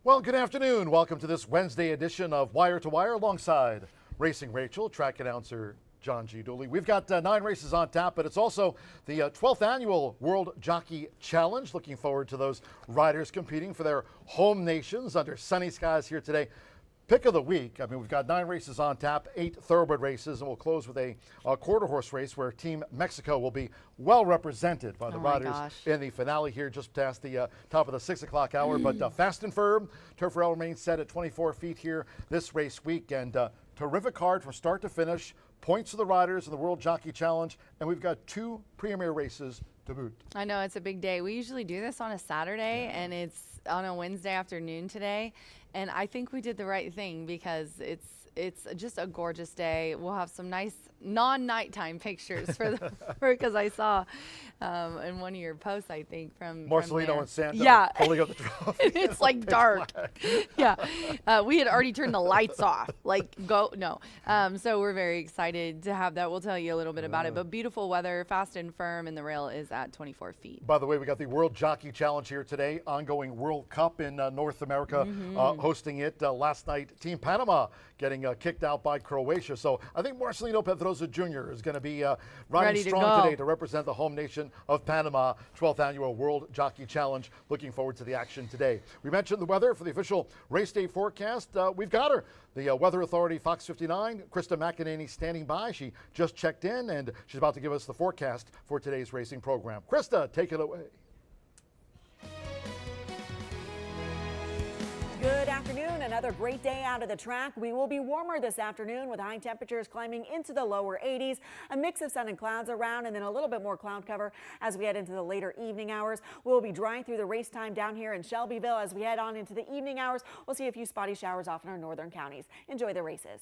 Well, good afternoon. Welcome to this Wednesday edition of Wire to Wire alongside Racing Rachel, track announcer John G. Dooley. We've got 9 races on tap, but it's also the 12th annual World Jockey Challenge. Looking forward to those riders competing for their home nations under sunny skies here today. Pick of the week, I mean, we've got 9 races on tap, 8 thoroughbred races, and we'll close with a quarter horse race where Team Mexico will be well represented by the riders in the finale here just past the top of the 6 o'clock hour. But fast and firm, Turf Rail remains set at 24 feet here this race week, and terrific card from start to finish. Points to the riders in the World Jockey Challenge, and we've got 2 premier races to boot. I know, it's a big day. We usually do this on a Saturday, and it's on a Wednesday afternoon today. And I think we did the right thing because it's just a gorgeous day. We'll have some nice non-nighttime pictures because I saw in one of your posts, I think, from Marcelino and Santa holding up the trophy. It's like dark. Yeah. We had already turned the lights off. So we're very excited to have that. We'll tell you a little bit about it. But beautiful weather, fast and firm, and the rail is at 24 feet. By the way, we got the World Jockey Challenge here today, ongoing World Cup in North America, hosting it last night. Team Panama getting kicked out by Croatia. So I think Marcelino Pedrosa Jr. is going to be riding strong today to represent the home nation of Panama, 12th annual World Jockey Challenge. Looking forward to the action today. We mentioned the weather for the official race day forecast. We've got her. The Weather Authority Fox 59, Krista McEnany, standing by. She just checked in and she's about to give us the forecast for today's racing program. Krista, take it away. Good afternoon. Another great day out of the track. We will be warmer this afternoon with high temperatures climbing into the lower 80s, a mix of sun and clouds around, and then a little bit more cloud cover as we head into the later evening hours. We'll be drying through the race time down here in Shelbyville. As we head on into the evening hours, we'll see a few spotty showers off in our northern counties. Enjoy the races.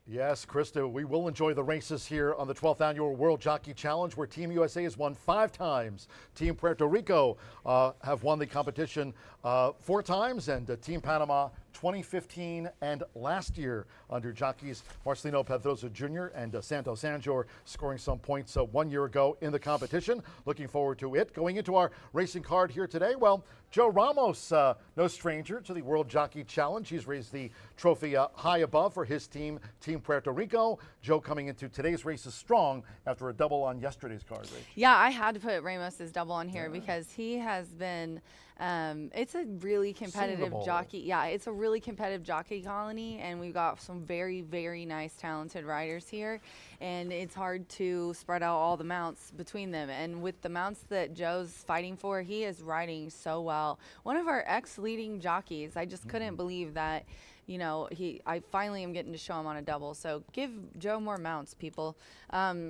Yes, Krista, we will enjoy the races here on the 12th annual World Jockey Challenge, where Team USA has won 5 times. Team Puerto Rico have won the competition 4 times, and Team Panama 2015 and last year under jockeys Marcelino Pedrosa Jr. and Santos Anjor scoring some points 1 year ago in the competition. Looking forward to it. Going into our racing card here today, well, Joe Ramos, no stranger to the World Jockey Challenge. He's raised the trophy high above for his team, Team Puerto Rico. Joe coming into today's race is strong after a double on yesterday's card race. Yeah, I had to put Ramos's double on here because he has been it's a really competitive jockey. Yeah, it's a really competitive jockey colony, and we've got some very, very nice, talented riders here, and it's hard to spread out all the mounts between them. And with the mounts that Joe's fighting for, he is riding so well. One of our ex-leading jockeys. I just couldn't believe that. You know, I finally am getting to show him on a double. So give Joe more mounts, people.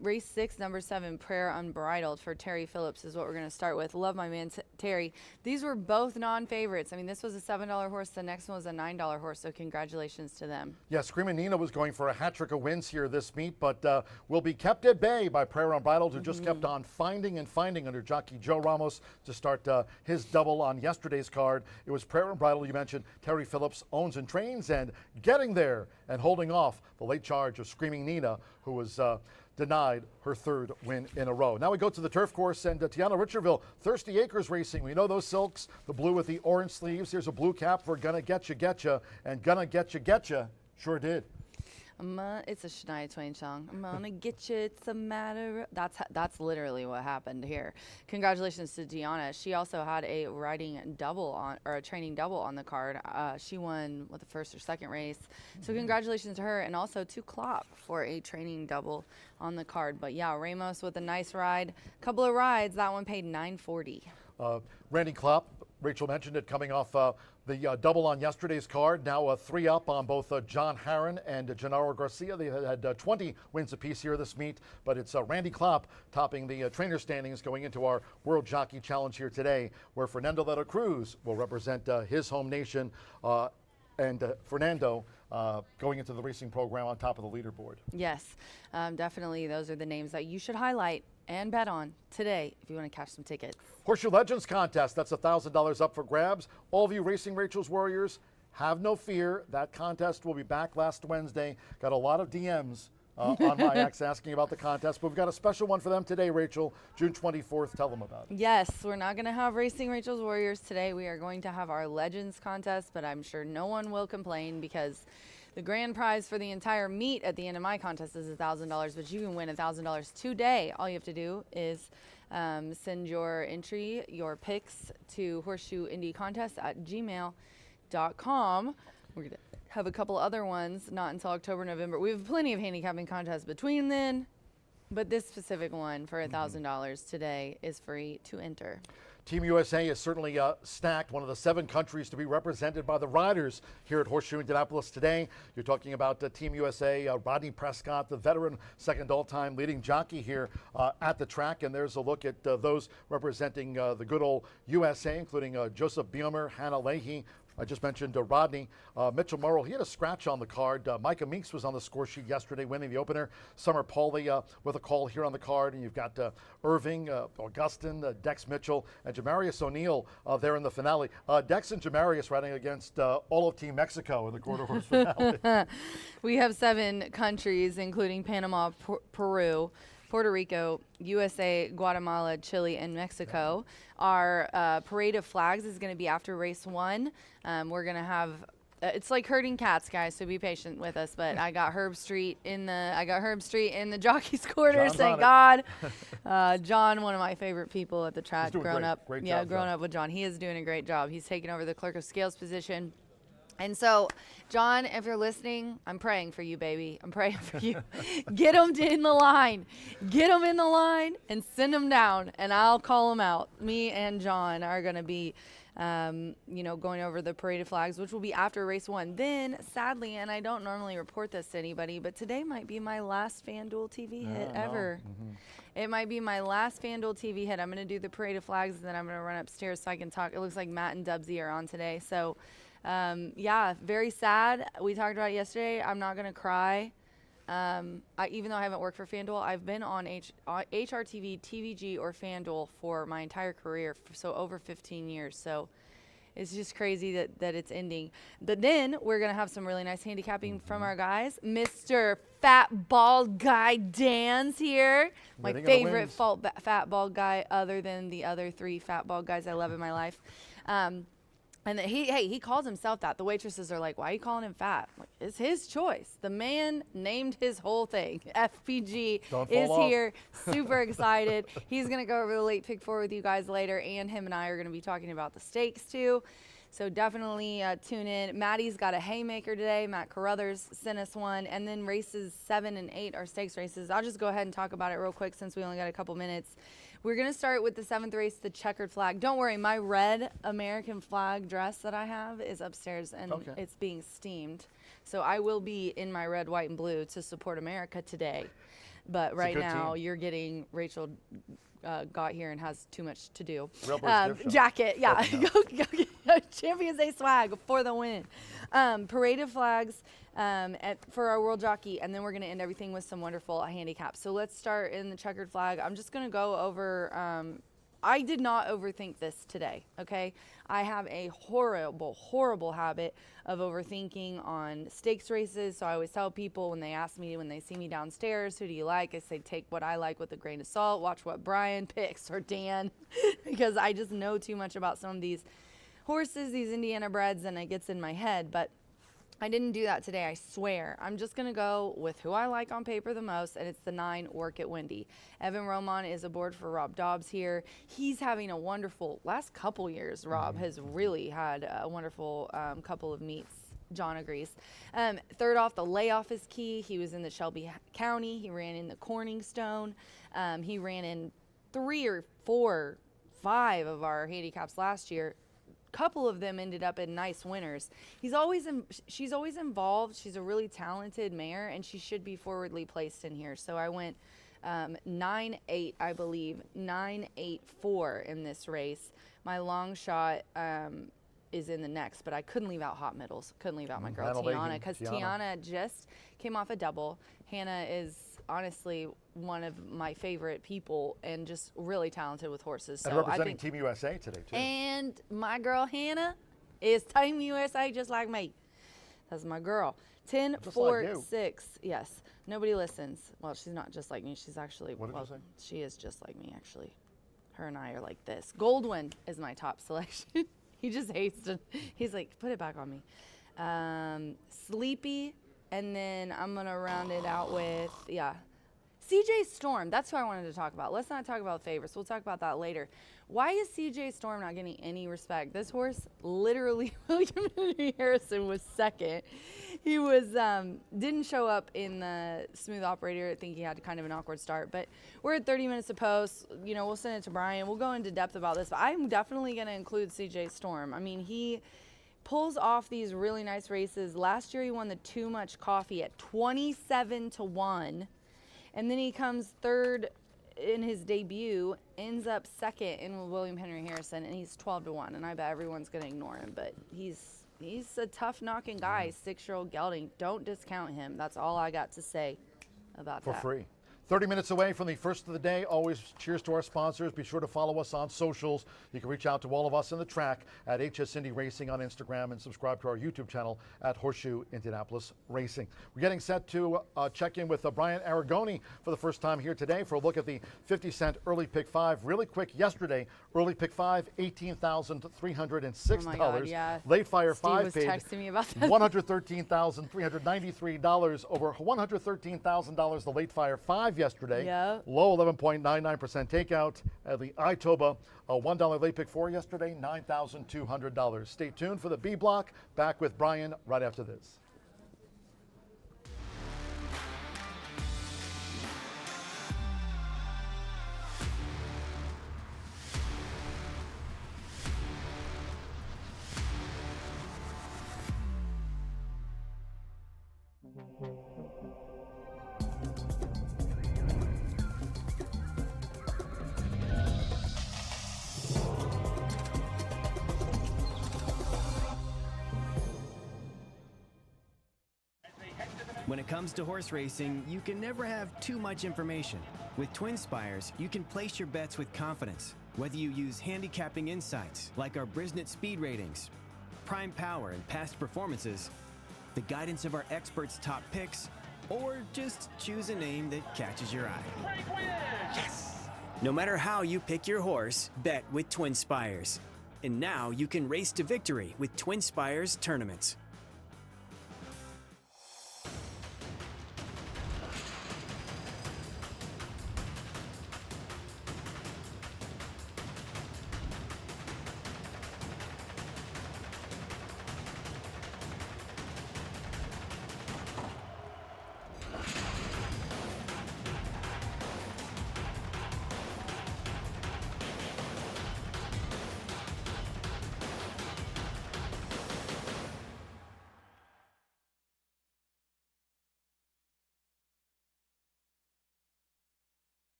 Race 6, number 7, Prayer Unbridled for Terry Phillips is what we're going to start with. Love my man Terry. These were both non-favorites. I mean, this was a $7 horse. The next one was a $9 horse. So congratulations to them. Yeah, Screamin' Nina was going for a hat trick of wins here this meet, but will be kept at bay by Prayer Unbridled, who just kept on finding and finding under jockey Joe Ramos to start his double on yesterday's card. It was Prayer Unbridled, you mentioned. Terry Phillips owns and trains, and getting there and holding off the late charge of Screaming Nina, who was denied her 3rd win in a row. Now we go to the turf course, and Tiana Richardville, Thirsty Acres Racing. We know those silks, the blue with the orange sleeves. Here's a blue cap for Gonna Getcha, and Gonna Getcha sure did. It's a Shania Twain song. I'm gonna get you. It's a matter. That's literally what happened here. Congratulations to Deanna. She also had a riding double on, or a training double on the card. She won the 1st or 2nd race. So congratulations to her, and also to Klopp for a training double on the card. But yeah, Ramos with a nice ride. Couple of rides. That one paid $940. Randy Klopp, Rachel mentioned it, coming off the double on yesterday's card. Now 3 up on both John Harron and Gennaro Garcia. They had 20 wins apiece here this meet, but it's Randy Klopp topping the trainer standings going into our World Jockey Challenge here today, where Fernando de la Cruz will represent his home nation, and Fernando going into the racing program on top of the leaderboard. Yes, definitely. Those are the names that you should highlight and bet on today if you want to catch some tickets. Horseshoe Legends contest, that's $1,000 up for grabs. All of you Racing Rachel's Warriors, have no fear. That contest will be back last Wednesday. Got a lot of DMs on my X asking about the contest. But we've got a special one for them today, Rachel, June 24th. Tell them about it. Yes, we're not going to have Racing Rachel's Warriors today. We are going to have our Legends contest, but I'm sure no one will complain because the grand prize for the entire meet at the end of my contest is $1,000, but you can win $1,000 today. All you have to do is send your entry, your picks to Horseshoe Indy Contest at gmail.com. We're going to have a couple other ones, not until October, November. We have plenty of handicapping contests between then, but this specific one for $1,000 today is free to enter. Team USA is certainly stacked, one of the 7 countries to be represented by the riders here at Horseshoe Indianapolis today. You're talking about Team USA, Rodney Prescott, the veteran second all-time leading jockey here at the track. And there's a look at those representing the good old USA, including Joseph Beamer, Hannah Leahy. I just mentioned Rodney. Mitchell Murrow, he had a scratch on the card. Micah Meeks was on the score sheet yesterday, winning the opener. Summer Pauly with a call here on the card. And you've got Irving, Augustin, Dex Mitchell, and Jamarius O'Neal there in the finale. Dex and Jamarius riding against all of Team Mexico in the quarter horse finale. We have 7 countries, including Panama, Peru, Puerto Rico, USA, Guatemala, Chile, and Mexico. Our parade of flags is going to be after race 1. We're going to have it's like herding cats, guys, so be patient with us. But I got Herb Street in the jockey's quarters. Thank God. John, one of my favorite people at the track, growing up with John. He is doing a great job. He's taken over the clerk of scales position. And so, John, if you're listening, I'm praying for you, baby. I'm praying for you. Get them in the line. Get them in the line and send them down, and I'll call them out. Me and John are going to be, going over the parade of flags, which will be after race 1. Then, sadly, and I don't normally report this to anybody, but today might be my last FanDuel TV hit ever. It might be my last FanDuel TV hit. I'm going to do the parade of flags, and then I'm going to run upstairs so I can talk. It looks like Matt and Dubsy are on today, so... very sad. We talked about it yesterday. I'm not going to cry. Even though I haven't worked for FanDuel, I've been on HRTV, TVG, or FanDuel for my entire career, so over 15 years. So it's just crazy that it's ending. But then we're going to have some really nice handicapping from our guys. Mr. Fat Bald Guy Dan's here. My favorite fat bald guy other than the other 3 fat bald guys I love in my life. And he calls himself that. The waitresses are like, why are you calling him fat? Like, it's his choice. The man named his whole thing. FPG is here, super excited. He's going to go over the late pick 4 with you guys later, and him and I are going to be talking about the stakes too. So definitely tune in. Maddie's got a haymaker today. Matt Carruthers sent us one. And then races 7 and 8 are stakes races. I'll just go ahead and talk about it real quick since we only got a couple minutes. We're going to start with the 7th race, the checkered flag. Don't worry, my red American flag dress that I have is upstairs, and it's being steamed. So I will be in my red, white, and blue to support America today. But right now, you're getting Rachel got here and has too much to do. Jacket, yeah. Go get Champions Day swag for the win. Parade of flags for our World Jockey, and then we're going to end everything with some wonderful handicaps. So let's start in the checkered flag. I'm just going to go over I did not overthink this today, okay? I have a horrible habit of overthinking on stakes races. So I always tell people when they see me downstairs, who do you like? I say, take what I like with a grain of salt. Watch what Brian picks or Dan, because I just know too much about some of these horses, these Indiana breds, and it gets in my head. But I didn't do that today, I swear. I'm just going to go with who I like on paper the most, and it's the 9, Work It Windy. Evan Roman is aboard for Rob Dobbs here. He's having a wonderful last couple years. Rob has really had a wonderful couple of meets. John agrees. Third off, the layoff is key. He was in the Shelby County. He ran in the Corningstone. He ran in 3 or 4, 5 of our handicaps last year. Couple of them ended up in nice winners. She's always involved. She's a really talented mare, and she should be forwardly placed in here. So I went 9-8, I believe, 9-8-4 in this race. My long shot is in the next, but I couldn't leave out Hot Middles. Couldn't leave out my girl Tiana, because Tiana just came off a double. Hannah is honestly one of my favorite people and just really talented with horses. And representing Team USA today, too. And my girl Hannah is Team USA just like me. That's my girl. 10, Just 4, like you. 6. Yes. Nobody listens. Well, she's not just like me. She's actually, What did you say? she is just like me, actually. Her and I are like this. Goldwyn is my top selection. He just hates to, he's like, put it back on me. Sleepy, and then I'm going to round it out with, CJ Storm. That's who I wanted to talk about. Let's not talk about favorites. We'll talk about that later. Why is CJ Storm not getting any respect? This horse, literally, William Henry Harrison was second. He was didn't show up in the smooth operator. I think he had kind of an awkward start, but we're at 30 minutes to post. You know, we'll send it to Brian. We'll go into depth about this, but I'm definitely going to include CJ Storm. I mean, he pulls off these really nice races. Last year, he won the Too Much Coffee at 27-1, and then he comes third in his debut, ends up second in William Henry Harrison, and he's 12-1. And I bet everyone's going to ignore him, but he's a tough knocking guy. 6-year-old gelding. Don't discount him. That's all I got to say about that. For free. 30 minutes away from the first of the day. Always cheers to our sponsors. Be sure to follow us on socials. You can reach out to all of us in the track at HS Indy Racing on Instagram and subscribe to our YouTube channel at Horseshoe Indianapolis Racing. We're getting set to check in with Brian Aragoni for the first time here today for a look at the 50-cent early pick 5. Really quick yesterday, early pick 5, $18,306. Oh my God, yeah. Late fire Steve 5 was paid texting me about that. $113,393, over $113,000 the late fire 5 yesterday. Yep. Low 11.99% takeout. The Itoba, a $1 late pick 4 yesterday, $9,200. Stay tuned for the B block. Back with Brian right after this. When it comes to horse racing, you can never have too much information. With Twin Spires, you can place your bets with confidence. Whether you use handicapping insights, like our Brisnet speed ratings, prime power and past performances, the guidance of our experts' top picks, or just choose a name that catches your eye. Yes! No matter how you pick your horse, bet with Twin Spires. And now you can race to victory with Twin Spires tournaments.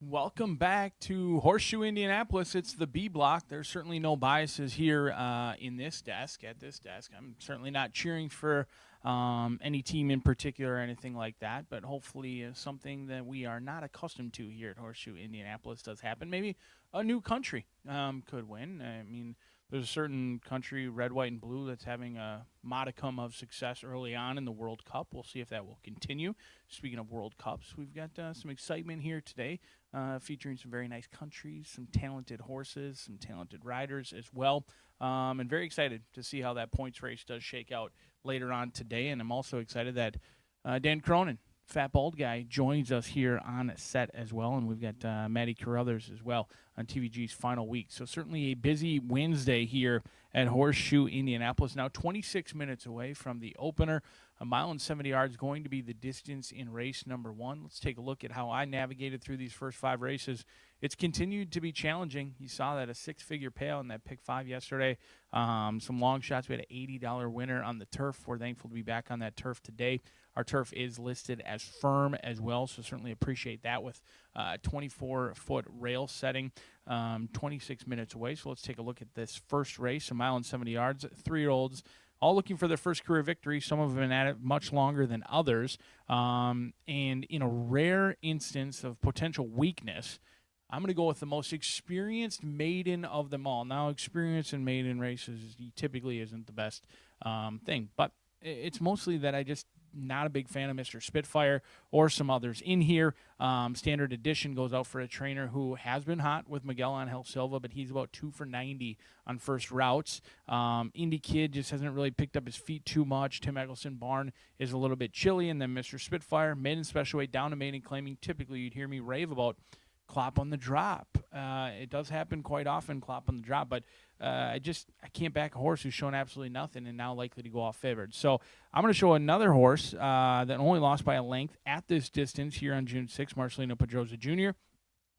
Welcome back to Horseshoe Indianapolis. It's the B block. There's certainly no biases here in this desk. At this desk, I'm certainly not cheering for any team in particular or anything like that, but hopefully something that we are not accustomed to here at Horseshoe Indianapolis does happen. Maybe a new country could win. I mean, there's a certain country, red, white, and blue, that's having a modicum of success early on in the World Cup. We'll see if that will continue. Speaking of World Cups, we've got some excitement here today, featuring some very nice countries, some talented horses, some talented riders as well. And very excited to see how that points race does shake out later on today. And I'm also excited that Dan Cronin, Fat Bald Guy, joins us here on set as well. And we've got Maddie Carruthers as well on TVG's final week. So certainly a busy Wednesday here at Horseshoe Indianapolis. Now 26 minutes away from the opener. 1 mile and 70 yards going to be the distance in race number 1. Let's take a look at how I navigated through these first 5 races. It's continued to be challenging. You saw that a 6-figure payout in that pick 5 yesterday. Some long shots. We had an $80 winner on the turf. We're thankful to be back on that turf today. Our turf is listed as firm as well, so certainly appreciate that with 24-foot rail setting, 26 minutes away. So let's take a look at this first race, 1 mile and 70 yards. 3-year-olds all looking for their first career victory. Some of them have been at it much longer than others. And in a rare instance of potential weakness, I'm going to go with the most experienced maiden of them all. Now, experience in maiden races typically isn't the best thing, but it's mostly that I just not a big fan of Mr. Spitfire or some others in here. Standard Edition goes out for a trainer who has been hot with Miguel Angel Silva, but he's about 2 for 90 on first routes. Indy Kid just hasn't really picked up his feet too much. Tim Eggleston Barn is a little bit chilly, and then Mr. Spitfire, maiden special weight down to maiden claiming. Typically, you'd hear me rave about Clop on the drop. It does happen quite often, Clop on the drop, but I can't back a horse who's shown absolutely nothing and now likely to go off favored. So I'm going to show another horse that only lost by a length at this distance here on June 6th, Marcelino Pedroza Jr.,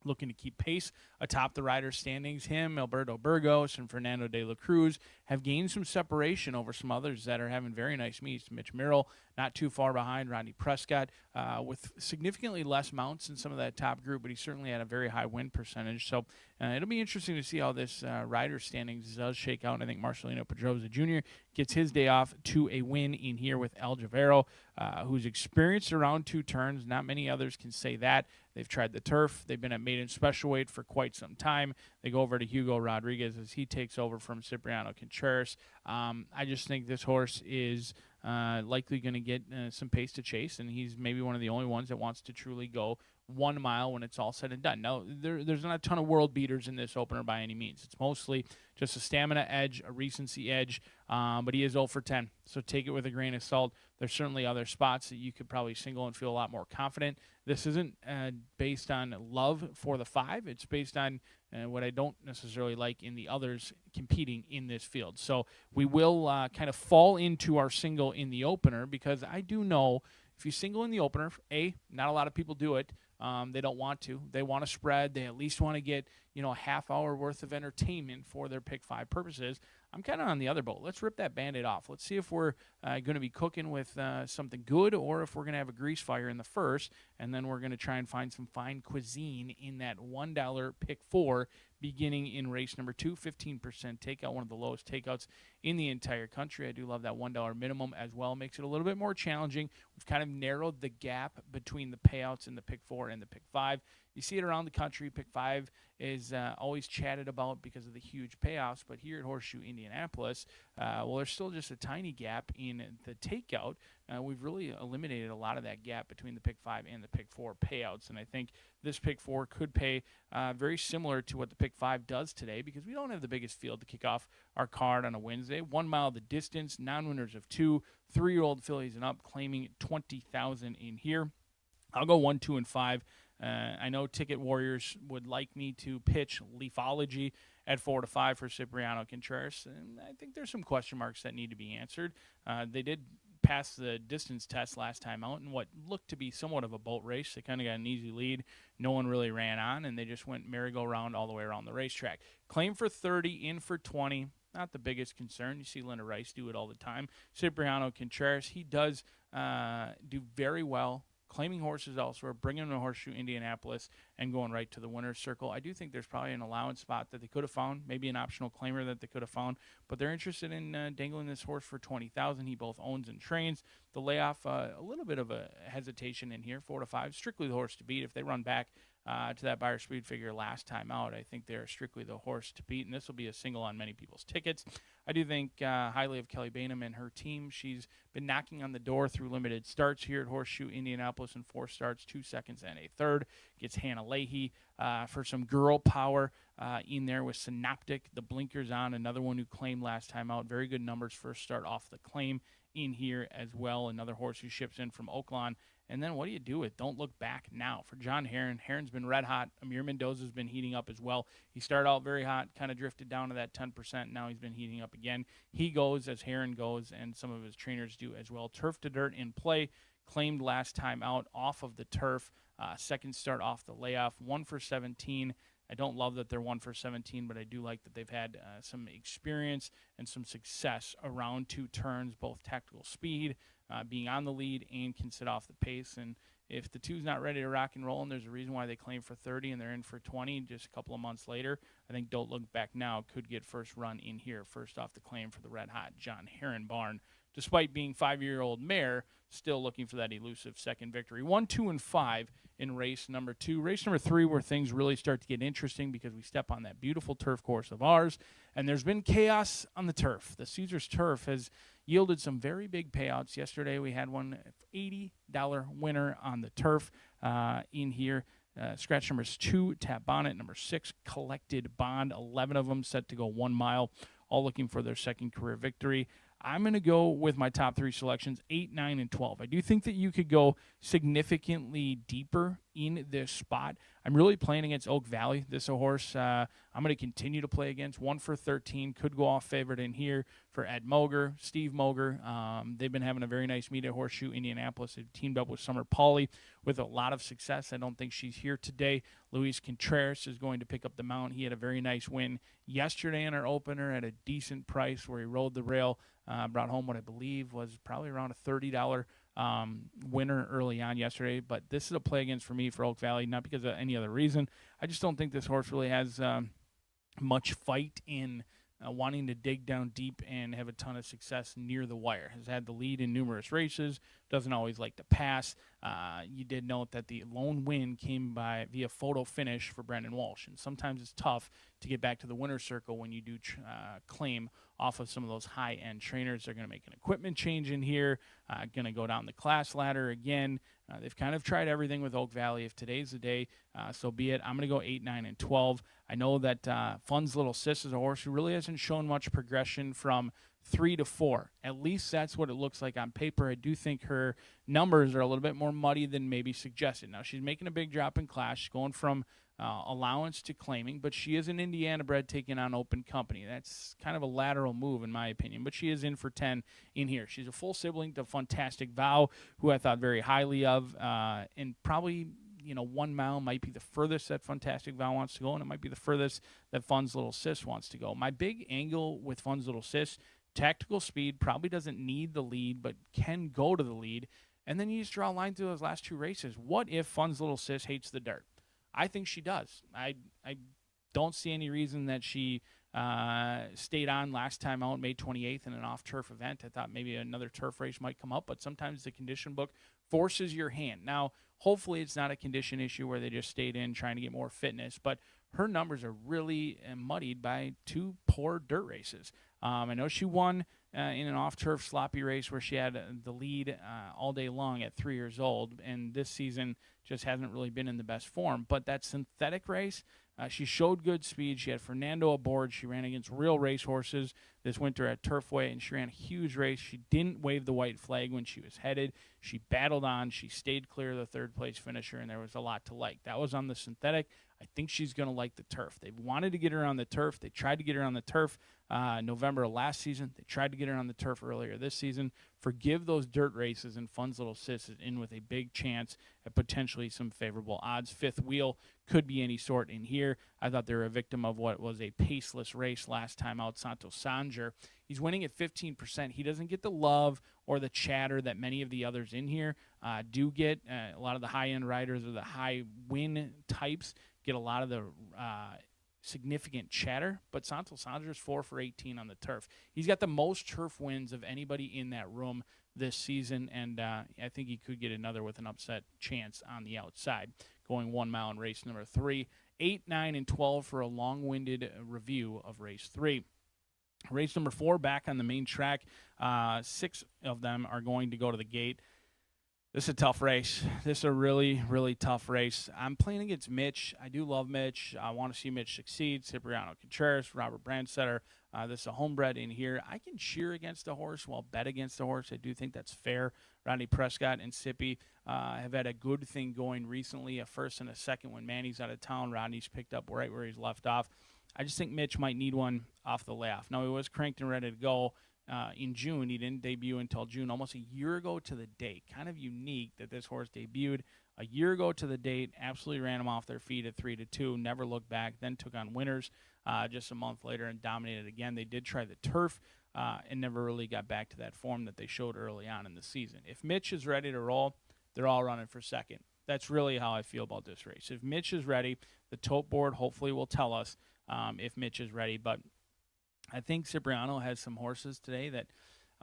looking to keep pace atop the riders' standings. Him, Alberto Burgos, and Fernando de la Cruz have gained some separation over some others that are having very nice meets. Mitch Merrill, not too far behind. Rodney Prescott, with significantly less mounts in some of that top group, but he certainly had a very high win percentage. So it'll be interesting to see how this riders' standings does shake out. I think Marcelino Pedroza Jr. gets his day off to a win in here with El Javero, who's experienced around 2 turns. Not many others can say that. They've tried the turf. They've been at maiden special weight for quite some time. They go over to Hugo Rodriguez as he takes over from Cipriano Contreras. I just think this horse is likely going to get some pace to chase, and he's maybe one of the only ones that wants to truly go 1 mile when it's all said and done. Now, there's not a ton of world beaters in this opener by any means. It's mostly just a stamina edge, a recency edge, but he is 0 for 10, so take it with a grain of salt. There's certainly other spots that you could probably single and feel a lot more confident. This isn't based on love for the 5. It's based on what I don't necessarily like in the others competing in this field. So we will kind of fall into our single in the opener, because I do know if you single in the opener, not a lot of people do it. They don't want to. They want to spread. They at least want to get, a half hour worth of entertainment for their pick 5 purposes. I'm kind of on the other boat. Let's rip that Band-Aid off. Let's see if we're going to be cooking with something good, or if we're going to have a grease fire in the first, and then we're going to try and find some fine cuisine in that $1 pick 4 beginning in race number 2. 15% takeout, one of the lowest takeouts in the entire country. I do love that $1 minimum as well. Makes it a little bit more challenging. We've kind of narrowed the gap between the payouts in the pick 4 and the pick 5. You see it around the country. Pick 5 is always chatted about because of the huge payoffs, but here at Horseshoe Indianapolis, there's still just a tiny gap in the takeout. We've really eliminated a lot of that gap between the pick 5 and the pick 4 payouts, and I think this pick 4 could pay very similar to what the pick 5 does today, because we don't have the biggest field to kick off our card on a Wednesday. 1 mile the distance, non-winners of 2, 3-year-old fillies and up, claiming 20,000 in here. I'll go 1, 2, and 5. I know Ticket Warriors would like me to pitch Leafology at 4 to 5 for Cipriano Contreras, and I think there's some question marks that need to be answered. They did pass the distance test last time out in what looked to be somewhat of a boat race. They kind of got an easy lead. No one really ran on, and they just went merry-go-round all the way around the racetrack. Claim for 30, in for 20. Not the biggest concern. You see Linda Rice do it all the time. Cipriano Contreras, he does do very well claiming horses elsewhere, bringing them to Horseshoe Indianapolis, and going right to the winner's circle. I do think there's probably an allowance spot that they could have found, maybe an optional claimer that they could have found, but they're interested in dangling this horse for 20,000. He both owns and trains. The layoff, a little bit of a hesitation in here, 4 to 5. Strictly the horse to beat. If they run back to that buyer speed figure last time out, I think they're strictly the horse to beat, and this will be a single on many people's tickets. I do think highly of Kelly Bainham and her team. She's been knocking on the door through limited starts here at Horseshoe Indianapolis in 4 starts, 2 seconds, and a third. Gets Hannah Leahy for some girl power in there with Synoptic. The blinkers on, another one who claimed last time out. Very good numbers first start off the claim in here as well. Another horse who ships in from Oaklawn. And then what do you do with Don't Look Back Now? For John Herron, Herron's been red hot. Amir Mendoza's been heating up as well. He started out very hot, kind of drifted down to that 10%. Now he's been heating up again. He goes as Herron goes, and some of his trainers do as well. Turf to Dirt in play. Claimed last time out off of the turf. Second start off the layoff. 1 for 17. I don't love that they're 1 for 17, but I do like that they've had some experience and some success around 2 turns, both tactical speed, being on the lead, and can sit off the pace. And if the 2's not ready to rock and roll, and there's a reason why they claim for 30 and they're in for 20 just a couple of months later, I think Don't Look Back Now could get first run in here, first off the claim for the red hot John Herron barn. despite being 5-year-old mare, still looking for that elusive second victory. 1, 2, and 5 in race number 2. Race number 3, where things really start to get interesting because we step on that beautiful turf course of ours, and there's been chaos on the turf. The Caesars turf has yielded some very big payouts. Yesterday we had one $80 winner on the turf in here. Scratch numbers 2, Tap Bonnet. Number 6, Collected Bond. 11 of them set to go 1 mile, all looking for their second career victory. I'm going to go with my top 3 selections, 8, 9, and 12. I do think that you could go significantly deeper in this spot. I'm really playing against Oak Valley. This is a horse I'm going to continue to play against. 1 for 13. Could go off favorite in here for Ed Moger, Steve Moger. They've been having a very nice meet at Horseshoe Indianapolis. They've teamed up with Summer Pauly with a lot of success. I don't think she's here today. Luis Contreras is going to pick up the mount. He had a very nice win yesterday in our opener at a decent price where he rode the rail. Brought home what I believe was probably around a $30 winner early on yesterday. But this is a play against for me for Oak Valley, not because of any other reason. I just don't think this horse really has much fight in wanting to dig down deep and have a ton of success near the wire. Has had the lead in numerous races, doesn't always like to pass. You did note that the lone win came via photo finish for Brendan Walsh, and sometimes it's tough to get back to the winner's circle when you do claim off of some of those high-end trainers. They're going to make an equipment change in here, going to go down the class ladder again. They've kind of tried everything with Oak Valley. If today's the day, so be it. I'm going to go 8, 9, and 12. I know that Fun's Little Sis is a horse who really hasn't shown much progression from 3 to 4. At least that's what it looks like on paper. I do think her numbers are a little bit more muddy than maybe suggested. Now, she's making a big drop in class. She's going from allowance to claiming, but she is an Indiana bred taking on open company. That's kind of a lateral move in my opinion, but she is in for 10 in here. She's a full sibling to Fantastic Vow, who I thought very highly of, and probably 1 mile might be the furthest that Fantastic Vow wants to go, and it might be the furthest that Fun's Little Sis wants to go. My big angle with Fun's Little Sis, tactical speed, probably doesn't need the lead, but can go to the lead, and then you just draw a line through those last 2 races. What if Fun's Little Sis hates the dirt? I think she does. I don't see any reason that she stayed on last time out, May 28th, in an off-turf event. I thought maybe another turf race might come up, but sometimes the condition book forces your hand. Now, hopefully it's not a condition issue where they just stayed in trying to get more fitness, but her numbers are really muddied by 2 poor dirt races. I know she won in an off-turf sloppy race where she had the lead all day long at 3 years old, and this season just hasn't really been in the best form. But that synthetic race, she showed good speed. She had Fernando aboard. She ran against real racehorses this winter at Turfway, and she ran a huge race. She didn't wave the white flag when she was headed. She battled on. She stayed clear of the third-place finisher, and there was a lot to like. That was on the synthetic. I think she's going to like the turf. They wanted to get her on the turf. They tried to get her on the turf November of last season. They tried to get her on the turf earlier this season. Forgive those dirt races, and Fun's Little Sis is in with a big chance at potentially some favorable odds. 5th wheel could be any sort in here. I thought they were a victim of what was a paceless race last time out, Santos Sanger. He's winning at 15%. He doesn't get the love or the chatter that many of the others in here do get. A lot of the high-end riders or the high-win types get a lot of the significant chatter, but Santos Sanger's 4 for 18 on the turf. He's got the most turf wins of anybody in that room this season, and I think he could get another with an upset chance on the outside, going 1 mile in race number 3. 8, 9, and 12 for a long-winded review of race 3. Race number 4, back on the main track. 6 of them are going to go to the gate. This is a tough race. This is a really, really tough race. I'm playing against Mitch. I do love Mitch. I want to see Mitch succeed. Cipriano Contreras, Robert Brandsetter. This is a homebred in here. I can cheer against a horse while bet against a horse. I do think that's fair. Rodney Prescott and Sippy have had a good thing going recently, a first and a second when Manny's out of town. Rodney's picked up right where he's left off. I just think Mitch might need one off the layoff. Now, he was cranked and ready to go in June. He didn't debut until June, almost a year ago to the date. Kind of unique that this horse debuted a year ago to the date, absolutely ran them off their feet at 3-2, never looked back, then took on winners just a month later and dominated again. They did try the turf and never really got back to that form that they showed early on in the season. If Mitch is ready to roll, they're all running for second. That's really how I feel about this race. If Mitch is ready, the tote board hopefully will tell us if Mitch is ready, but I think Cipriano has some horses today that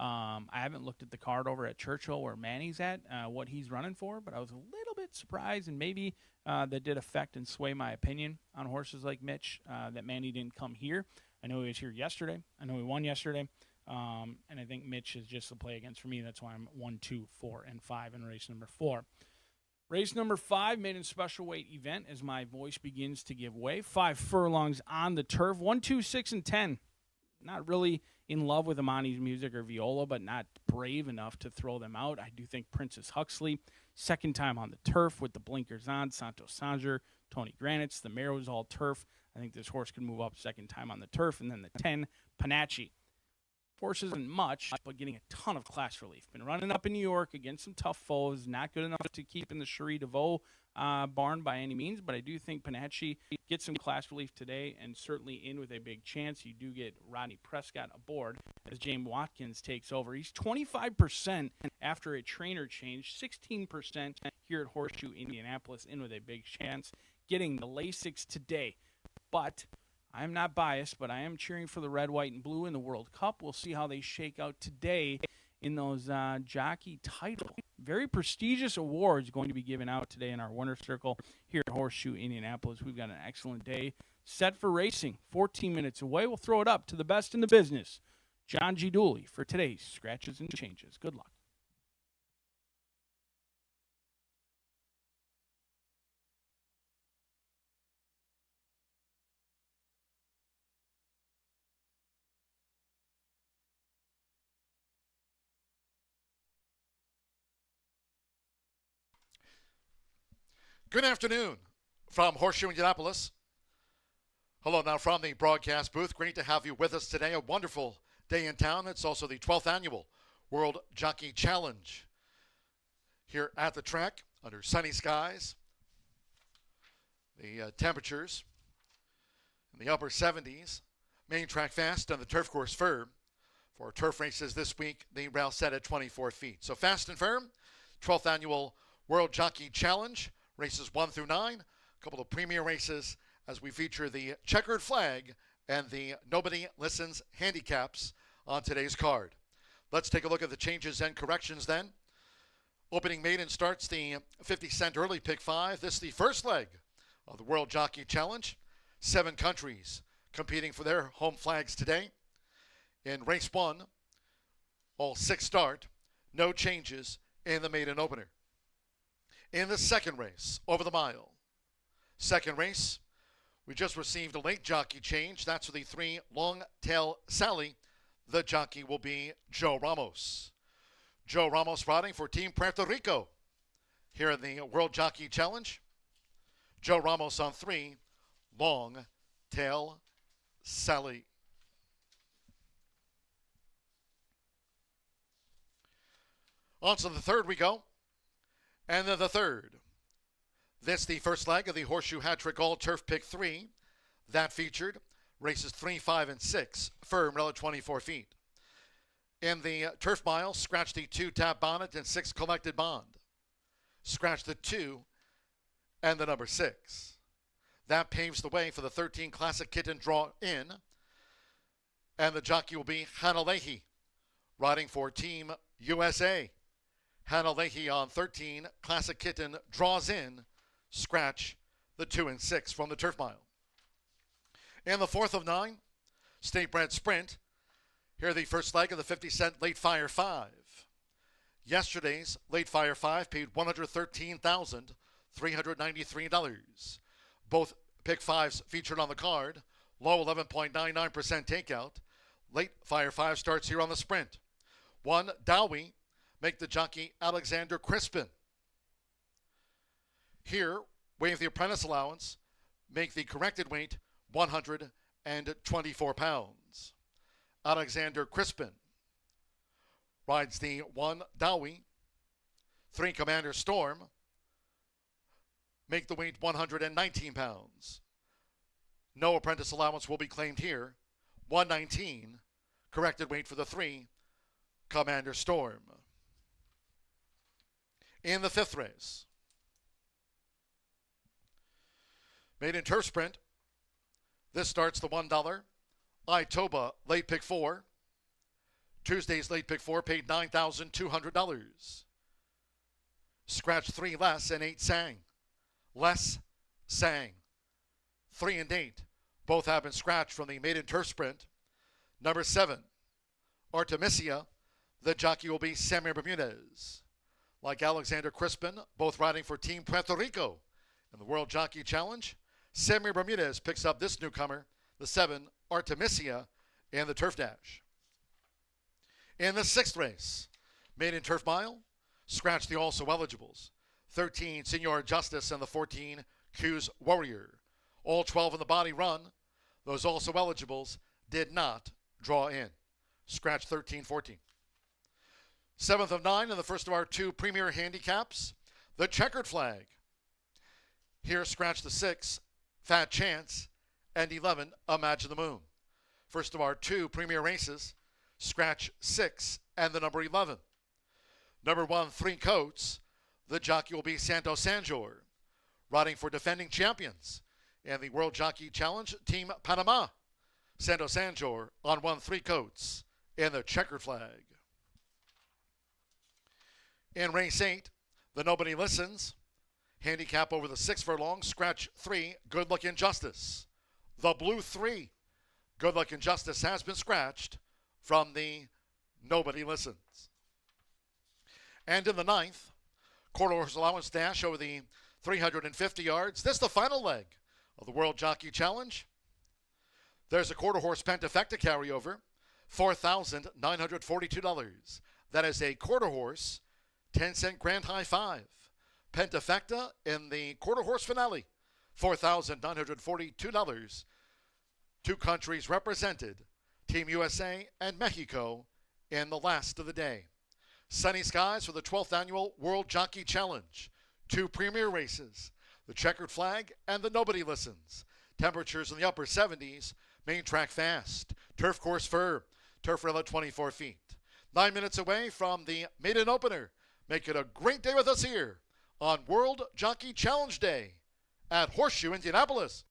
I haven't looked at the card over at Churchill where Manny's at, what he's running for, but I was a little bit surprised, and maybe that did affect and sway my opinion on horses like Mitch, that Manny didn't come here. I know he was here yesterday. I know he won yesterday. And I think Mitch is just a play against for me. That's why I'm 1, 2, 4, and 5 in race number 4. Race number 5, maiden special weight event, as my voice begins to give way. 5 furlongs on the turf. 1, 2, 6, and 10. Not really in love with Amani's music or viola, but not brave enough to throw them out. I do think Princess Huxley, second time on the turf with the blinkers on. Santos Sanger, Tony Granitz, the mare was all turf. I think this horse can move up second time on the turf. And then the 10, Panache. Horse isn't much, but getting a ton of class relief. Been running up in New York against some tough foes. Not good enough to keep in the Cherie DeVaux barn by any means, but I do think Panache gets some class relief today and certainly in with a big chance. You do get Rodney Prescott aboard as James Watkins takes over. He's 25% after a trainer change, 16% here at Horseshoe Indianapolis, in with a big chance, getting the Lasix today. But I'm not biased, but I am cheering for the red, white, and blue in the World Cup. We'll see how they shake out today in those jockey title. Very prestigious awards going to be given out today in our winner's circle here at Horseshoe Indianapolis. We've got an excellent day set for racing. 14 minutes away. We'll throw it up to the best in the business, John G. Dooley, for today's Scratches and Changes. Good luck. Good afternoon from Horseshoe Indianapolis. Hello now from the broadcast booth. Great to have you with us today. A wonderful day in town. It's also the 12th annual World Jockey Challenge here at the track under sunny skies. The temperatures in the upper 70s. Main track fast and the turf course firm. For turf races this week, the rail set at 24 feet. So fast and firm, 12th annual World Jockey Challenge. Races 1 through 9, a couple of premier races as we feature the checkered flag and the Nobody Listens handicaps on today's card. Let's take a look at the changes and corrections then. Opening maiden starts the 50-cent early pick 5. This is the first leg of the World Jockey Challenge. 7 countries competing for their home flags today. In race 1, all 6 start. No changes in the maiden opener. In the second race, over the mile. Second race, we just received a late jockey change. That's for the 3 Long Tail Sally. The jockey will be Joe Ramos. Joe Ramos riding for Team Puerto Rico here in the World Jockey Challenge. Joe Ramos on 3 Long Tail Sally. On to the third we go. And then the third. This the first leg of the Horseshoe Hat-Trick All-Turf Pick 3. That featured races 3, 5, and 6, firm rail at 24 feet. In the turf mile, scratch the 2 Tap Bonnet and 6 Collected Bond. Scratch the 2 and the number 6. That paves the way for the 13 Classic Kitten Draw In. And the jockey will be Hannah Leahy, riding for Team USA. Hannah Leahy on 13, Classic Kitten draws in, scratch the 2 and 6 from the turf mile. In the fourth of 9, State Bred Sprint. Here the first leg of the 50-cent Late Fire 5. Yesterday's Late Fire 5 paid $113,393. Both pick 5s featured on the card. Low 11.99% takeout. Late Fire 5 starts here on the sprint. 1 Dowie. Make the jockey Alexander Crispin. Here, waive the apprentice allowance. Make the corrected weight 124 pounds. Alexander Crispin rides the 1 Dowie. 3 Commander Storm. Make the weight 119 pounds. No apprentice allowance will be claimed here. 119. Corrected weight for the 3 Commander Storm. In the fifth race, maiden turf sprint. This starts the $1 Itoba late pick 4. Tuesday's late pick 4 paid $9,200. Scratch 3 less and 8 sang. Less sang. 3 and 8. Both have been scratched from the maiden turf sprint. Number 7, Artemisia. The jockey will be Sammy Bermudez. Like Alexander Crispin, both riding for Team Puerto Rico in the World Jockey Challenge, Sammy Bermudez picks up this newcomer, the 7, Artemisia, in the Turf Dash. In the 6th race, maiden turf mile, scratch the also eligibles. 13, Senor Justice, and the 14, Q's Warrior. All 12 in the body run. Those also eligibles did not draw in. Scratch 13, 14. 7th of 9 and the first of our 2 premier handicaps, the checkered flag. Here scratch the 6, Fat Chance, and 11, Imagine the Moon. First of our 2 premier races, scratch 6 and the number 11. Number 1, 3 Coats. The jockey will be Santo Sanjor, riding for defending champions in the World Jockey Challenge, Team Panama. Santo Sanjor on 1, 3 Coats in the checkered flag. In race 8, the Nobody Listens. Handicap over the 6 furlong, scratch 3, Good Luck Injustice. The blue 3, Good Luck Injustice, has been scratched from the Nobody Listens. And in the 9th, quarter horse allowance dash over the 350 yards. This is the final leg of the World Jockey Challenge. There's a quarter horse pentafecta carryover, $4,942. That is a quarter horse 10-cent grand high 5. Pentafecta in the quarter horse finale, $4,942. 2 countries represented, Team USA and Mexico, in the last of the day. Sunny skies for the 12th annual World Jockey Challenge. 2 premier races, the checkered flag and the Nobody Listens. Temperatures in the upper 70s, main track fast, turf course firm, turf rail at 24 feet. 9 minutes away from the maiden opener. Make it a great day with us here on World Jockey Challenge Day at Horseshoe Indianapolis.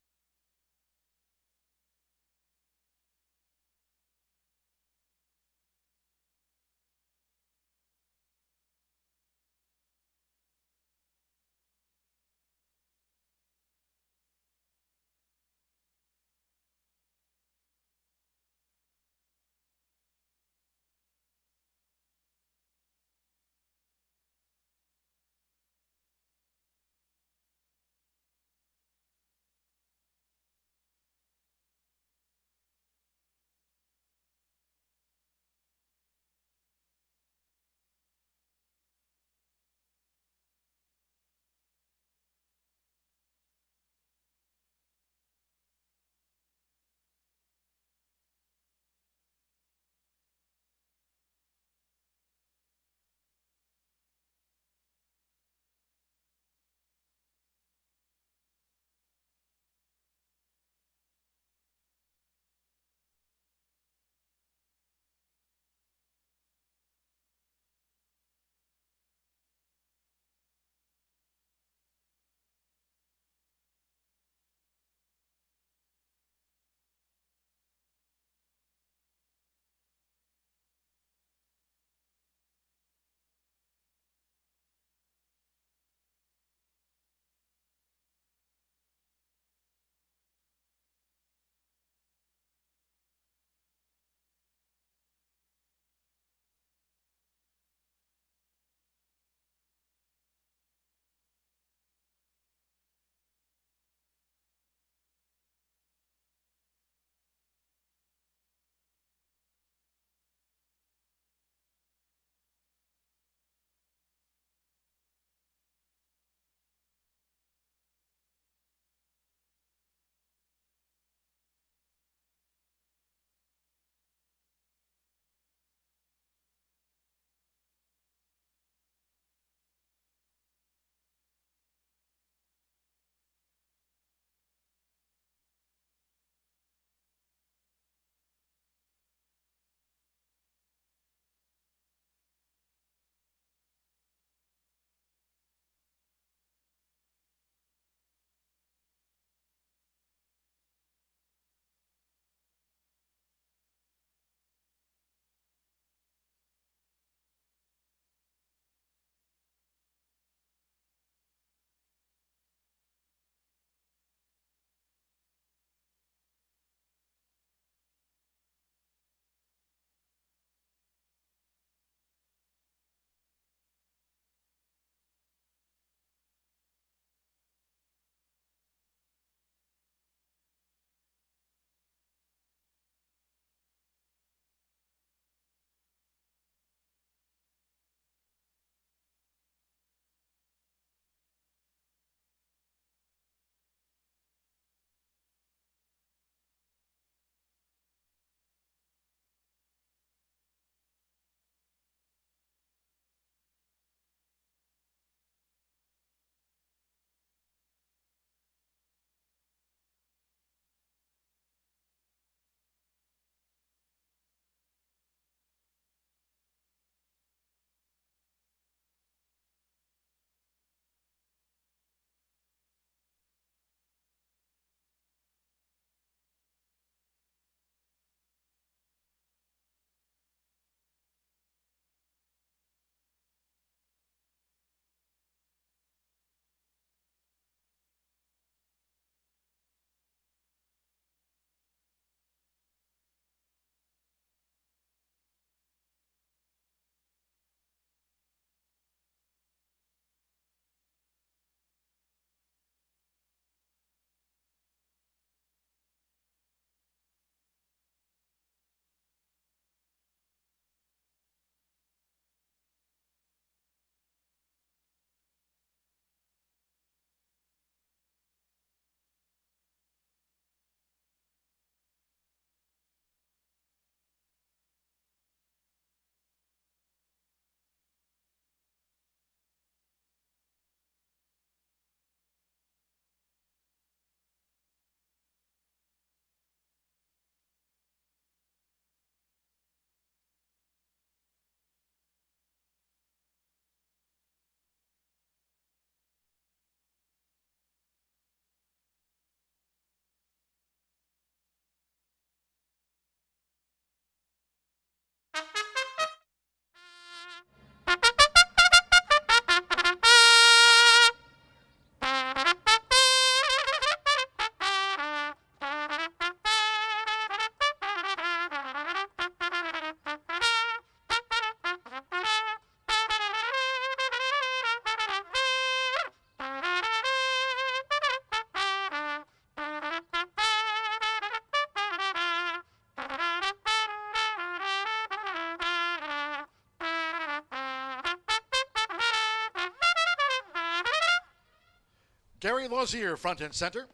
Gary Lozier, front and center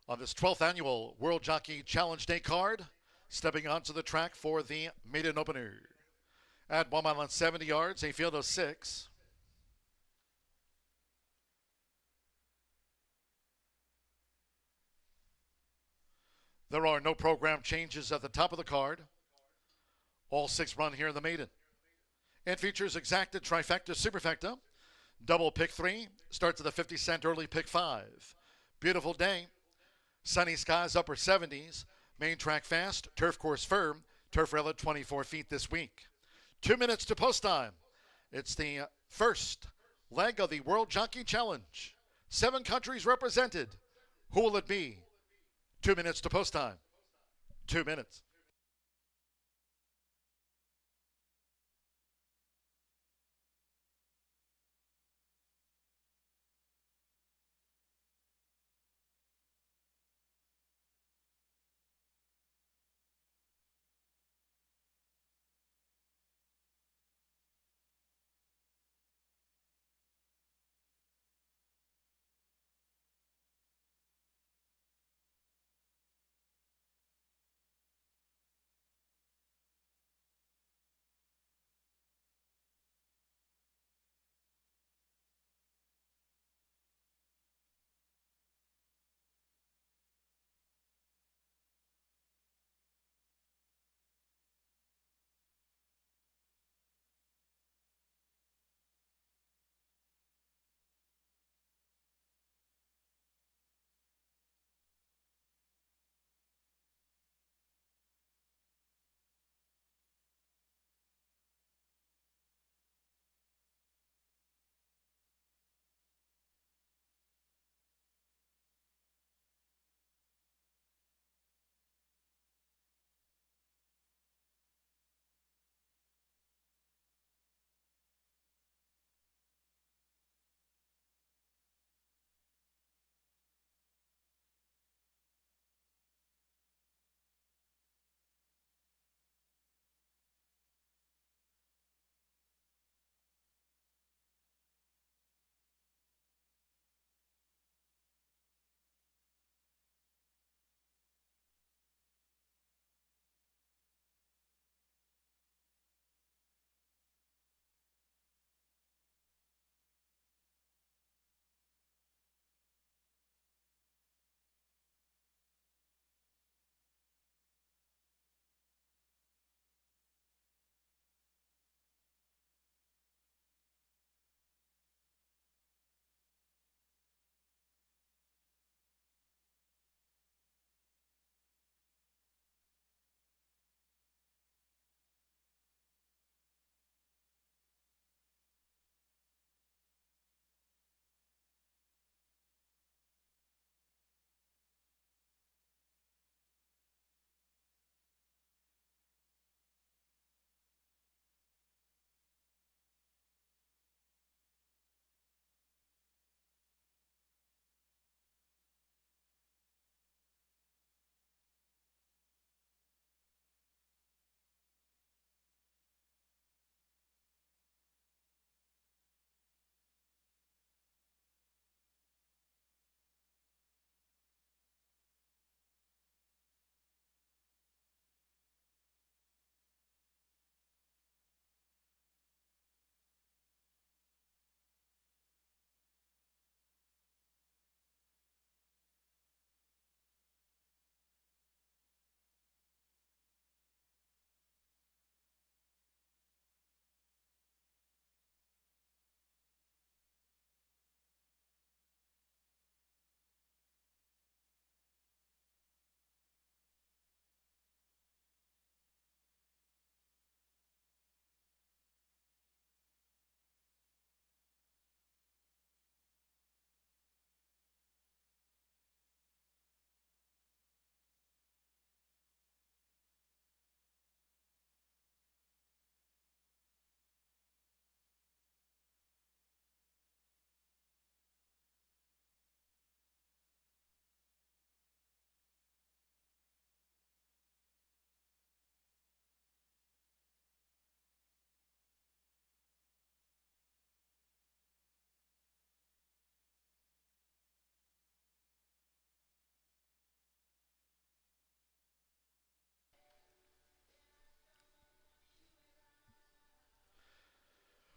on this 12th annual World Jockey Challenge Day card, stepping onto the track for the maiden opener. At 1 mile and 70 yards, a field of 6. There are no program changes at the top of the card. All 6 run here in the maiden. It features exacta, trifecta, superfecta. Double pick 3, starts at the 50-cent early pick 5. Beautiful day. Sunny skies, upper 70s. Main track fast, turf course firm. Turf rail at 24 feet this week. 2 minutes to post time. It's the first leg of the World Jockey Challenge. 7 countries represented. Who will it be? 2 minutes to post time. 2 minutes.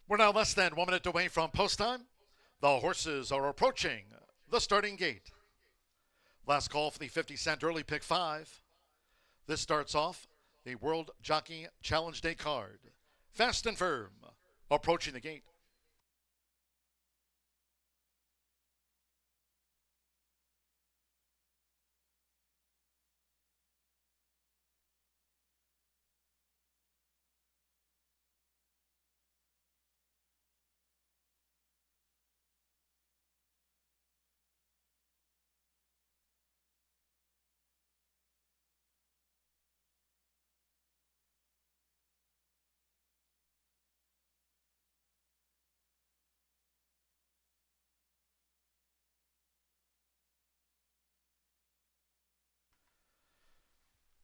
We're now less than 1 minute away from post time. The horses are approaching the starting gate. Last call for the 50-cent early pick 5. This starts off the World Jockey Challenge Day card. Fast and firm, approaching the gate.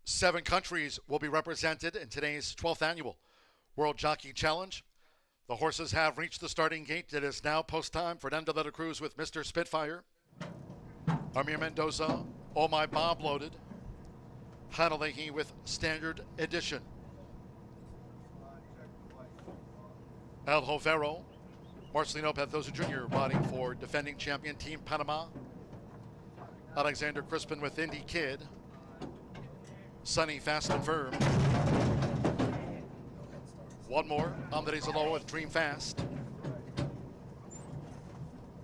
Seven countries will be represented in today's 12th annual World Jockey Challenge. The horses have reached the starting gate. It is now post time. Fernando de la Cruz with Mr. Spitfire. Amir Mendoza, Oh My Bob loaded. Hanalehi with Standard Edition. El Jovero, Marcelino Pedroza Jr. riding for defending champion Team Panama. Alexander Crispin with Indy Kid. Sunny, Fast and Firm. One more, Andres Aloha with Dream Fast.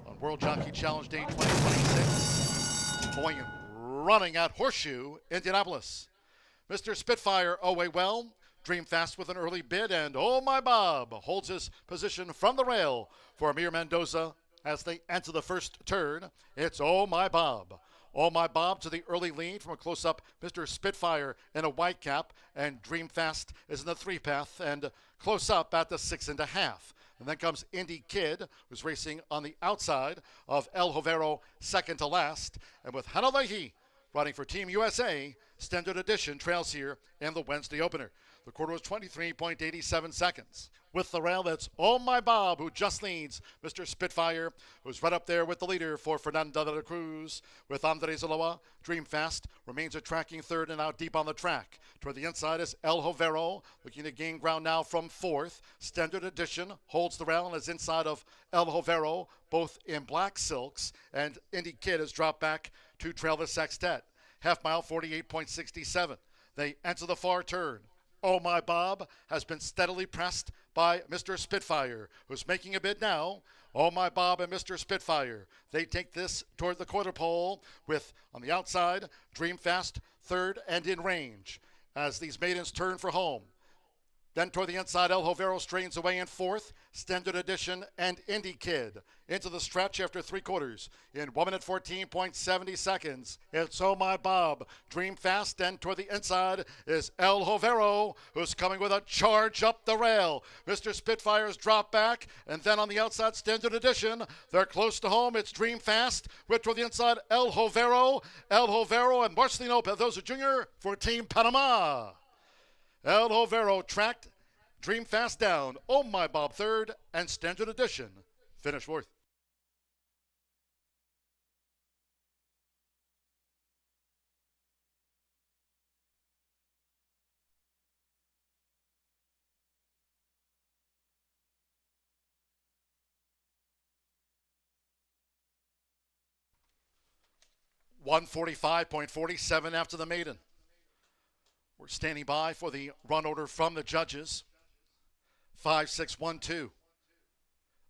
On World Jockey Challenge Day 2026. Going running at Horseshoe Indianapolis. Mr. Spitfire away well. Dream Fast with an early bid, and Oh My Bob holds his position from the rail for Amir Mendoza as they enter the first turn. It's Oh My Bob. Oh My Bob to the early lead from a close-up Mr. Spitfire in a white cap, and Dream Fast is in the 3-path and close up at the 6.5. And then comes Indy Kid, who's racing on the outside of El Jovero, second to last. And with Hanalehi riding for Team USA, Standard Edition trails here in the Wednesday opener. The quarter was 23.87 seconds. With the rail, that's Oh My Bob, who just leads Mr. Spitfire, who's right up there with the leader for Fernando de la Cruz. With Andres Aloha, Dream Fast remains a tracking third and out deep on the track. Toward the inside is El Jovero, looking to gain ground now from fourth. Standard Edition holds the rail and is inside of El Jovero, both in black silks, and Indy Kid has dropped back to trail the sextet. Half mile, 48.67. They enter the far turn. Oh My Bob has been steadily pressed by Mr. Spitfire, who's making a bid now. Oh My Bob and Mr. Spitfire. They take this toward the quarter pole with, on the outside, Dream Fast third and in range as these maidens turn for home. Then toward the inside, El Jovero strains away in fourth. Standard Edition and Indy Kid into the stretch after 3/4 in 1 minute 14.70 seconds. It's Oh My Bob. Dream Fast, and toward the inside is El Jovero, who's coming with a charge up the rail. Mr. Spitfire's drop back, and then on the outside, Standard Edition. They're close to home. It's Dream Fast with toward the inside El Jovero and Marcelino Pedroza Jr. for Team Panama. El Jovero tracked, Dream Fast down, Oh My Bob third, and Standard Edition finish fourth. $145.47 after the maiden. We're standing by for the run order from the judges. 5, 6, 1, 2.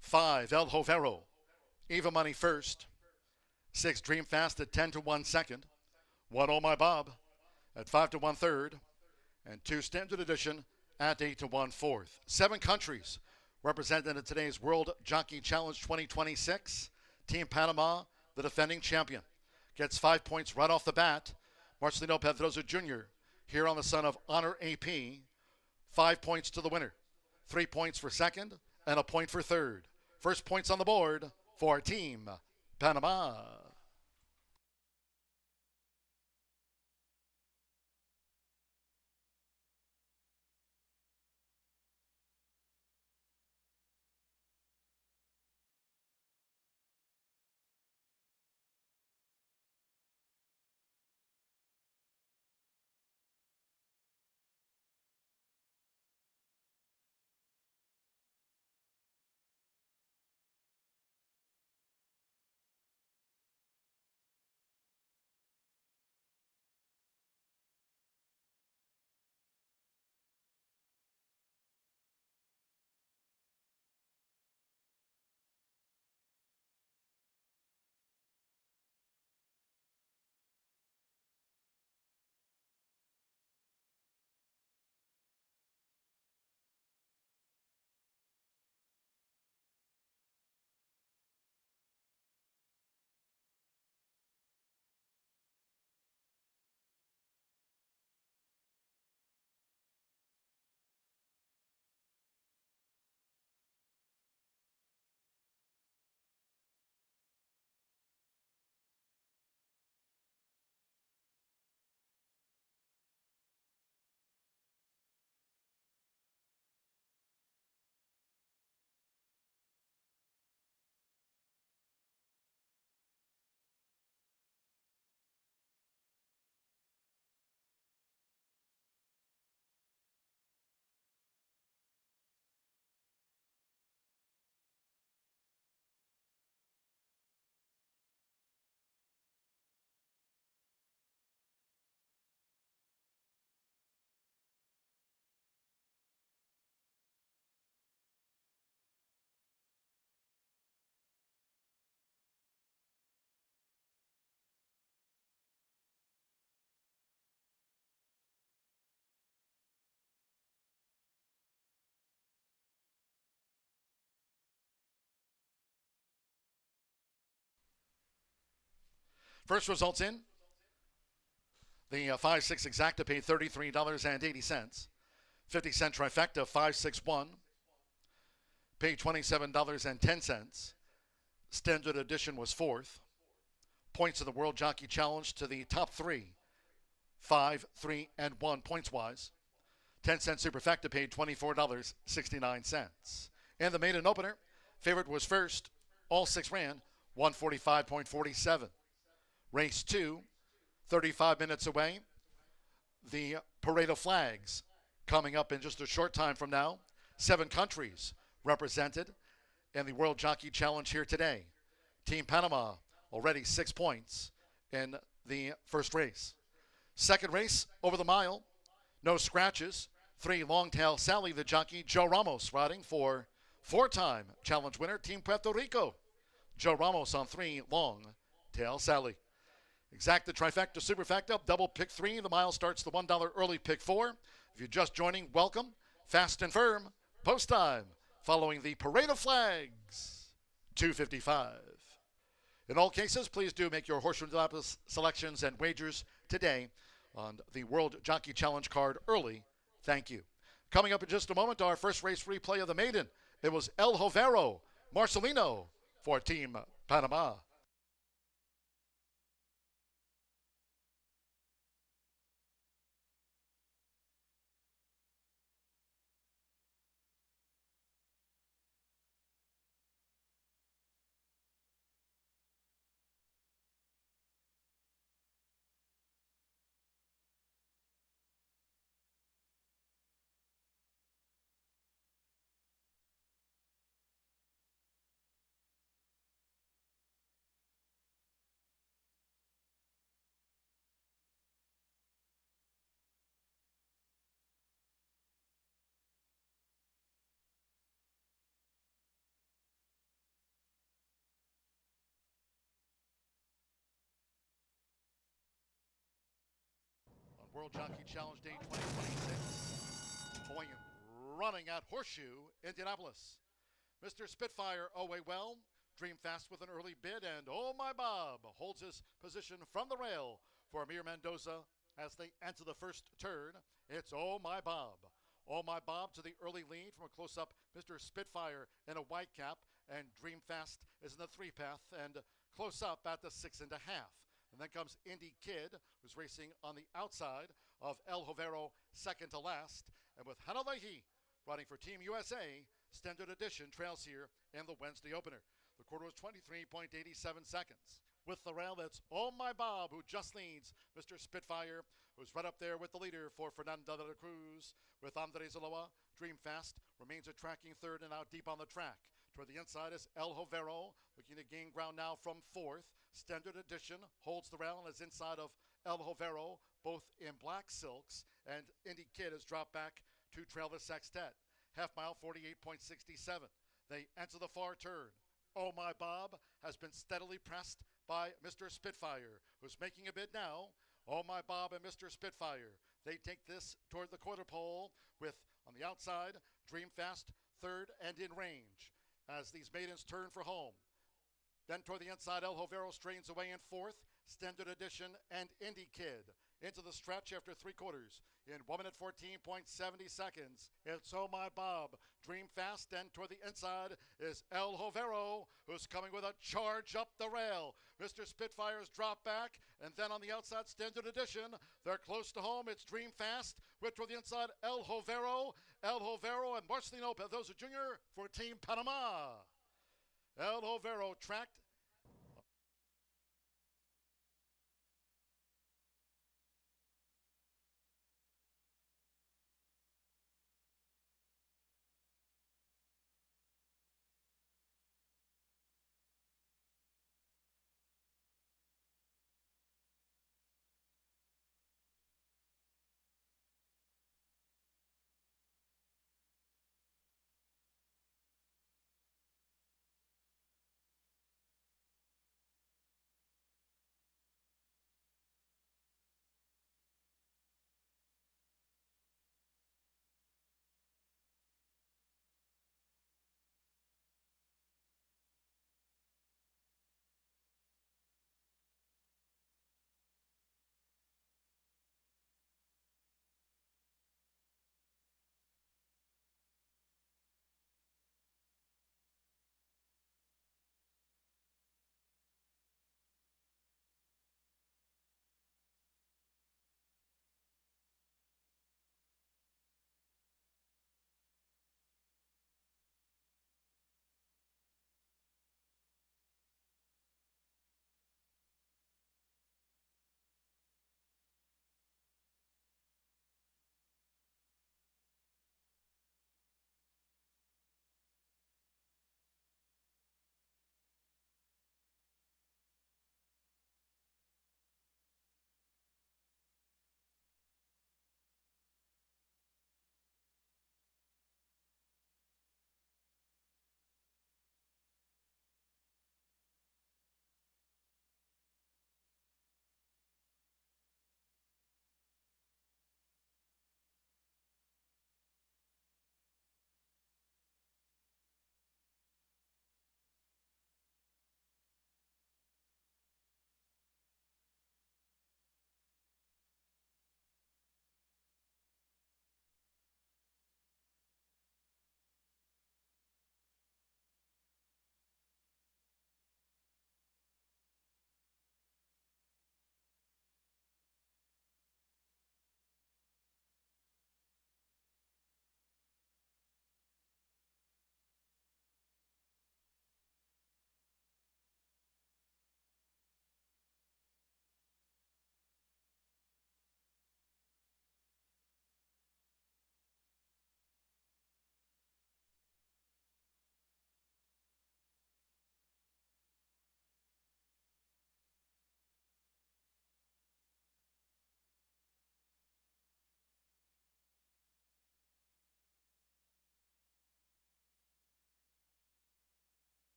5, El Jovero. Even money first. 6, Dream Fast at 10 to 1 second. 1, Oh My Bob at 5 to 1 third. And 2, Standard Edition at 8 to 1 fourth. 7 countries represented in today's World Jockey Challenge 2026. Team Panama, the defending champion, gets 5 points right off the bat. Marcelino Pedroza Jr. here on the son of Honor AP. 5 points to the winner. 3 points for second and a point for third. First points on the board for Team Panama. First results in. The 5-6 exacta paid $33.80. 50-cent trifecta 561 paid $27.10. Standard edition was fourth. Points of the World Jockey Challenge to the top three, 5, 3, and 1 points wise. 10-cent superfecta paid $24.69. And the maiden opener, favorite was first. All six ran 145.47. Race 2, 35 minutes away. The parade of flags coming up in just a short time from now. 7 countries represented in the World Jockey Challenge here today. Team Panama already 6 points in the first race. Second race over the mile, no scratches. 3 Longtail Sally, the jockey. Joe Ramos riding for 4-time challenge winner, Team Puerto Rico. Joe Ramos on 3 Longtail Sally. Exacta, trifecta, superfecta, double pick 3. The mile starts the $1 early pick 4. If you're just joining, welcome. Fast and firm, post time, following the parade of flags, 2:55. In all cases, please do make your Horseshoe Indianapolis selections and wagers today on the World Jockey Challenge card early. Thank you. Coming up in just a moment, our first race replay of the maiden. It was El Jovero Marcelino for Team Panama. World Jockey Challenge Day 2026. Going running at Horseshoe Indianapolis. Mr. Spitfire away well. Dream Fast with an early bid, and Oh My Bob holds his position from the rail for Amir Mendoza as they enter the first turn. It's Oh My Bob. Oh My Bob to the early lead from a close-up. Mr. Spitfire in a white cap, and Dream Fast is in the 3-path and close up at the 6.5. And then comes Indy Kid, who's racing on the outside of El Jovero, second to last. And with Hanalehi riding for Team USA, Standard Edition trails here in the Wednesday opener. The quarter was 23.87 seconds. With the rail, that's Oh My Bob, who just leads Mr. Spitfire, who's right up there with the leader for Fernando de la Cruz. With Andres Aloa, Dream Fast remains a tracking third and out deep on the track. Toward the inside is El Jovero, looking to gain ground now from fourth. Standard Edition holds the rail and is inside of El Jovero, both in black silks, and Indy Kid has dropped back to trail the sextet. Half mile, 48.67. They enter the far turn. Oh My Bob has been steadily pressed by Mr. Spitfire, who's making a bid now. Oh My Bob and Mr. Spitfire. They take this toward the quarter pole with, on the outside, Dream Fast third and in range as these maidens turn for home. Then toward the inside, El Jovero strains away in fourth. Standard Edition and Indy Kid into the stretch after 3/4 in 1 minute 14.70 seconds. It's Oh My Bob. Dream Fast, and toward the inside is El Jovero, who's coming with a charge up the rail. Mr. Spitfire's drop back, and then on the outside, Standard Edition. They're close to home. It's Dream Fast with toward the inside El Jovero and Marcelino Pedroza Jr. for Team Panama. El Jovero tracked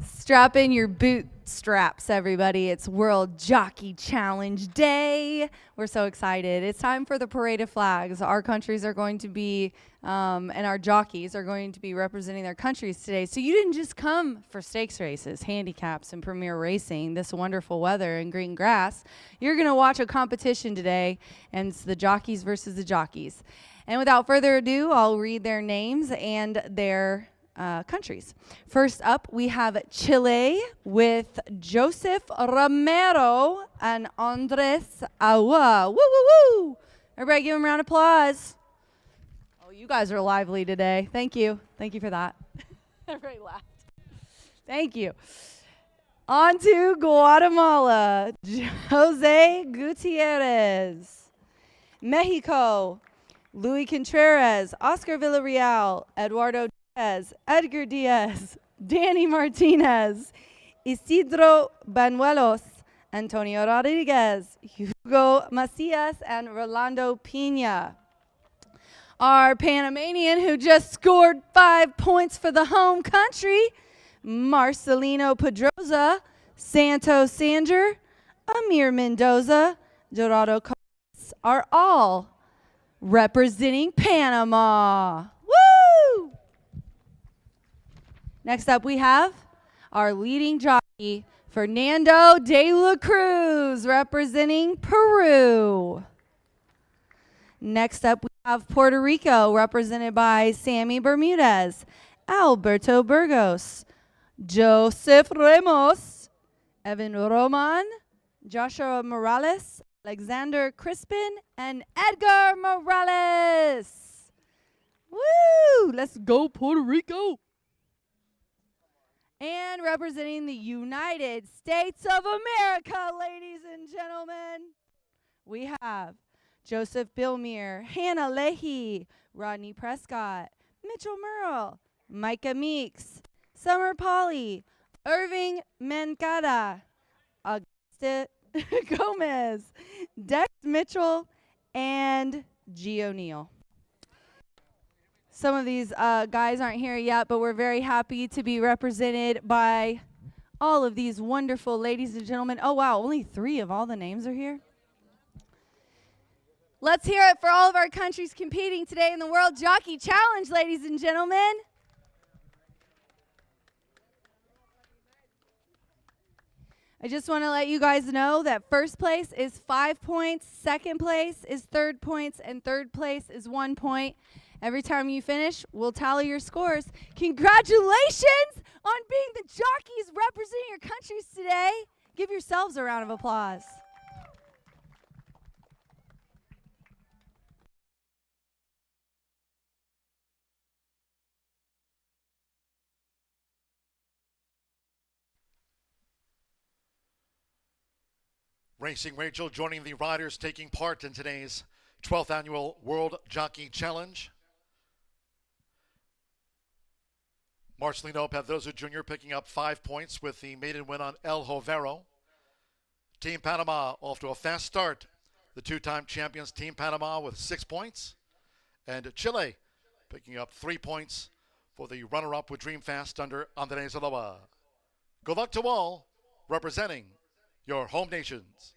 Strap in your bootstraps, everybody. It's World Jockey Challenge Day. We're so excited. It's time for the parade of flags. Our countries are going to be, and our jockeys are going to be representing their countries today. So you didn't just come for stakes races, handicaps, and premier racing, this wonderful weather and green grass. You're going to watch a competition today, and it's the jockeys versus the jockeys. And without further ado, I'll read their names and their countries. First up, we have Chile with Joseph Romero and Andres Agua. Woo, woo, woo. Everybody give them a round of applause. Oh, you guys are lively today. Thank you. Thank you for that. Everybody laughed. Thank you. On to Guatemala, Jose Gutierrez. Mexico, Luis Contreras, Oscar Villarreal, Eduardo Diaz, Edgar Diaz, Danny Martinez, Isidro Banuelos, Antonio Rodriguez, Hugo Macias, and Rolando Pina. Our Panamanian who just scored 5 points for the home country, Marcelino Pedroza, Santos Sanger, Amir Mendoza, Dorado Carlos are all representing Panama. Woo! Next up, we have our leading jockey, Fernando de la Cruz, representing Peru. Next up, we have Puerto Rico, represented by Sammy Bermudez, Alberto Burgos, Joseph Ramos, Evan Roman, Joshua Morales, Alexander Crispin, and Edgar Morales. Woo! Let's go, Puerto Rico. And representing the United States of America, ladies and gentlemen, we have Joseph Billmere, Hannah Leahy, Rodney Prescott, Mitchell Merle, Micah Meeks, Summer Polly, Irving Mancada, Augusta Gomez, Dex Mitchell, and G. O'Neill. Some of these guys aren't here yet, but we're very happy to be represented by all of these wonderful ladies and gentlemen. Oh, wow, only 3 of all the names are here. Let's hear it for all of our countries competing today in the World Jockey Challenge, ladies and gentlemen. I just want to let you guys know that first place is 5 points, second place is 3 points, and third place is 1 point. Every time you finish, we'll tally your scores. Congratulations on being the jockeys representing your countries today. Give yourselves a round of applause. Racing Rachel joining the riders taking part in today's 12th Annual World Jockey Challenge. Marcelino Pedroza Jr. picking up 5 points with the maiden win on El Jovero. Team Panama off to a fast start. The 2-time champions Team Panama with 6 points. And Chile picking up 3 points for the runner-up with Dream Fast under Andres Aloa. Good luck to all representing your home nations.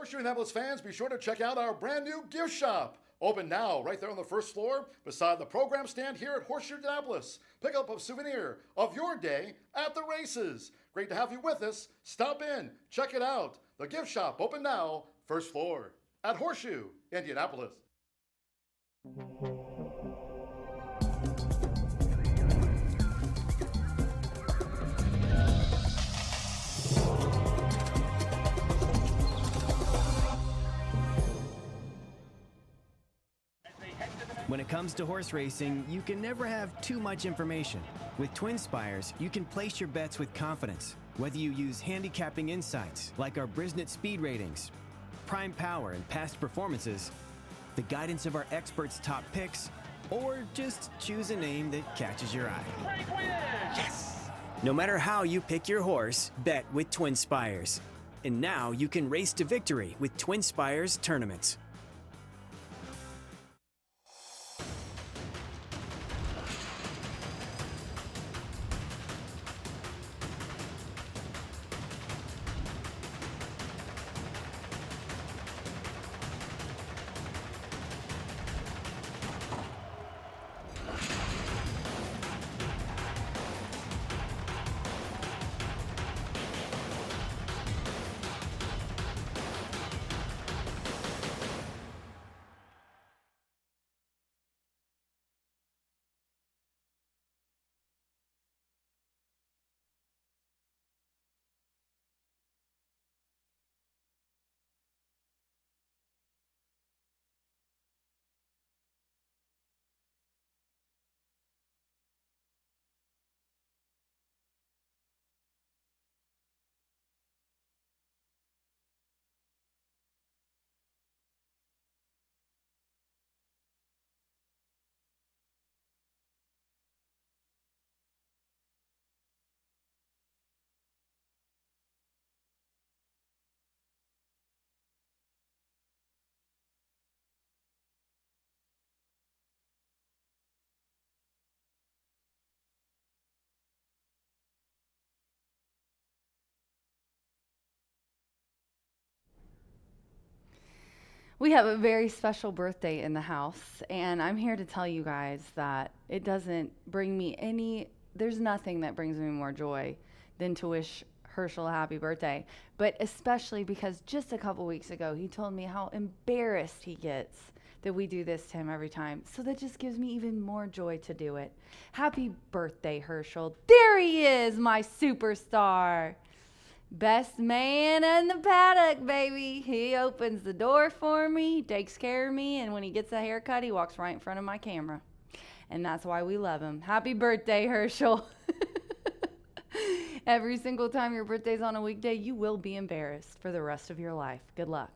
Horseshoe Indianapolis fans, be sure to check out our brand new gift shop. Open now, right there on the first floor, beside the program stand here at Horseshoe Indianapolis. Pick up a souvenir of your day at the races. Great to have you with us. Stop in, check it out. The gift shop, open now, first floor at Horseshoe Indianapolis. When it comes to horse racing, you can never have too much information. With Twin Spires, you can place your bets with confidence. Whether you use handicapping insights like our Brisnet speed ratings, prime power and past performances, the guidance of our experts' top picks, or just choose a name that catches your eye. Yes! No matter how you pick your horse, bet with Twin Spires. And now you can race to victory with Twin Spires tournaments. We have a very special birthday in the house, and I'm here to tell you guys that it doesn't bring me there's nothing that brings me more joy than to wish Herschel a happy birthday, but especially because just a couple weeks ago, he told me how embarrassed he gets that we do this to him every time. So that just gives me even more joy to do it. Happy birthday, Herschel. There he is, my superstar. Best man in the paddock, baby. He opens the door for me, he takes care of me, and when he gets a haircut, he walks right in front of my camera. And that's why we love him. Happy birthday, Herschel. Every single time your birthday's on a weekday, you will be embarrassed for the rest of your life. Good luck.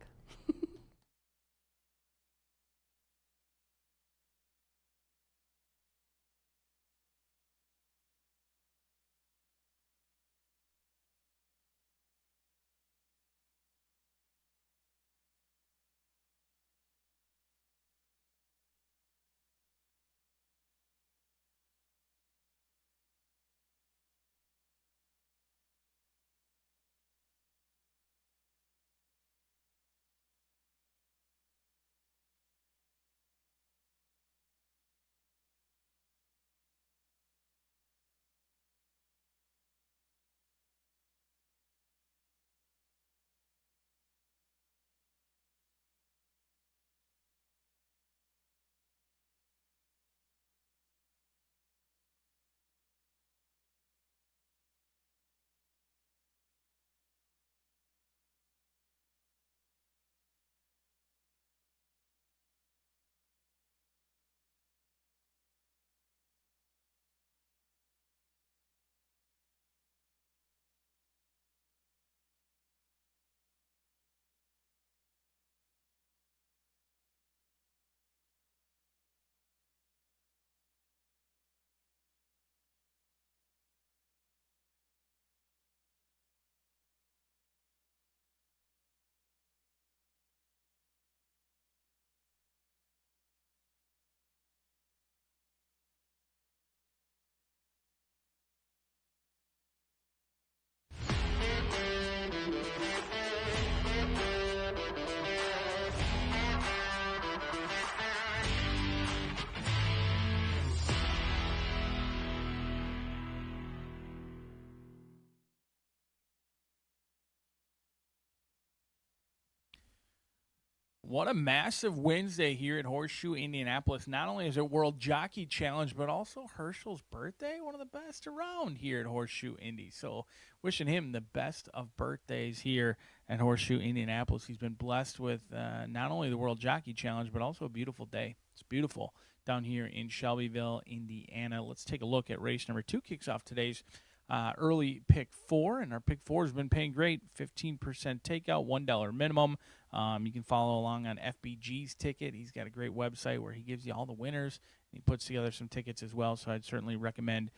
What a massive Wednesday here at Horseshoe Indianapolis. Not only is it World Jockey Challenge, but also Herschel's birthday, one of the best around here at Horseshoe Indy. So wishing him the best of birthdays here at Horseshoe Indianapolis. He's been blessed with not only the World Jockey Challenge, but also a beautiful day. It's beautiful down here in Shelbyville, Indiana. Let's take a look at race number 2. Kicks off today's early pick 4, and our pick 4 has been paying great. 15% takeout, $1 minimum. You can follow along on FBG's ticket. He's got a great website where he gives you all the winners. He puts together some tickets as well, so I'd certainly recommend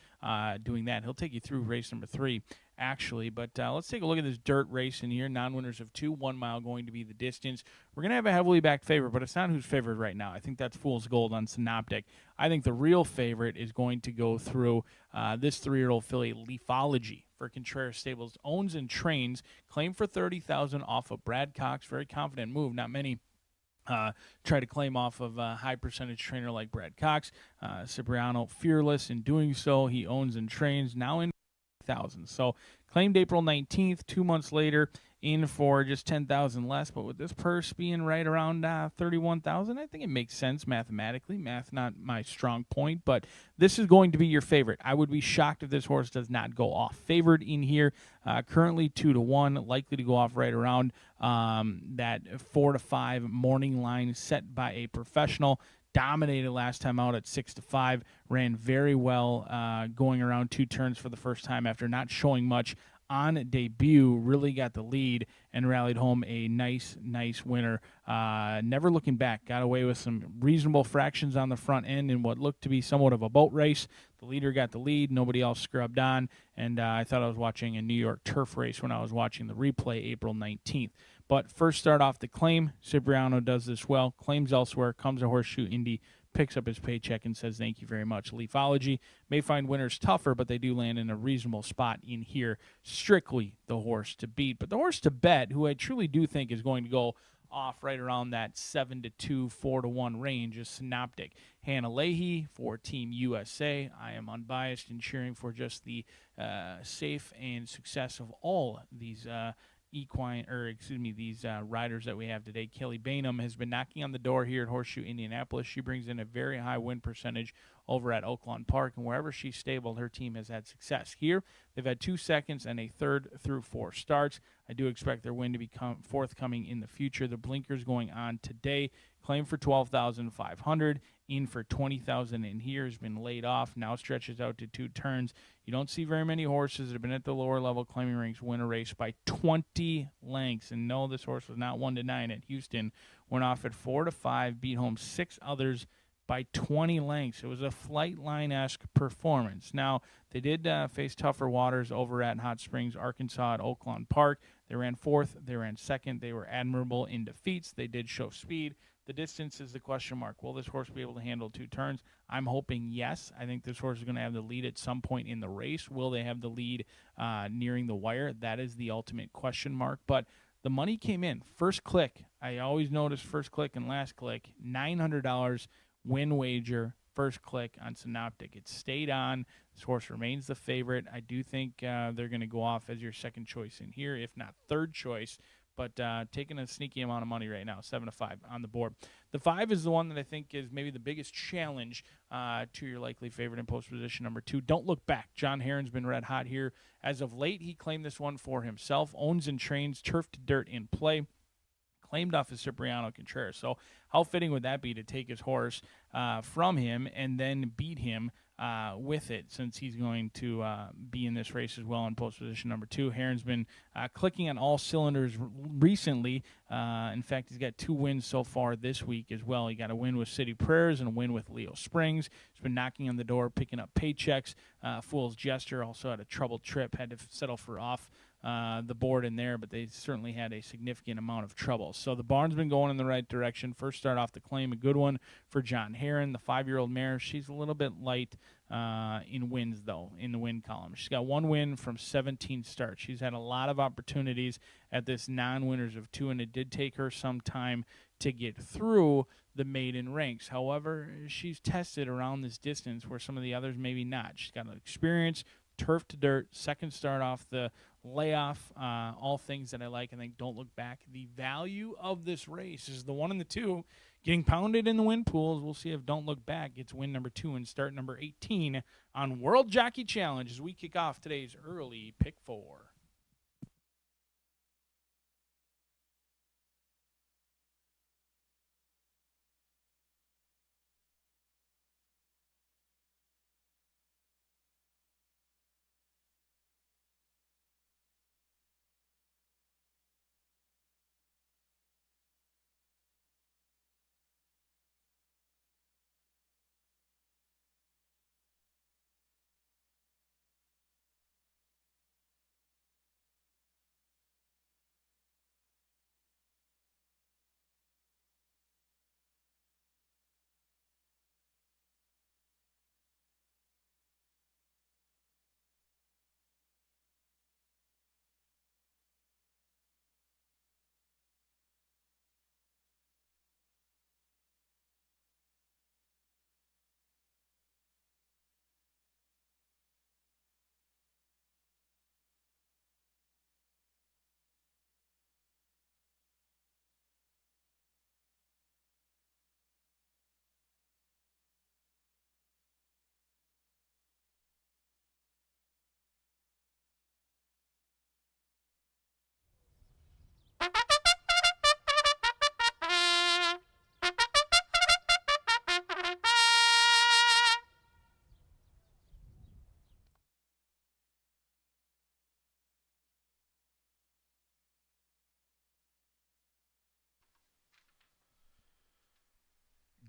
doing that. He'll take you through race number 3, actually. But let's take a look at this dirt race in here. Non-winners of 2, 1 mile going to be the distance. We're going to have a heavily backed favorite, but it's not who's favored right now. I think that's fool's gold on Synoptic. I think the real favorite is going to go through this 3-year-old filly, Leafology, for Contreras Stables. Owns and trains, claim for $30,000 off of Brad Cox. Very confident move. Not many try to claim off of a high percentage trainer like Brad Cox. Cipriano fearless in doing so. He owns and trains now in 1,000. So claimed April 19th, 2 months later, in for just 10,000 less. But with this purse being right around 31,000, I think it makes sense mathematically. Math not my strong point, but this is going to be your favorite. I would be shocked if this horse does not go off. Favored in here, currently 2-1, likely to go off right around that 4-5 morning line set by a professional. Dominated last time out at 6-5, ran very well going around 2 turns for the first time after not showing much on debut. Really got the lead and rallied home a nice winner. Never looking back, got away with some reasonable fractions on the front end in what looked to be somewhat of a boat race. The leader got the lead, nobody else scrubbed on, and I thought I was watching a New York turf race when I was watching the replay April 19th. But first start off the claim. Cipriano does this well, claims elsewhere, comes to Horseshoe Indy, picks up his paycheck and says thank you very much. Leafology may find winners tougher, but they do land in a reasonable spot in here. Strictly the horse to beat. But the horse to bet, who I truly do think is going to go off right around that 7-2, 4-1 range, is Synoptic. Hannah Leahy for Team USA. I am unbiased in cheering for just the safe and success of all these these riders that we have today. Kelly Bainham has been knocking on the door here at Horseshoe Indianapolis. She brings in a very high win percentage over at Oaklawn Park, and wherever she's stabled, her team has had success. Here, they've had 2 seconds and a 3rd through 4 starts. I do expect their win to be forthcoming in the future. The blinkers going on today. Claim for $12,500, in for $20,000 in here, has been laid off, now stretches out to 2 turns. You don't see very many horses that have been at the lower level claiming ranks win a race by 20 lengths. And no, this horse was not 1-9 at Houston. Went off at 4-5, beat home 6 others by 20 lengths. It was a flight line-esque performance. Now, they did face tougher waters over at Hot Springs, Arkansas at Oaklawn Park. They ran 4th, they ran 2nd. They were admirable in defeats. They did show speed. The distance is the question mark. Will this horse be able to handle 2 turns? I'm hoping yes. I think this horse is going to have the lead at some point in the race. Will they have the lead nearing the wire? That is the ultimate question mark. But the money came in. First click. I always notice first click and last click. $900 win wager, first click on Synoptic. It stayed on. This horse remains the favorite. I do think they're going to go off as your second choice in here, if not third choice. But taking a sneaky amount of money right now, 7-5 on the board. The 5 is the one that I think is maybe the biggest challenge to your likely favorite in post position number 2. Don't Look Back. John Herron's been red hot here. As of late, he claimed this one for himself. Owns and trains turf to dirt in play. Claimed off of Cipriano Contreras. So how fitting would that be to take his horse from him and then beat him with it, since he's going to be in this race as well in post position number 2. Herron's been clicking on all cylinders recently. In fact, he's got 2 wins so far this week as well. He got a win with City Prayers and a win with Leo Springs. He's been knocking on the door, picking up paychecks. Fool's Jester also had a troubled trip, had to settle for off the board in there, but they certainly had a significant amount of trouble. So the barn's been going in the right direction. First start off the claim, a good one for John Herron. The 5-year-old mare, she's a little bit light in wins, though, in the win column. She's got 1 win from 17 starts. She's had a lot of opportunities at this non-winners of 2, and it did take her some time to get through the maiden ranks. However, she's tested around this distance where some of the others maybe not. She's got experience, turf to dirt, second start off the layoff, all things that I like, and then don't look back. The value of this race is the 1 and the 2 getting pounded in the win pools. We'll see if Don't Look Back gets win number 2 and start number 18 on World Jockey Challenge as we kick off today's early pick 4.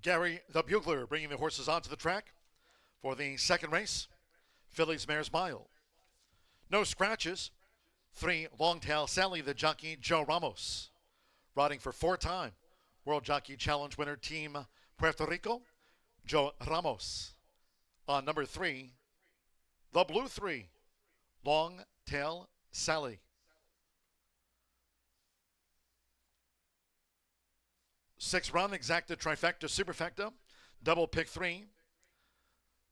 Gary the Bugler bringing the horses onto the track for the second race. Fillies Mares Mile. No scratches. 3, Longtail Sally, the jockey, Joe Ramos. Riding for 4-time World Jockey Challenge winner, Team Puerto Rico, Joe Ramos. On number 3, the blue 3, Longtail Sally. 6-run exacta trifecta superfecta, double pick 3.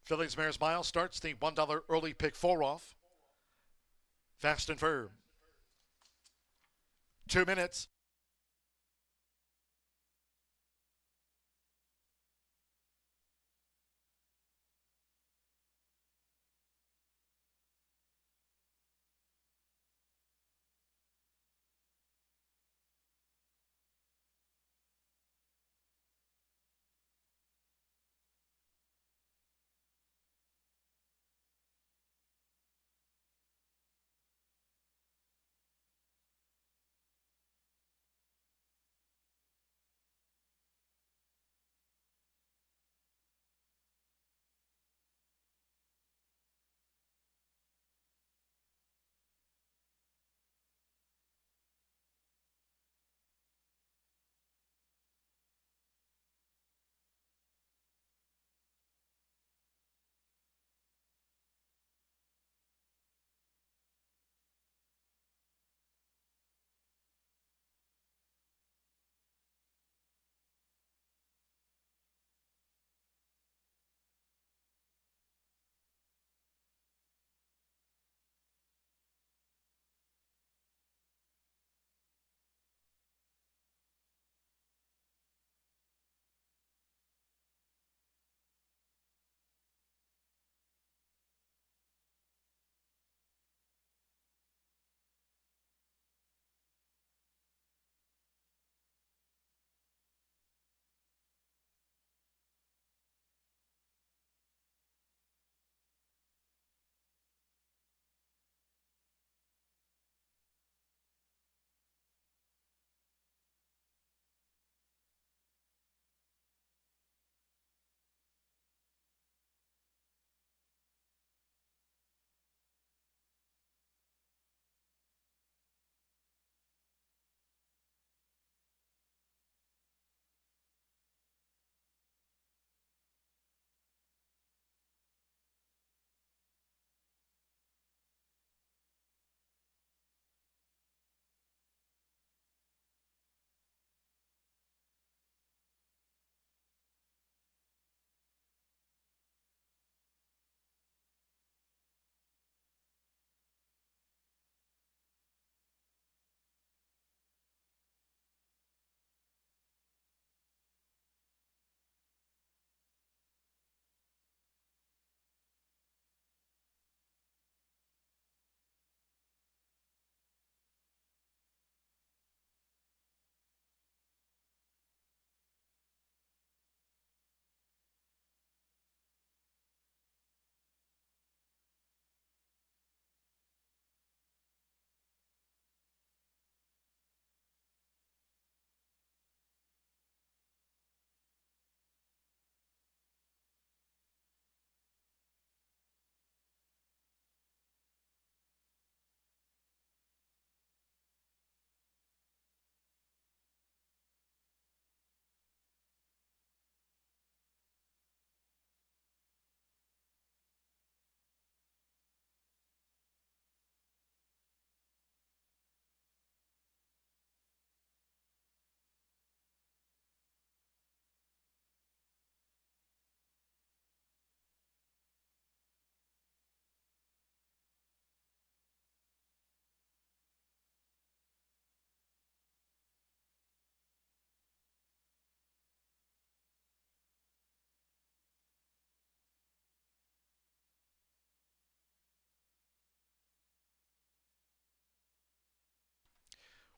Fillies Mares Mile starts the $1 early pick 4 off. Fast and firm. 2 minutes.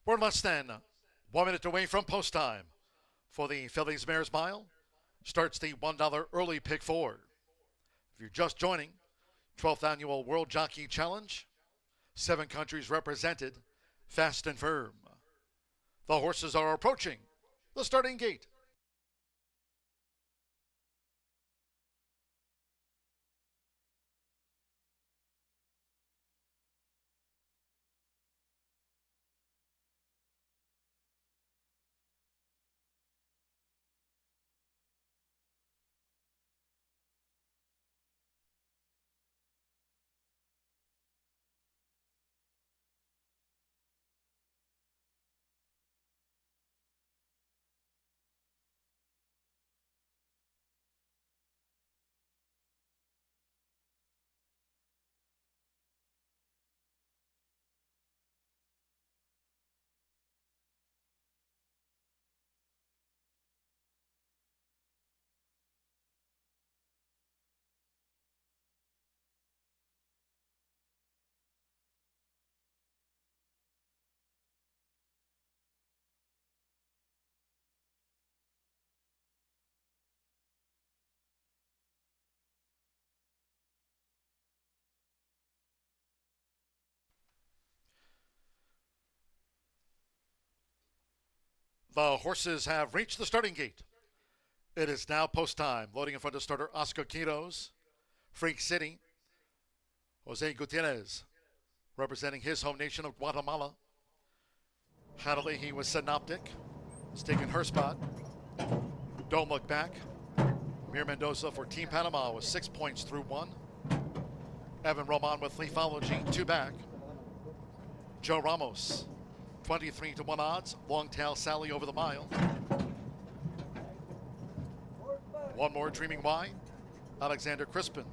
We're less than 1 minute away from post time for the Phillies Mares Mile. Starts the $1 early pick four. If you're just joining, 12th Annual World Jockey Challenge. 7 countries represented, fast and firm. The horses are approaching the starting gate. The horses have reached the starting gate. It is now post time. Loading in front of starter Oscar Quiros. Freak City. Jose Gutierrez, representing his home nation of Guatemala. Hanalei was Synoptic. Has taken her spot. Don't Look Back. Mir Mendoza for Team Panama with 6 points through 1. Evan Roman with Leafology, 2 back. Joe Ramos, 23 to 1 odds. Longtail Sally over the mile. One more, Dreaming Why. Alexander Crispin,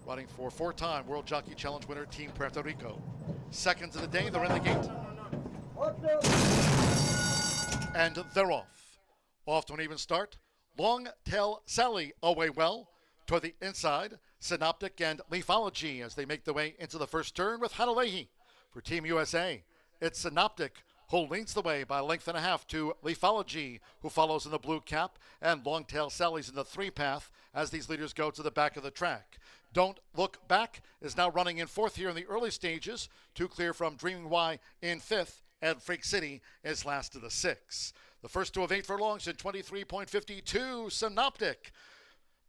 running for 4-time World Jockey Challenge winner, Team Puerto Rico. Seconds of the day, they're in the gate. And they're off. Off to an even start. Longtail Sally away well. Toward the inside, Synoptic and Leafology as they make their way into the first turn with Hanalei for Team USA. It's Synoptic who leads the way by a length and a half to Leafology, who follows in the blue cap, and Longtail Sally's in the 3-path as these leaders go to the back of the track. Don't Look Back is now running in 4th here in the early stages, 2 clear from Dreaming Why in 5th, and Freak City is last of the 6. The first 2 of 8 furlongs in 23.52, Synoptic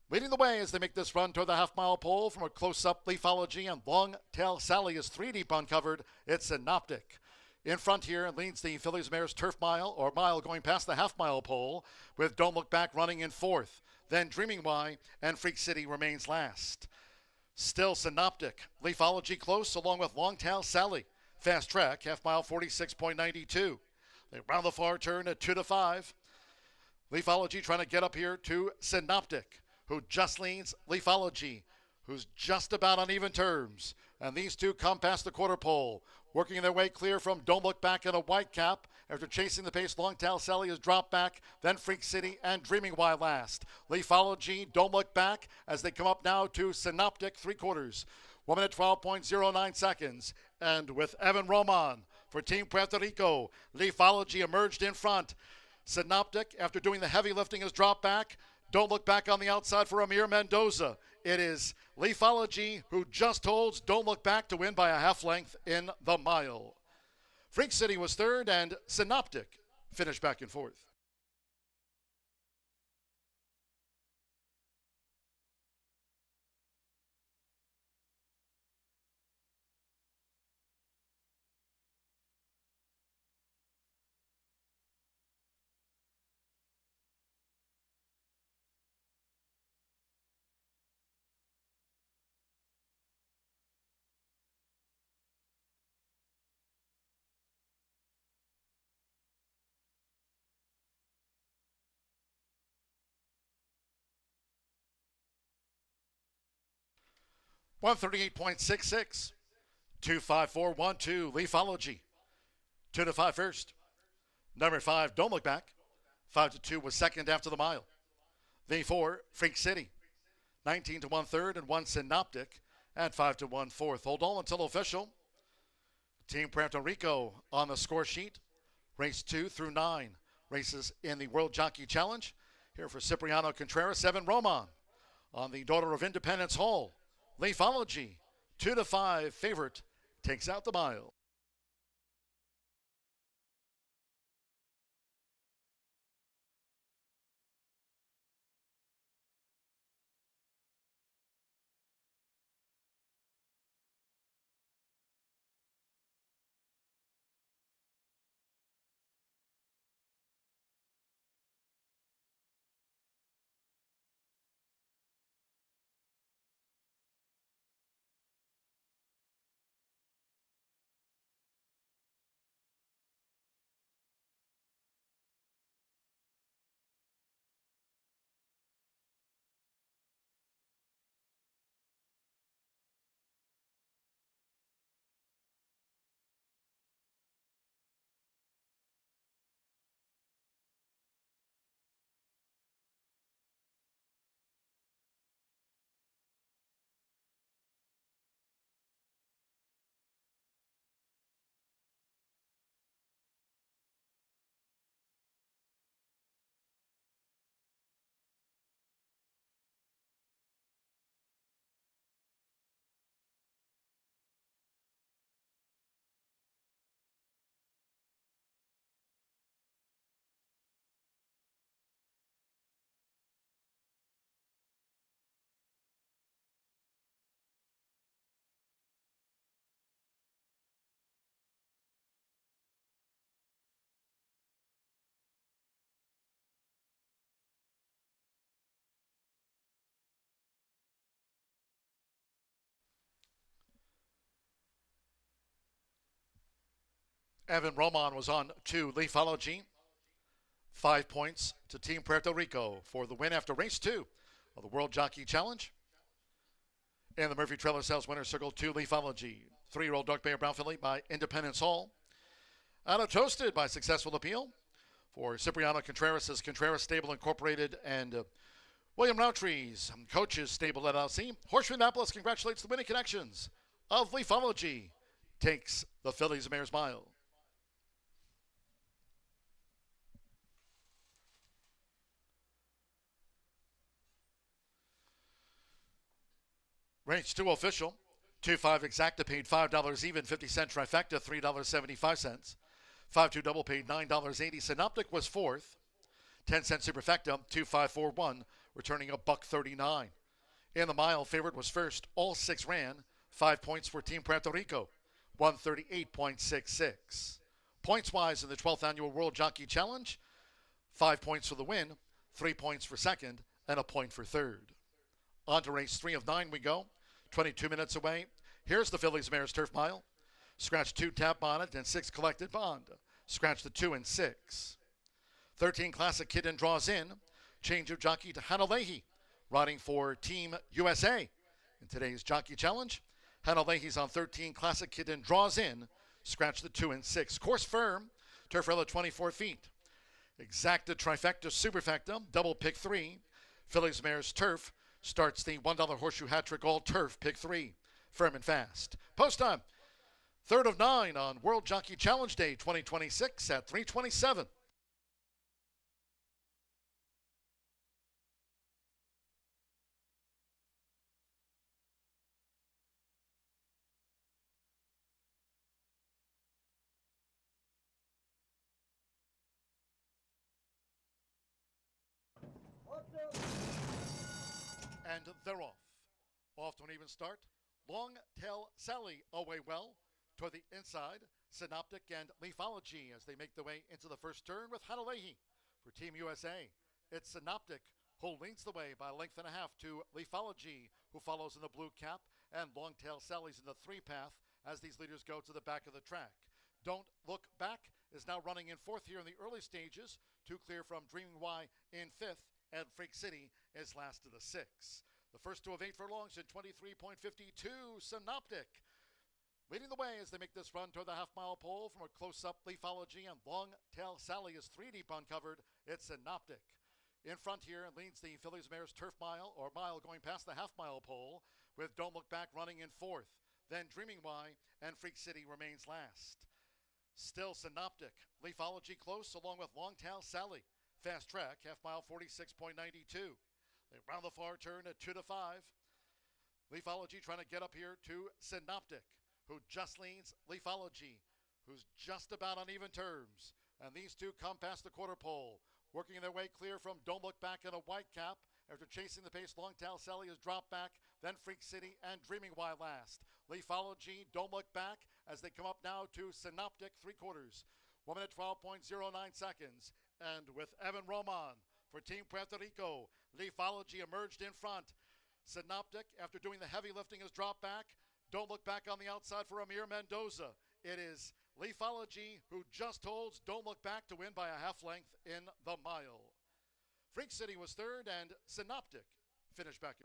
leading the way as they make this run toward the half-mile pole from a close-up Leafology, and Longtail Sally is 3 deep uncovered. It's Synoptic. In front here leads the Phillies Mares Turf Mile, or mile going past the half-mile pole, with Don't Look Back running in 4th. Then Dreaming Why and Freak City remains last. Still Synoptic. Leafology close along with Longtail Sally. Fast Track, half-mile 46.92. They round the far turn at 2 to 5. Leafology trying to get up here to Synoptic, who just leads Leafology, who's just about on even terms. And these two come past the quarter pole, working their way clear from Don't Look Back in a white cap. After chasing the pace, Longtail Sally has dropped back, then Freak City and Dreaming Why last. Leafology, Don't Look Back as they come up now to Synoptic, 3/4. 1 minute 12.09 seconds. And with Evan Roman for Team Puerto Rico, Leafology emerged in front. Synoptic, after doing the heavy lifting, has dropped back. Don't Look Back on the outside for Amir Mendoza. It is Leafology who just holds Don't Look Back to win by a half length in the mile. Freak City was 3rd, and Synoptic finished back in 4th. $138.66. 25412 Leafology. 2 to 5 first. Number 5, Don't Look Back. 5 to 2 was second after the mile. The 4, Freak City. 19 to 1 third and 1 Synoptic. And 5 to 1 fourth. Hold on until official. Team Puerto Rico on the score sheet. Race 2 through 9 races in the World Jockey Challenge. Here for Cipriano Contreras, Evan Roman on the Daughter of Independence Hall. Leafology, 2-5 favorite, takes out the mile. Evan Roman was on 2, Leafology. 5 points to Team Puerto Rico for the win after race 2 of the World Jockey Challenge. And the Murphy Trailer Sales winner circle 2, Leafology. 3-year-old Dark Bear Brown filly by Independence Hall. Out of Toasted by Successful Appeal for Cipriano Contreras' Contreras Stable Incorporated and William Roundtree's Coaches Stable LLC. Horseshoe Indianapolis congratulates the winning connections of Leafology. Takes the Fillies Mares Mile. Race 2 official. 2-5 exacta paid $5 even, 50-cent trifecta, $3.75. 5-2 double paid $9.80. Synoptic was fourth. 10-cent superfecta, 2-5-4-1, returning $1.39. In the mile, favorite was first. All 6 ran. 5 points for Team Puerto Rico, 138.66. Points-wise in the 12th Annual World Jockey Challenge, 5 points for the win, 3 points for second, and a point for third. On to race 3 of 9 we go. 22 minutes away. Here's the Fillies Mares Turf Mile. Scratch 2 tap bonnet and 6 collected bond. Scratch the 2 and 6. 13 Classic Kitten draws in. Change of jockey to Hannah Leahy, riding for Team USA. In today's Jockey Challenge, Hannah Leahy's on 13 Classic Kitten draws in. Scratch the 2 and 6. Course firm. Turfarella 24 feet. Exacta trifecta superfecta. Double pick 3. Fillies Mares Turf starts the $1 horseshoe hat trick all turf pick 3. Firm and fast. Post time. 3rd of 9 on World Jockey Challenge Day 2026 at 3:27. And they're off. Off to an even start. Long Tail Sally away well toward the inside. Synoptic and Leafology as they make their way into the first turn with Hannah Leahy for Team USA. It's Synoptic who leads the way by a length and a half to Leafology, who follows in the blue cap, and Long Tail Sally's in the 3-path as these leaders go to the back of the track. Don't Look Back is now running in 4th here in the early stages. 2 clear from Dreaming Y in 5th, and Freak City is last of the 6. The first 2 of 8 furlongs in 23.52. Synoptic leading the way as they make this run toward the half-mile pole from a close-up Leafology, and Long Tail Sally is 3 deep uncovered. It's Synoptic. In front here leads the Fillies Mares Turf Mile, or mile going past the half-mile pole, with Don't Look Back running in 4th. Then Dreaming Y and Freak City remains last. Still Synoptic. Leafology close along with Longtail Sally. Fast Track, half mile 46.92. They round the far turn at 2 to 5. Leafology trying to get up here to Synoptic, who just leads Leafology, who's just about on even terms. And these two come past the quarter pole, working their way clear from Don't Look Back in a white cap. After chasing the pace, Longtail Sally has dropped back, then Freak City and Dreaming Why last. Leafology, Don't Look Back as they come up now to Synoptic, 3/4. 1 minute 12.09 seconds. And with Evan Roman for Team Puerto Rico, Leafology emerged in front. Synoptic, after doing the heavy lifting, has dropped back. Don't Look Back on the outside for Amir Mendoza. It is Leafology who just holds Don't Look Back to win by a half length in the mile. Freak City was third, and Synoptic finished back.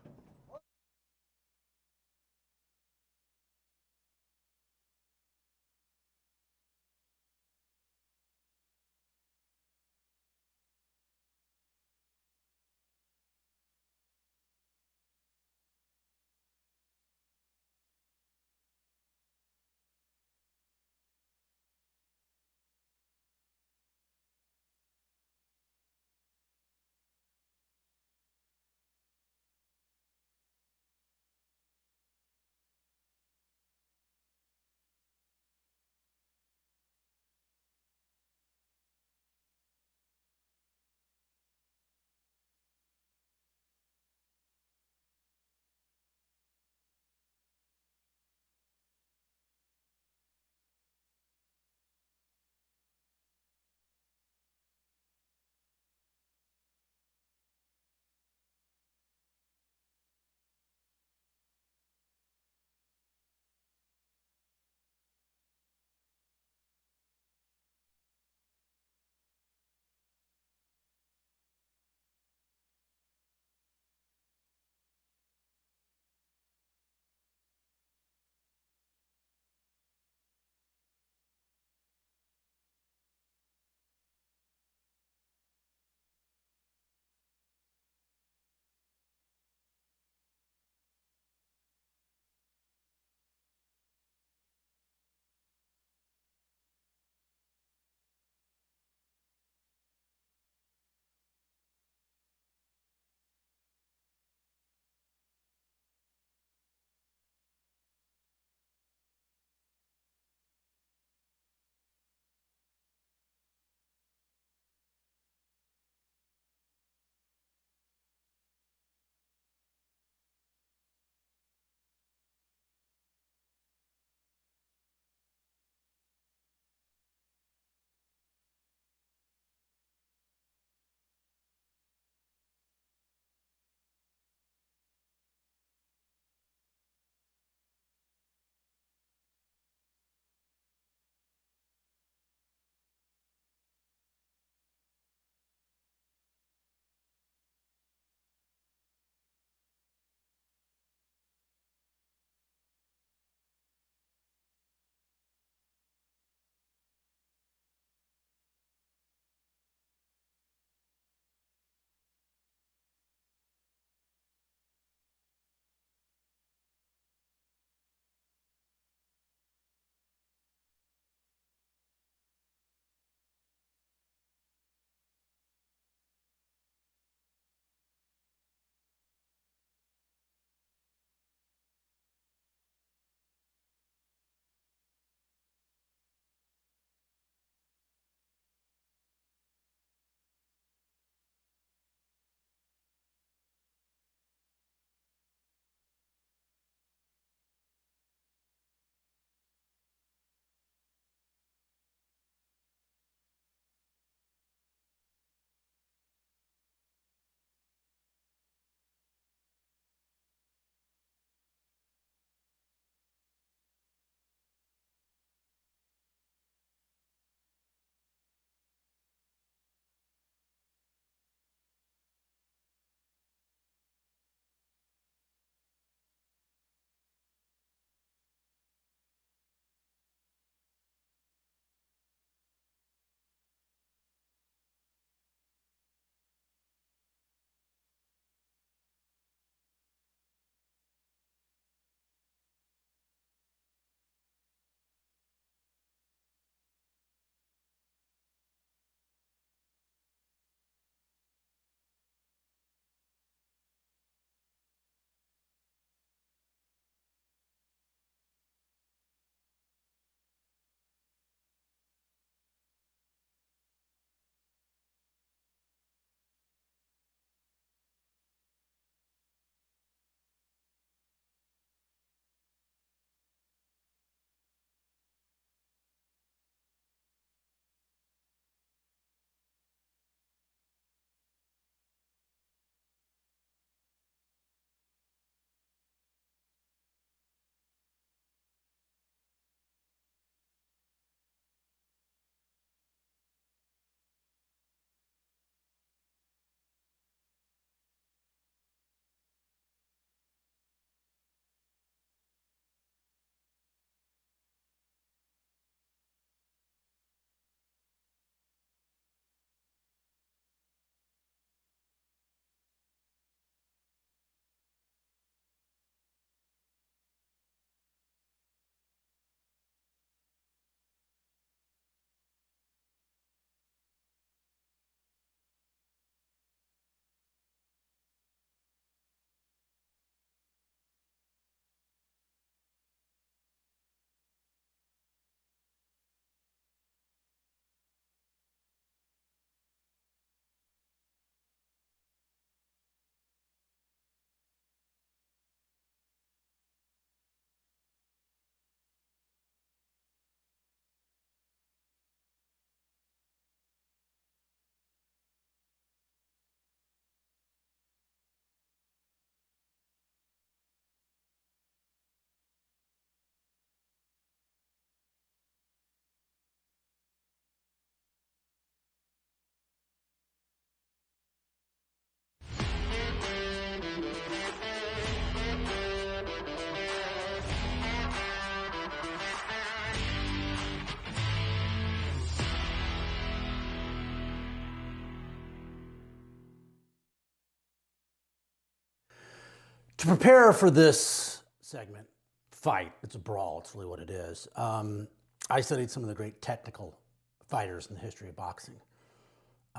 To prepare for this segment, fight, it's a brawl, it's really what it is. I studied some of the great technical fighters in the history of boxing.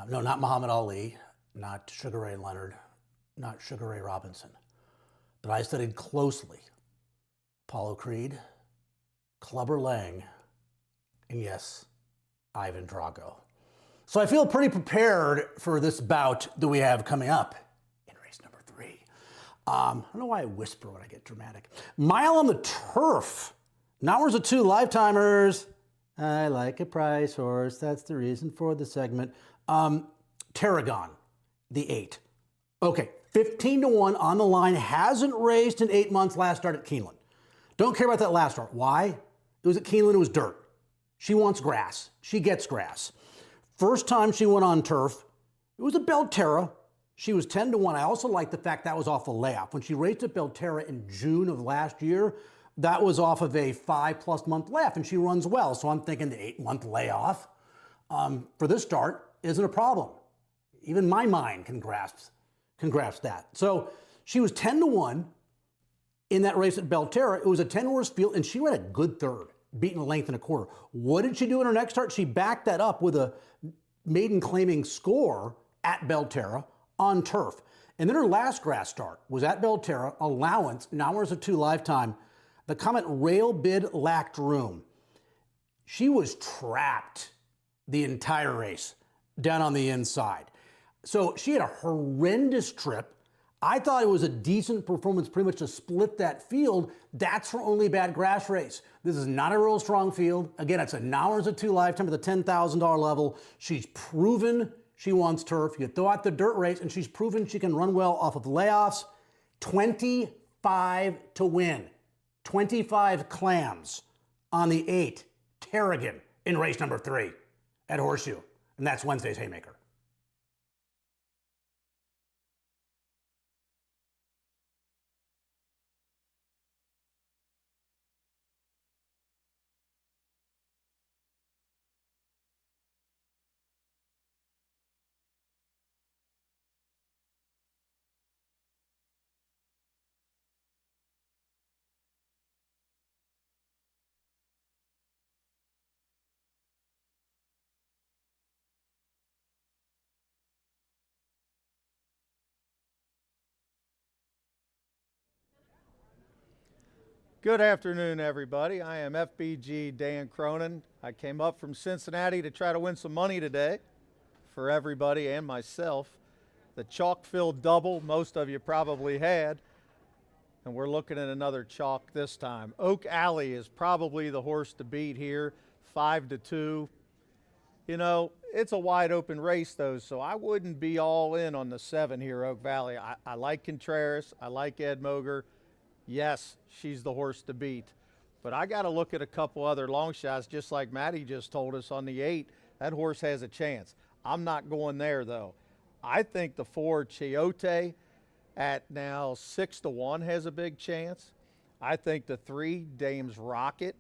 No, not Muhammad Ali, not Sugar Ray Leonard, not Sugar Ray Robinson. But I studied closely Apollo Creed, Clubber Lang, and yes, Ivan Drago. So I feel pretty prepared for this bout that we have coming up in race number 3. I don't know why I whisper when I get dramatic. Mile on the Turf. Now we're 2 lifetimers. I like a prize horse. That's the reason for the segment. Tarragon, the 8. Okay, 15-1 on the line. Hasn't raced in 8 months. Last start at Keeneland. Don't care about that last start. Why? It was at Keeneland. It was dirt. She wants grass. She gets grass. First time she went on turf, it was at Belterra. She was 10-1. I also like the fact that was off a layoff. When she raced at Belterra in June of last year, that was off of a 5+ month layoff, and she runs well. So I'm thinking the 8-month layoff for this start isn't a problem. Even my mind can grasp that. So she was 10-1 in that race at Belterra. It was a 10-horse field, and she ran a good third, beating a length and a quarter. What did she do in her next start? She backed that up with a maiden claiming score at Belterra on turf. And then her last grass start was at Belterra, allowance, now we're 2 lifetime. The comment rail bid lacked room. She was trapped the entire race down on the inside. So she had a horrendous trip. I thought it was a decent performance pretty much to split that field. That's her only bad grass race. This is not a real strong field. Again, it's now we're 2 lifetime at the $10,000 level. She's proven she wants turf. You throw out the dirt race, and she's proven she can run well off of layoffs. 25 to win. 25 clams on the 8, Tarragon, in race number 3 at Horseshoe. And that's Wednesday's Haymaker. Good afternoon, everybody. I am FBG Dan Cronin. I came up from Cincinnati to try to win some money today for everybody and myself. The chalk-filled double, most of you probably had, and we're looking at another chalk this time. Oak Alley is probably the horse to beat here, 5-2. You know, it's a wide open race though, so I wouldn't be all in on the 7 here, Oak Valley. I like Contreras, I like Ed Moger. Yes, she's the horse to beat. But I got to look at a couple other long shots, just like Maddie just told us on the 8. That horse has a chance. I'm not going there, though. I think the 4, Chiote, at now 6-1, has a big chance. I think the 3, Dames Rocket,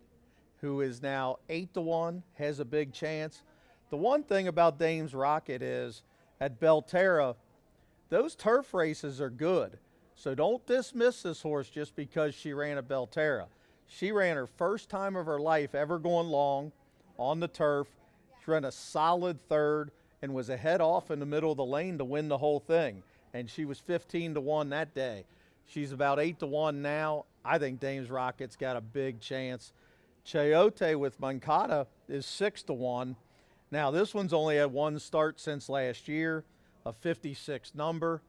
who is now 8-1, has a big chance. The one thing about Dames Rocket is, at Belterra, those turf races are good. So don't dismiss this horse just because she ran at Belterra. She ran her first time of her life ever going long on the turf. She ran a solid third and was ahead off in the middle of the lane to win the whole thing. And she was 15-1 that day. She's about 8-1 now. I think Dames Rocket's got a big chance. Chiote with Mancata is 6-1. Now this one's only had 1 start since last year, a 56 number.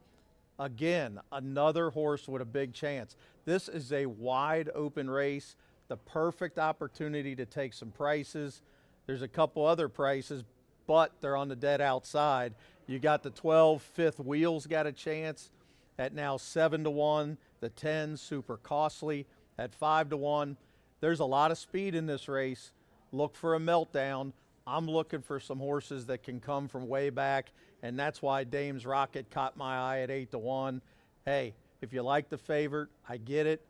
Again, another horse with a big chance. This is a wide open race, the perfect opportunity to take some prices. There's a couple other prices, but they're on the dead outside. You got the 12 Fifth Wheels got a chance at now 7-1. The 10 Super Costly at 5-1. There's a lot of speed in this race. Look for a meltdown. I'm looking for some horses that can come from way back, and that's why Dames Rocket caught my eye at 8-1. Hey, if you like the favorite, I get it.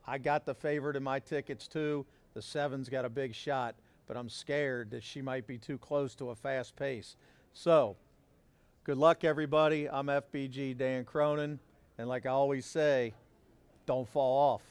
I got the favorite in my tickets too. The 7's got a big shot, but I'm scared that she might be too close to a fast pace. So, good luck, everybody. I'm FBG Dan Cronin, and like I always say, Don't fall off.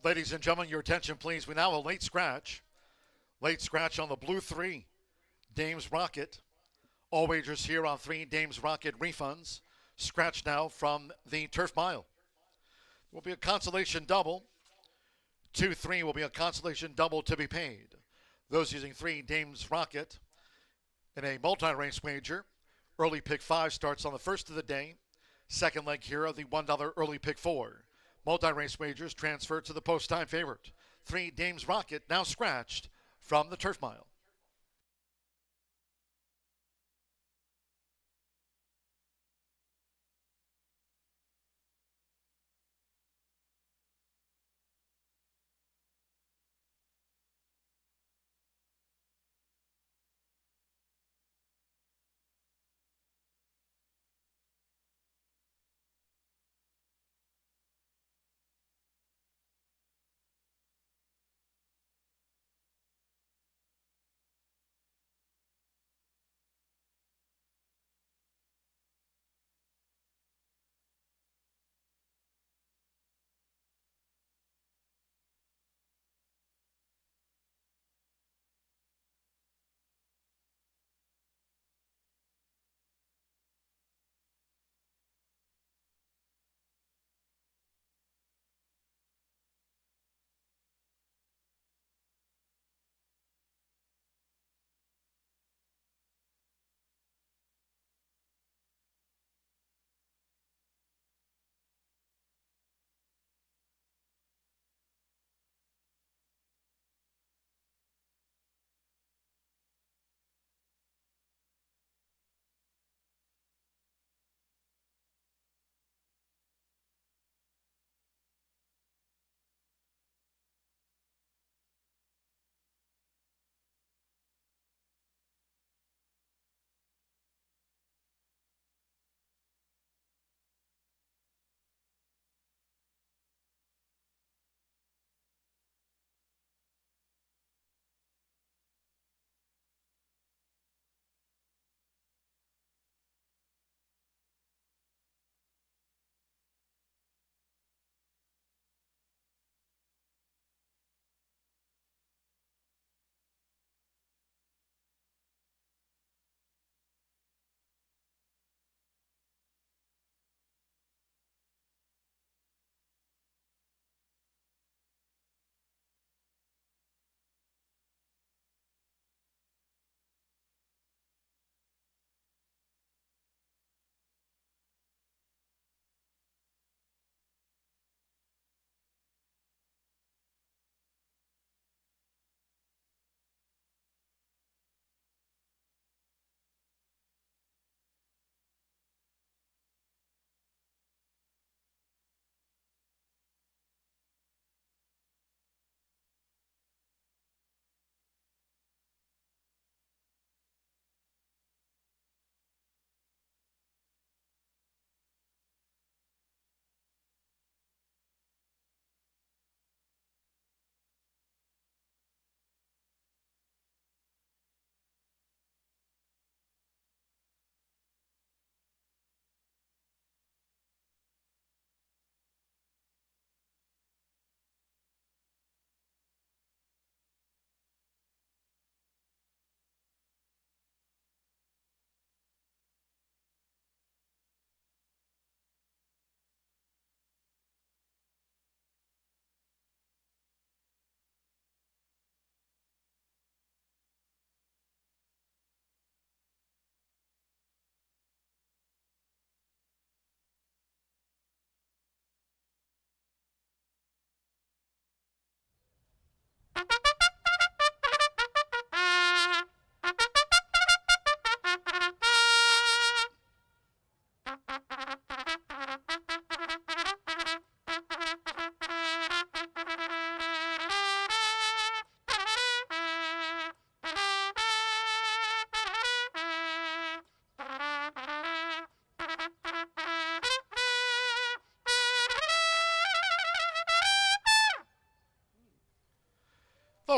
Ladies and gentlemen, your attention please. We now have a late scratch. Late scratch on the blue 3, Dames Rocket. All wagers here on 3 Dames Rocket refunds. Scratch now from the Turf Mile. Will be a consolation double. 2-3 will be a consolation double to be paid. Those using 3 Dames Rocket in a multi-race wager. Early pick 5 starts on the first of the day. Second leg here of the $1 early pick 4. Multi-race wagers transfer to the post-time favorite. 3 Dames Rocket now scratched from the Turf Mile.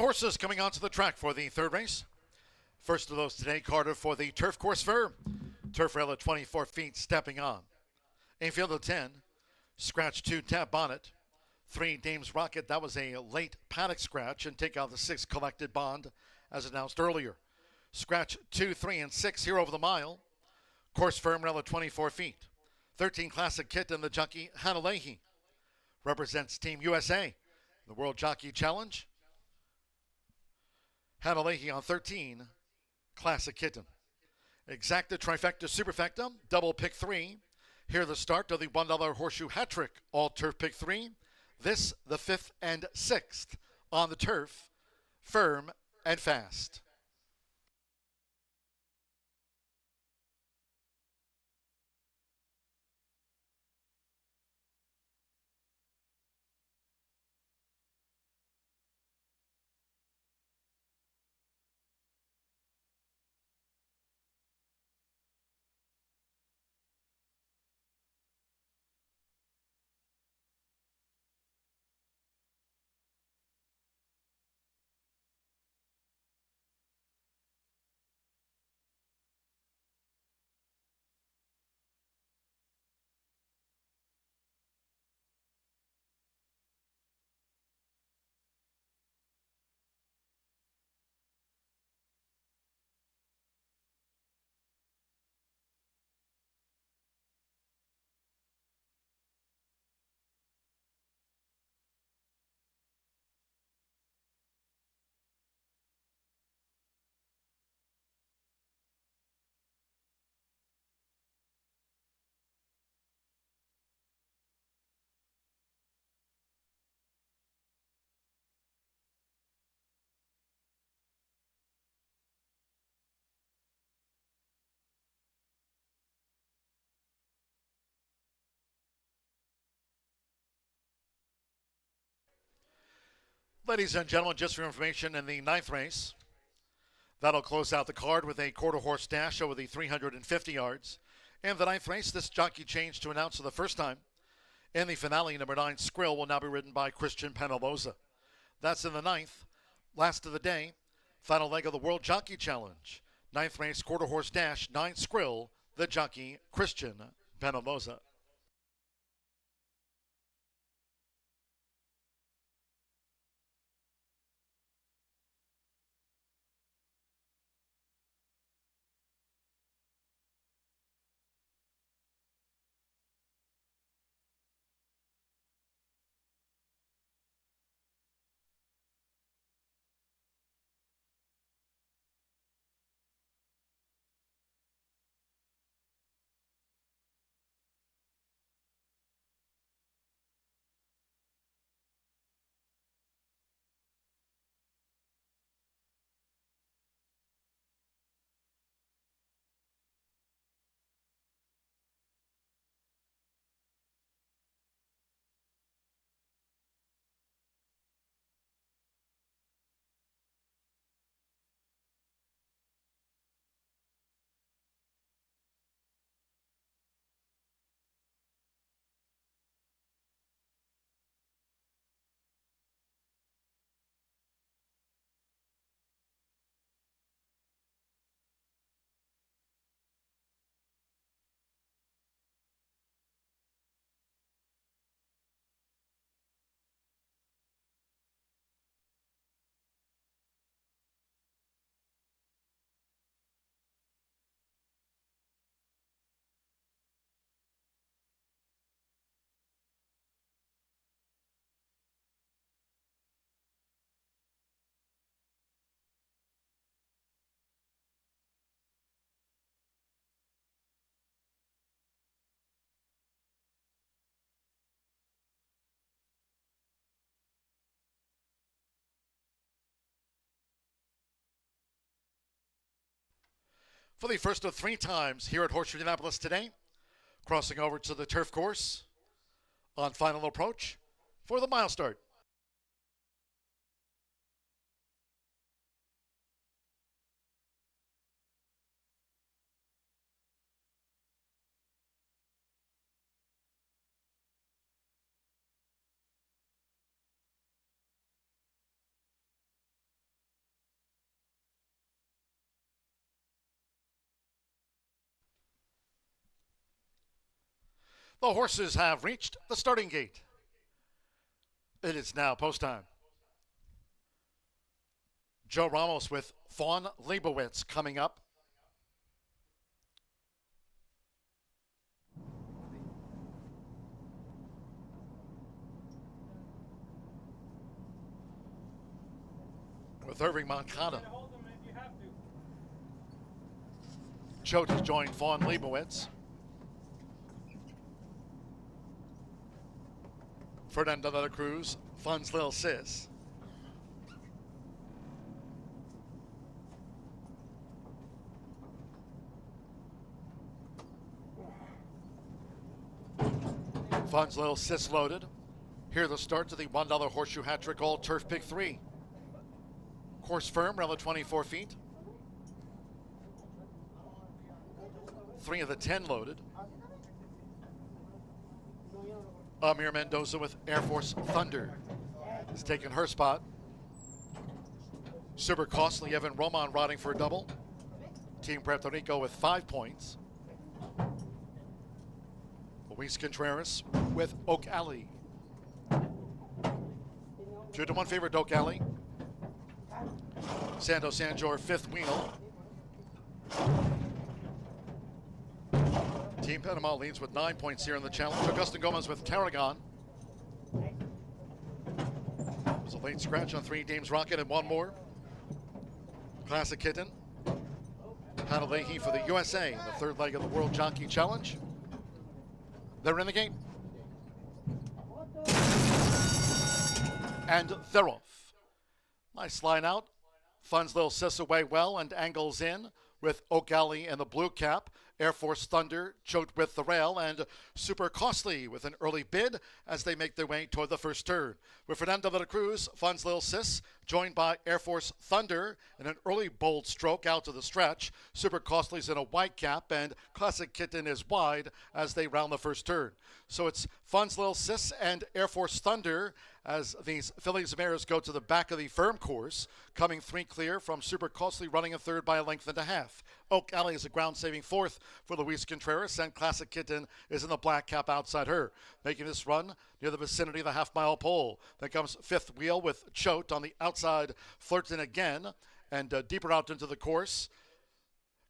horses coming onto the track for the third race. First of those today, Carter for the turf course fur. Turf rail at 24 feet, stepping on. Infield at 10. Scratch 2, Tap Bonnet. 3, Dames Rocket. That was a late paddock scratch, and take out the 6, Collected Bond, as announced earlier. Scratch 2, 3, and 6 here over the mile. Course firm rail at 24 feet. 13, Classic Kit, and the jockey Hannah Leahy. Represents Team USA, the World Jockey Challenge. Hannah Leahy on 13, Classic Kitten. Exacta, Trifecta, Superfecta, double pick 3. Here the start of the $1 Horseshoe Hat Trick, all turf pick 3. This, the 5th and 6th on the turf, firm and fast. Ladies and gentlemen, just for information, in the 9th race, that'll close out the card with a quarter horse dash over the 350 yards. In the 9th race, this jockey change to announce for the first time. In the finale, number 9, Skrill, will now be ridden by Christian Penaloza. That's in the 9th, last of the day, final leg of the World Jockey Challenge. 9th race, quarter horse dash, 9 Skrill, the jockey Christian Penaloza. For the first of 3 times here at Horseshoe Indianapolis today, crossing over to the turf course on final approach for the mile start. The horses have reached the starting gate. It is now post time. Joe Ramos with Fawn Leibowitz coming up. With Irving Moncada. Choate has joined Fawn Leibowitz. Fernando de la Cruz, Fun's Lil Sis. Fun's Lil Sis loaded. Here the start to the $1 Horseshoe Hat Trick All Turf Pick 3. Course firm, around 24 feet. 3 of the 10 loaded. Amir Mendoza with Air Force Thunder has taken her spot. Super Costly, Evan Roman riding for a double. Team Puerto Rico with 5 points. Luis Contreras with Oak Alley. 2-1 favorite Oak Alley. Santo Sanjor, fifth wheel. Team Panama leads with 9 points here in the challenge. Augustin Gomez with Tarragon. There's a late scratch on 3 Dames Rocket and 1 more. Classic Kitten. Hannah Leahy for the USA in the third leg of the World Jockey Challenge. They're in the game. And they're off. Nice line out. Fun's Lil Sis away well and angles in with Oak Alley and the blue cap. Air Force Thunder, Choate with the rail, and Super Costly with an early bid as they make their way toward the first turn. With Fernando de la Cruz, Fun's Lil Sis, joined by Air Force Thunder in an early bold stroke out to the stretch. Super Costly's in a white cap, and Classic Kitten is wide as they round the first turn. So it's Fun's Lil Sis and Air Force Thunder as these fillies mares go to the back of the firm course, coming 3 clear from Super Costly running in third by a length and a half. Oak Alley is a ground-saving fourth for Luis Contreras, and Classic Kitten is in the black cap outside her. Making this run near the vicinity of the half-mile pole. Then comes fifth wheel with Choate on the outside, flirting again, and deeper out into the course.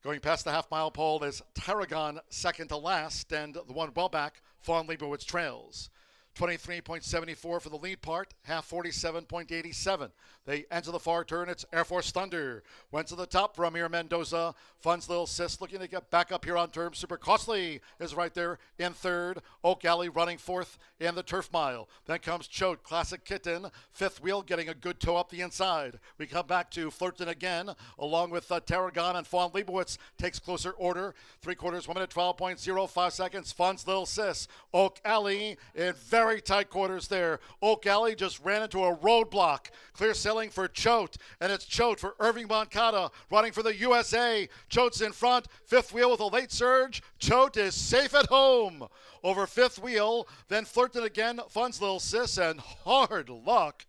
Going past the half-mile pole is Tarragon second to last, and the one well back, Fawn Leibowitz trails. 23.74 for the lead part, half 47.87. They enter the far turn. It's Air Force Thunder. Went to the top for Amir Mendoza. Fun's Lil Sis looking to get back up here on terms. Super Costly is right there in third. Oak Alley running fourth in the turf mile. Then comes Choate, Classic Kitten. Fifth wheel getting a good toe up the inside. We come back to Flirton again, along with Tarragon, and Fawn Leibowitz takes closer order. 3/4, 1 minute, 12.05 seconds. Fun's Lil Sis. Oak Alley in very tight quarters there. Oak Alley just ran into a roadblock. Clear sailing for Choate, and it's Choate for Irving Moncada running for the USA. Choate's in front. Fifth wheel with a late surge. Choate is safe at home. Over fifth wheel, then Flirted again. Fun's Lil Sis, and hard luck,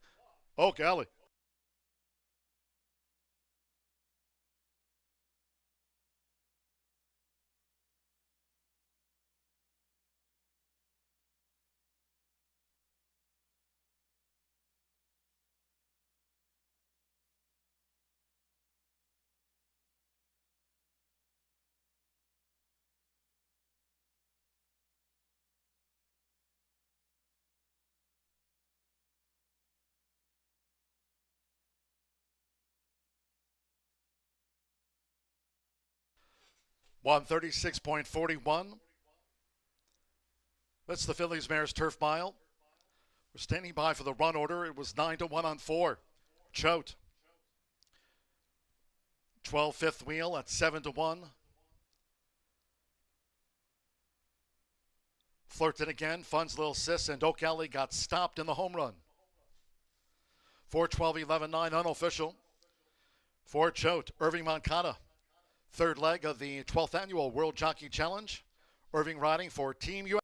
Oak Alley. $136.41. That's the Phillies Mares Turf Mile. We're standing by for the run order. It was 9-1 on 4. Choate. 12 fifth wheel at 7-1. Flirted again. Fun's Lil Sis, and Oak Alley got stopped in the home run. 4-12, 11-9 unofficial. For Choate, Irving Moncada. Third leg of the 12th annual World Jockey Challenge. Irving riding for Team USA.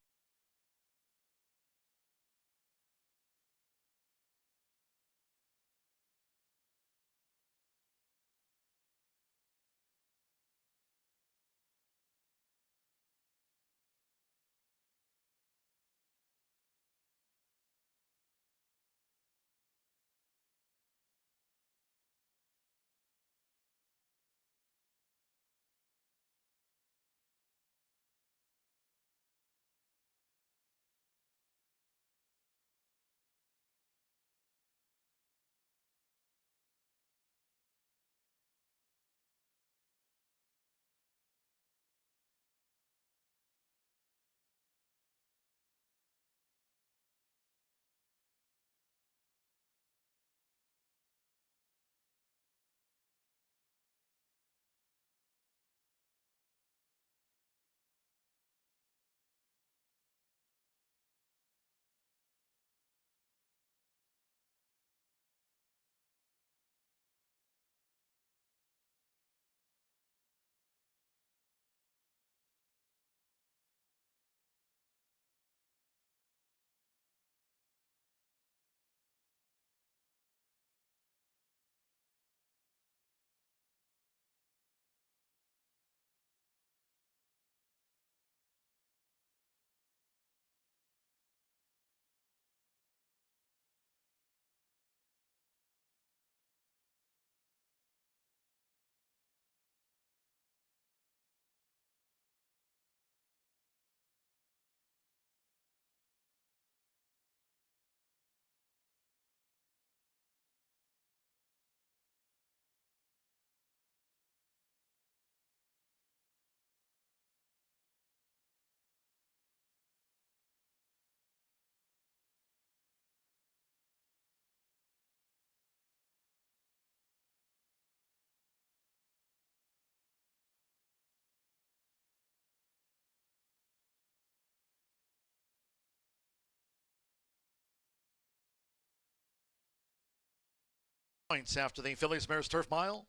Points after the Phillies Mares Turf Mile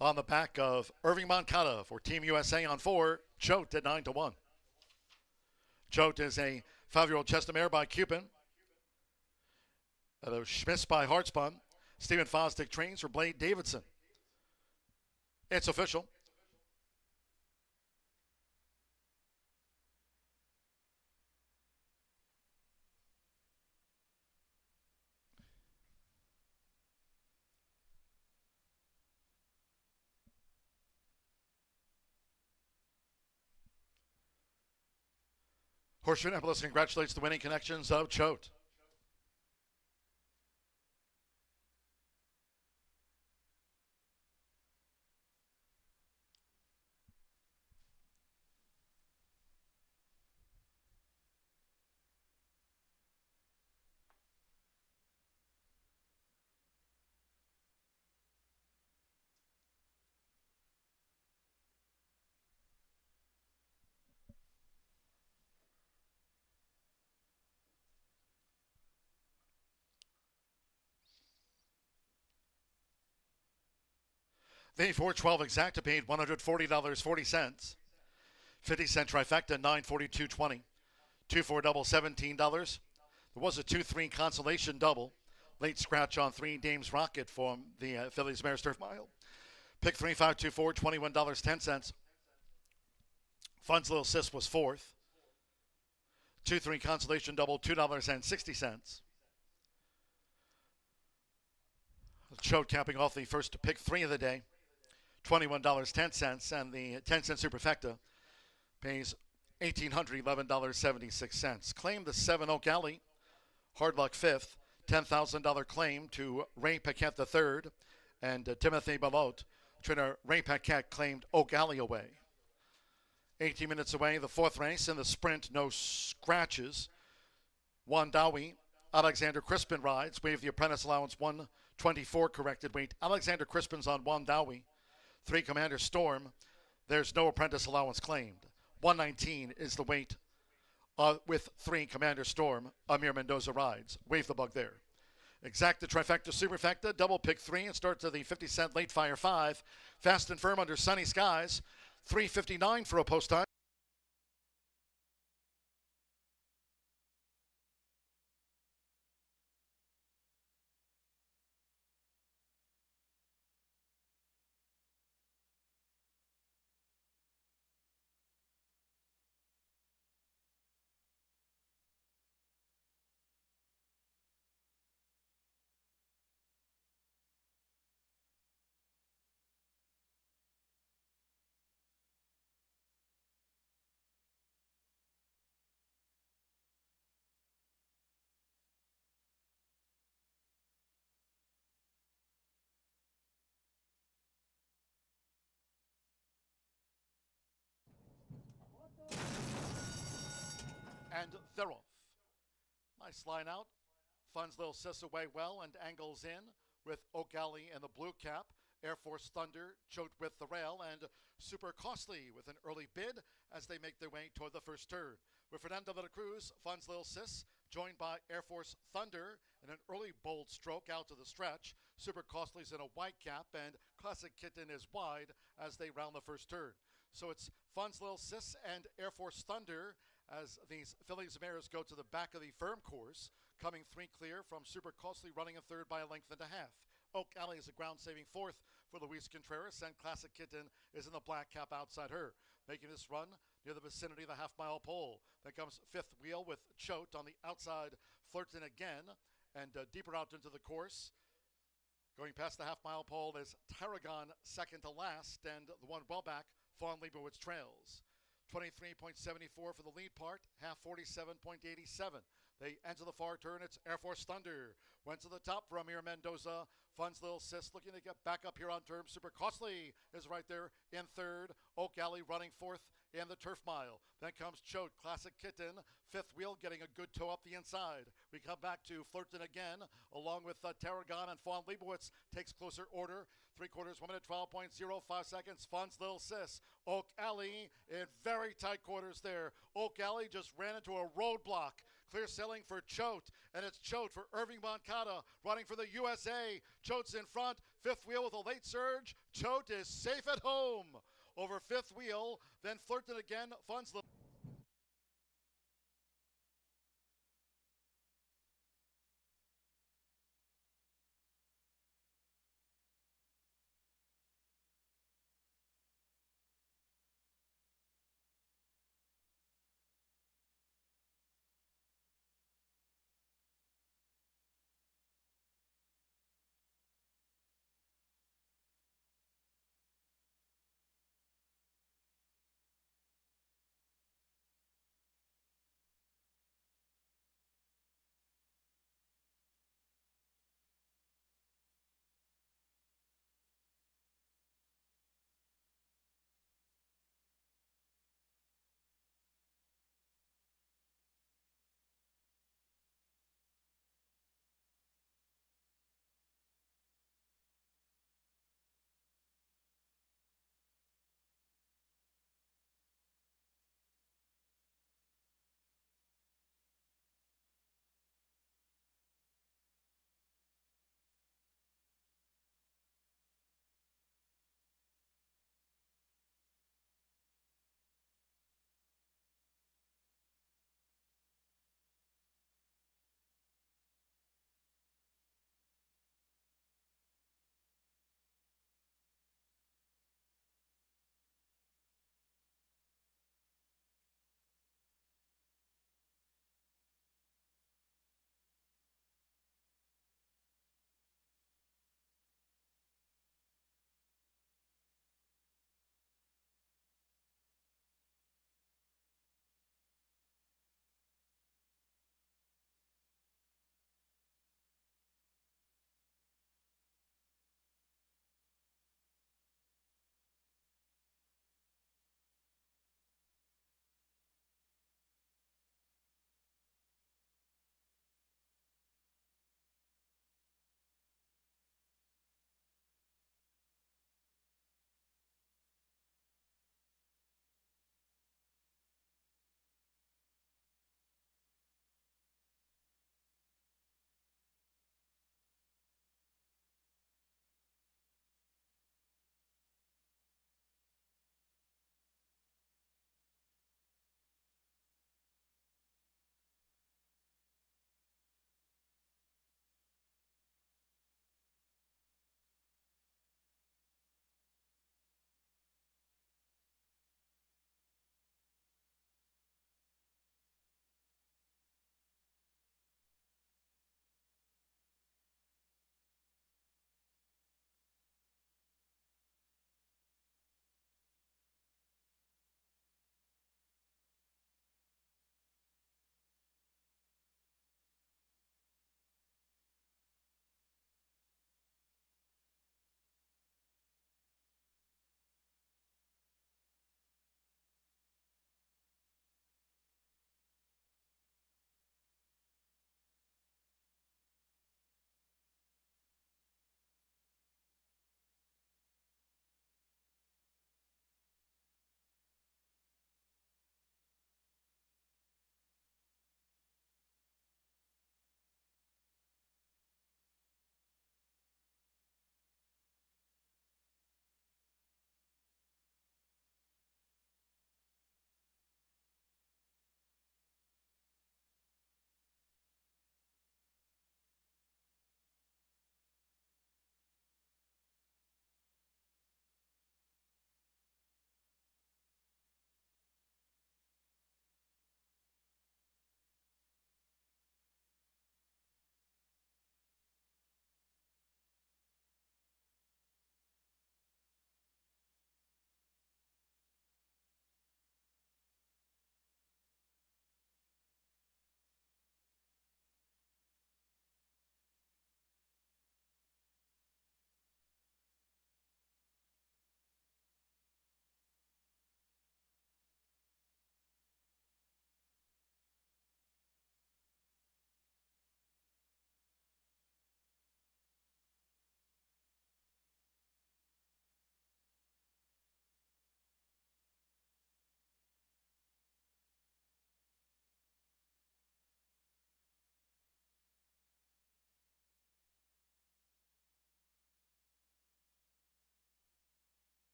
on the back of Irving Moncada for Team USA on 4. Choate at 9-1. Choate is a 5-year-old chestnut mare by Cupin. Schmitz by Hartspun. Stephen Fosdick trains for Blade Davidson. It's official. Horseshoe Indianapolis congratulates the winning connections of Choate. The 412 exacta paid $140.40. 50-cent trifecta, $942.20. 2-4 double, $17. There was a 2-3 consolation double. Late scratch on 3 Dames Rocket from the Phillies Mares Turf Mile. Pick 3, 5, 2, 4, $21.10. Fun's Little Sis was 4th. 2-3 consolation double, $2.60. Choate capping off the first pick 3 of the day. $21.10, and the 10-cent superfecta pays $1,811.76. Claim the 7 Oak Alley, Hard Luck 5th, $10,000 claim to Ray Paquette III and Timothy Belote. Trainer Ray Paquette claimed Oak Alley away. 18 minutes away, the 4th race in the sprint, no scratches. Wandawi, Alexander Crispin rides. Waive the apprentice allowance, 124 corrected weight. Alexander Crispin's on Wandawi. 3 Commander Storm. There's no apprentice allowance claimed. 119 is the weight with 3 Commander Storm. Amir Mendoza rides. Wave the bug there. Exacta, trifecta, superfecta, double pick 3 and start to the 50-cent late fire 5. Fast and firm under sunny skies. 3:59 for a post time. And they're off. Nice line out. Funds Little Sis away well and angles in with Oak Alley in the blue cap. Air Force Thunder, Choate with the rail, and Super Costly with an early bid as they make their way toward the first turn. With Fernando de la Cruz, Funds Little Sis, joined by Air Force Thunder in an early bold stroke out to the stretch. Super Costly's in a white cap, and Classic Kitten is wide as they round the first turn. So it's Funds Little Sis and Air Force Thunder as these Phillies mares go to the back of the firm course, coming 3 clear from Super Costly running in 3rd by a length and a half. Oak Alley is a ground-saving 4th for Luis Contreras, and Classic Kitten is in the black cap outside her. Making this run near the vicinity of the half-mile pole. Then comes 5th wheel with Choate on the outside, flirting again, and deeper out into the course. Going past the half-mile pole is Tarragon second to last, and the one well back, Fawn Leibowitz trails. 23.74 for the lead part, half 47.87. They enter the far turn. It's Air Force Thunder. Went to the top for Amir Mendoza. Funds Little Sis looking to get back up here on terms. Super Costly is right there in 3rd. Oak Alley running 4th in the turf mile. Then comes Choate, Classic Kitten, 5th wheel getting a good toe up the inside. We come back to Flirton again, along with Tarragon, and Fawn Leibowitz takes closer order. 3/4, 1 minute, 12.05 seconds. Funds Little Sis. Oak Alley in very tight quarters there. Oak Alley just ran into a roadblock. Clear selling for Choate, and it's Choate for Irving Moncada, running for the USA. Choate's in front, fifth wheel with a late surge. Choate is safe at home. Over fifth wheel, then Flirton again, funds the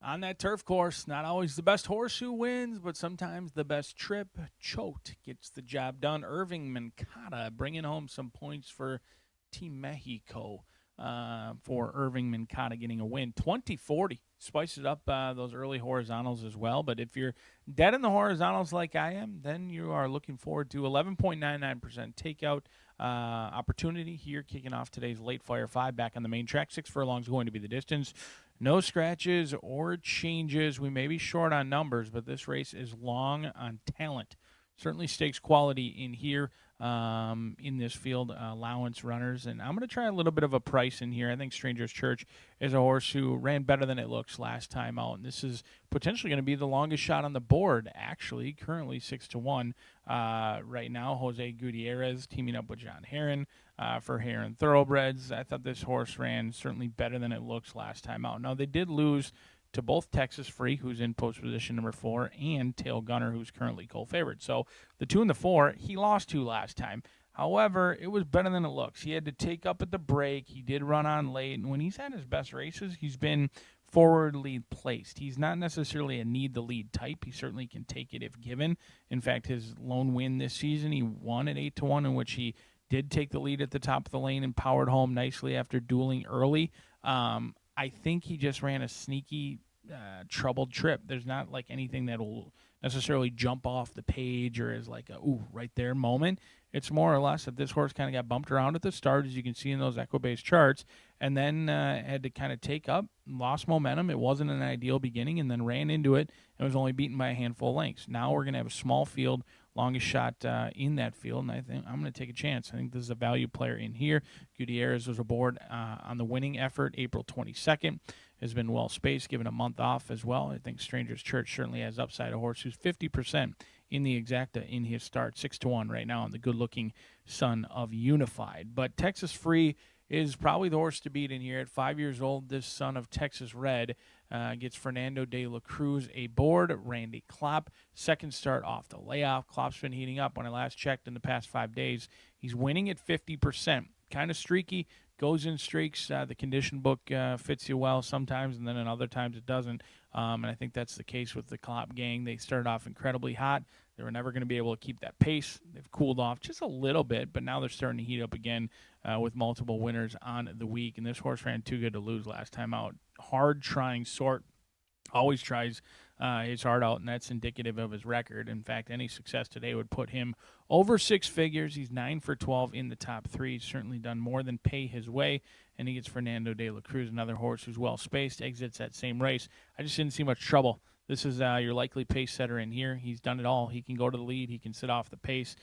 On that turf course, not always the best horseshoe wins, but sometimes the best trip. Choate gets the job done. Irving Mancata bringing home some points for Team Mexico for Irving Mancata getting a win. 20-40. Spices up those early horizontals as well. But if you're dead in the horizontals like I am, then you are looking forward to 11.99% takeout opportunity here, kicking off today's late fire 5 back on the main track. 6 furlongs going to be the distance. No scratches or changes. We may be short on numbers, but this race is long on talent. Certainly stakes quality in here in this field, allowance runners. And I'm going to try a little bit of a price in here. I think Stranger's Church is a horse who ran better than it looks last time out. And this is potentially going to be the longest shot on the board, actually. Currently 6-1 right now. Jose Gutierrez teaming up with John Heron for Heron Thoroughbreds. I thought this horse ran certainly better than it looks last time out. Now, they did lose to both Texas Free, who's in post position number 4, and Tail Gunner, who's currently co-favored. So the 2 and the 4, he lost to last time. However, it was better than it looks. He had to take up at the break. He did run on late, and when he's had his best races, he's been forwardly placed. He's not necessarily a need-the-lead type. He certainly can take it if given. In fact, his lone win this season, he won at 8-1, in which he did take the lead at the top of the lane and powered home nicely after dueling early. I think he just ran a sneaky, troubled trip. There's not like anything that will necessarily jump off the page or is like a, ooh, right there moment. It's more or less that this horse kind of got bumped around at the start, as you can see in those Equibase charts, and then had to kind of take up, lost momentum. It wasn't an ideal beginning, and then ran into it and was only beaten by a handful of lengths. Now we're going to have a small field, longest shot in that field, and I think I'm going to take a chance. I think this is a value player in here. Gutierrez was aboard on the winning effort April 22nd. Has been well spaced, given a month off as well. I think Stranger's Church certainly has upside. A horse who's 50% in the exacta in his start, 6-1 right now on the good-looking son of Unified. But Texas Free is probably the horse to beat in here. At 5 years old, this son of Texas Red gets Fernando de la Cruz aboard. Randy Klopp, second start off the layoff. Klopp's been heating up. When I last checked in the past 5 days, he's winning at 50%. Kind of streaky, goes in streaks. The condition book fits you well sometimes, and then in other times it doesn't. And I think that's the case with the Klopp gang. They started off incredibly hot. They were never going to be able to keep that pace. They've cooled off just a little bit, but now they're starting to heat up again with multiple winners on the week. And this horse ran too good to lose last time out. Hard trying sort. Always tries his heart out, and that's indicative of his record. In fact, any success today would put him over 6 figures. He's 9 for 12 in the top 3. He's certainly done more than pay his way, and he gets Fernando de la Cruz, another horse who's well spaced, exits that same race. I just didn't see much trouble. This is your likely pace setter in here. He's done it all. He can go to the lead. He can sit off the pace.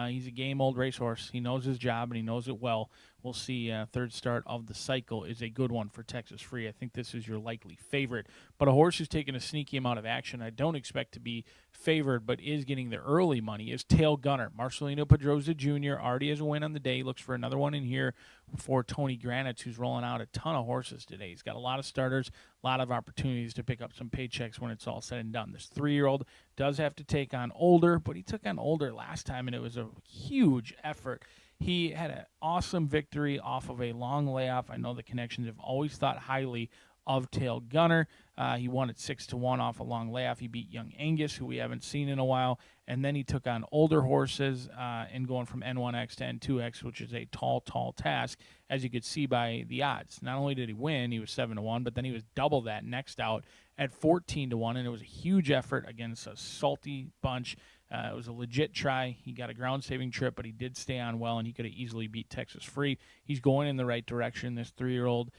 He's a game old racehorse. He knows his job, and he knows it well. We'll see. Third start of the cycle is a good one for Texas Free. I think this is your likely favorite. But a horse who's taken a sneaky amount of action, I don't expect to be favored, but is getting the early money, is Tail Gunner. Marcelino Pedroza Jr. already has a win on the day. Looks for another one in here for Tony Granitz, who's rolling out a ton of horses today. He's got a lot of starters, a lot of opportunities to pick up some paychecks when it's all said and done. This 3-year-old does have to take on Older, but he took on Older last time, and it was a huge effort. He had an awesome victory off of a long layoff. I know the connections have always thought highly of Tail Gunner. He won at 6-1 off a long layoff. He beat Young Angus, who we haven't seen in a while, and then he took on older horses and going from N1X to N2X, which is a tall task, as you could see by the odds. Not only did he win, he was 7-1, but then he was double that next out at 14-1, and it was a huge effort against a salty bunch. It was a legit try. He got a ground-saving trip, but he did stay on well, and he could have easily beat Texas Free. He's going in the right direction. This 3-year-old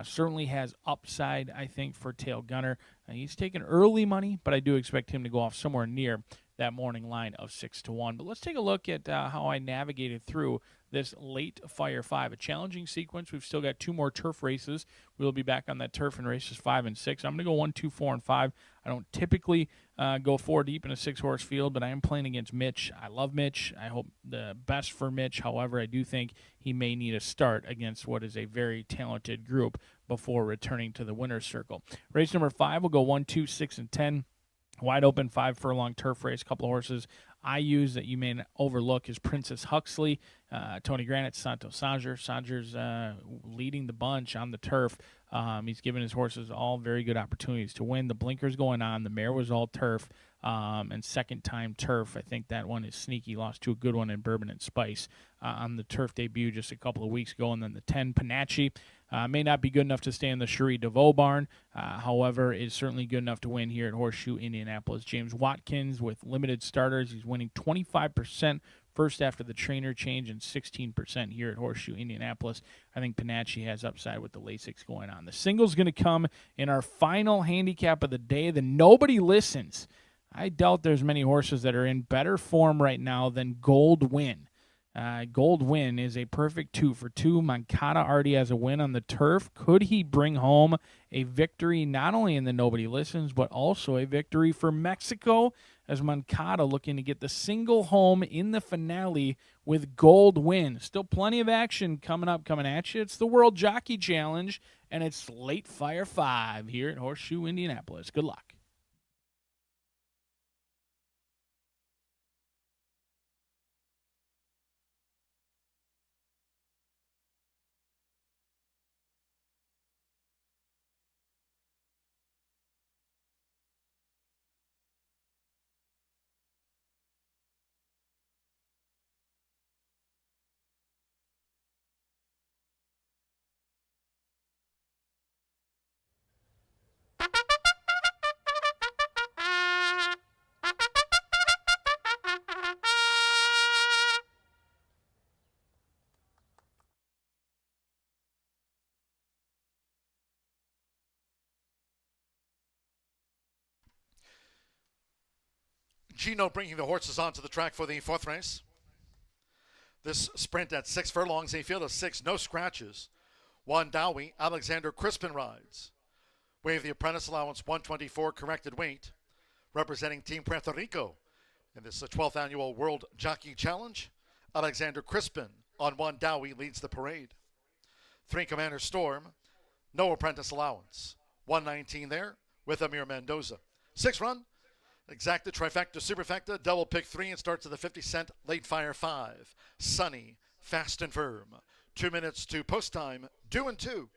certainly has upside, I think, for Tail Gunner. He's taken early money, but I do expect him to go off somewhere near that morning line of 6-1. But let's take a look at how I navigated through this late Fire 5. A challenging sequence. We've still got 2 more turf races. We'll be back on that turf in races 5 and 6. I'm going to go 1, 2, 4, and 5. I don't typically go 4 deep in a 6-horse field, but I am playing against Mitch. I love Mitch. I hope the best for Mitch. However, I do think he may need a start against what is a very talented group before returning to the winner's circle. Race number 5 will go 1, 2, 6, and 10. Wide open 5-furlong turf race. A couple of horses I use that you may overlook is Princess Huxley, Tony Granitz, Santos Sanger. Sanger's leading the bunch on the turf. He's given his horses all very good opportunities to win. The blinkers going on. The mare was all turf, and second-time turf. I think that one is sneaky. Lost to a good one in Bourbon and Spice on the turf debut just a couple of weeks ago. And then the 10, Panache, may not be good enough to stay in the Cherie DeVoe barn. However, is certainly good enough to win here at Horseshoe Indianapolis. James Watkins with limited starters. He's winning 25% first after the trainer change and 16% here at Horseshoe Indianapolis. I think Panache has upside with the Lasix going on. The single's going to come in our final handicap of the day. The Nobody Listens. I doubt there's many horses that are in better form right now than Gold Win. Gold Win is a perfect 2-for-2. Moncada already has a win on the turf. Could he bring home a victory not only in the Nobody Listens, but also a victory for Mexico, as Moncada looking to get the single home in the finale with Gold Win. Still plenty of action coming at you. It's the World Jockey Challenge, and it's Late Fire 5 here at Horseshoe Indianapolis. Good luck. Gino bringing the horses onto the track for the fourth race. This sprint at 6 furlongs, a field of 6, no scratches. 1 Dowie, Alexander Crispin rides. Wave the apprentice allowance 124 corrected weight, representing Team Puerto Rico. In this 12th annual World Jockey Challenge, Alexander Crispin on 1 Dowie leads the parade. 3 Commander Storm, no apprentice allowance. 119 there with Amir Mendoza. 6 run, Exacta, Trifecta, Superfecta, double pick 3 and starts at the 50-cent Late Fire 5. Sunny, fast and firm. 2 minutes to post time, due and 2.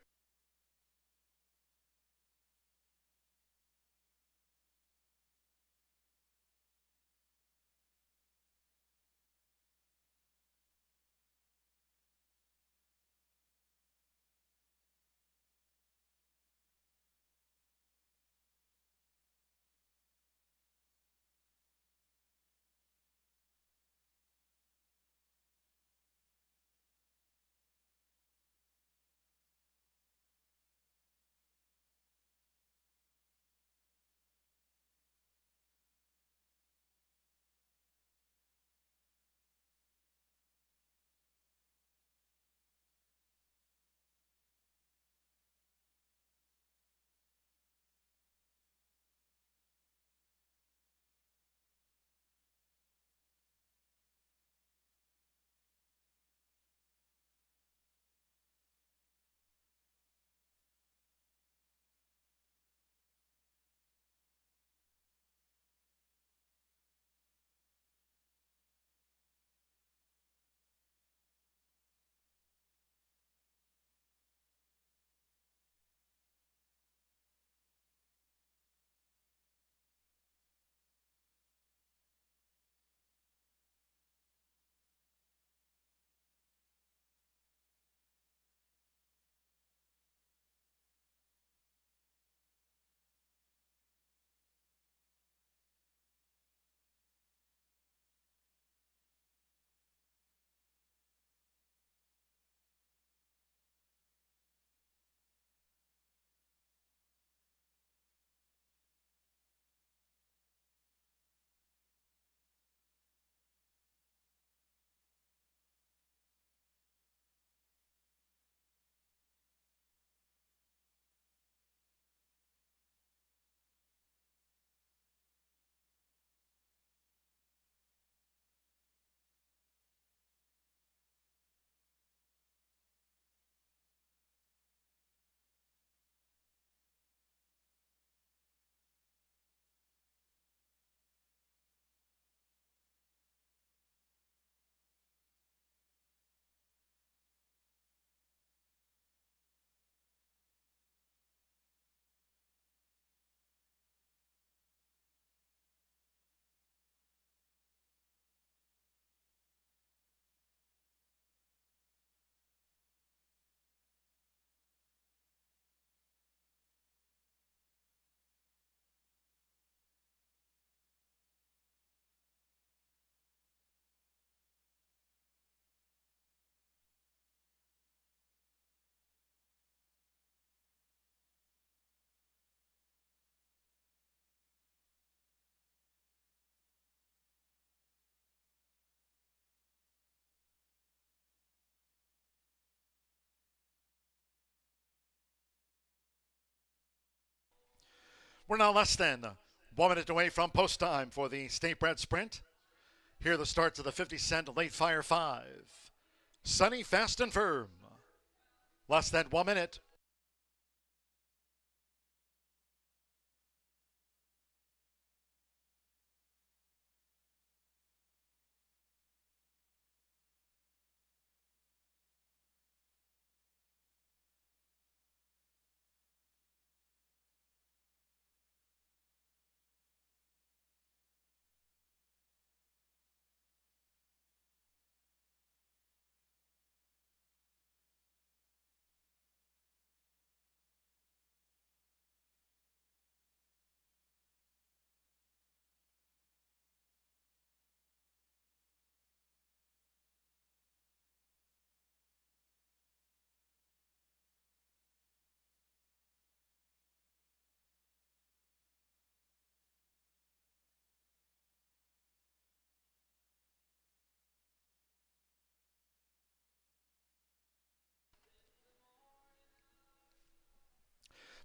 We're now less than 1 minute away from post time for the State Bred Sprint. Here are the starts of the 50-cent Late Fire 5. Sunny, Fast, and Firm. Less than 1 minute.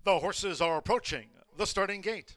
The horses are approaching the starting gate.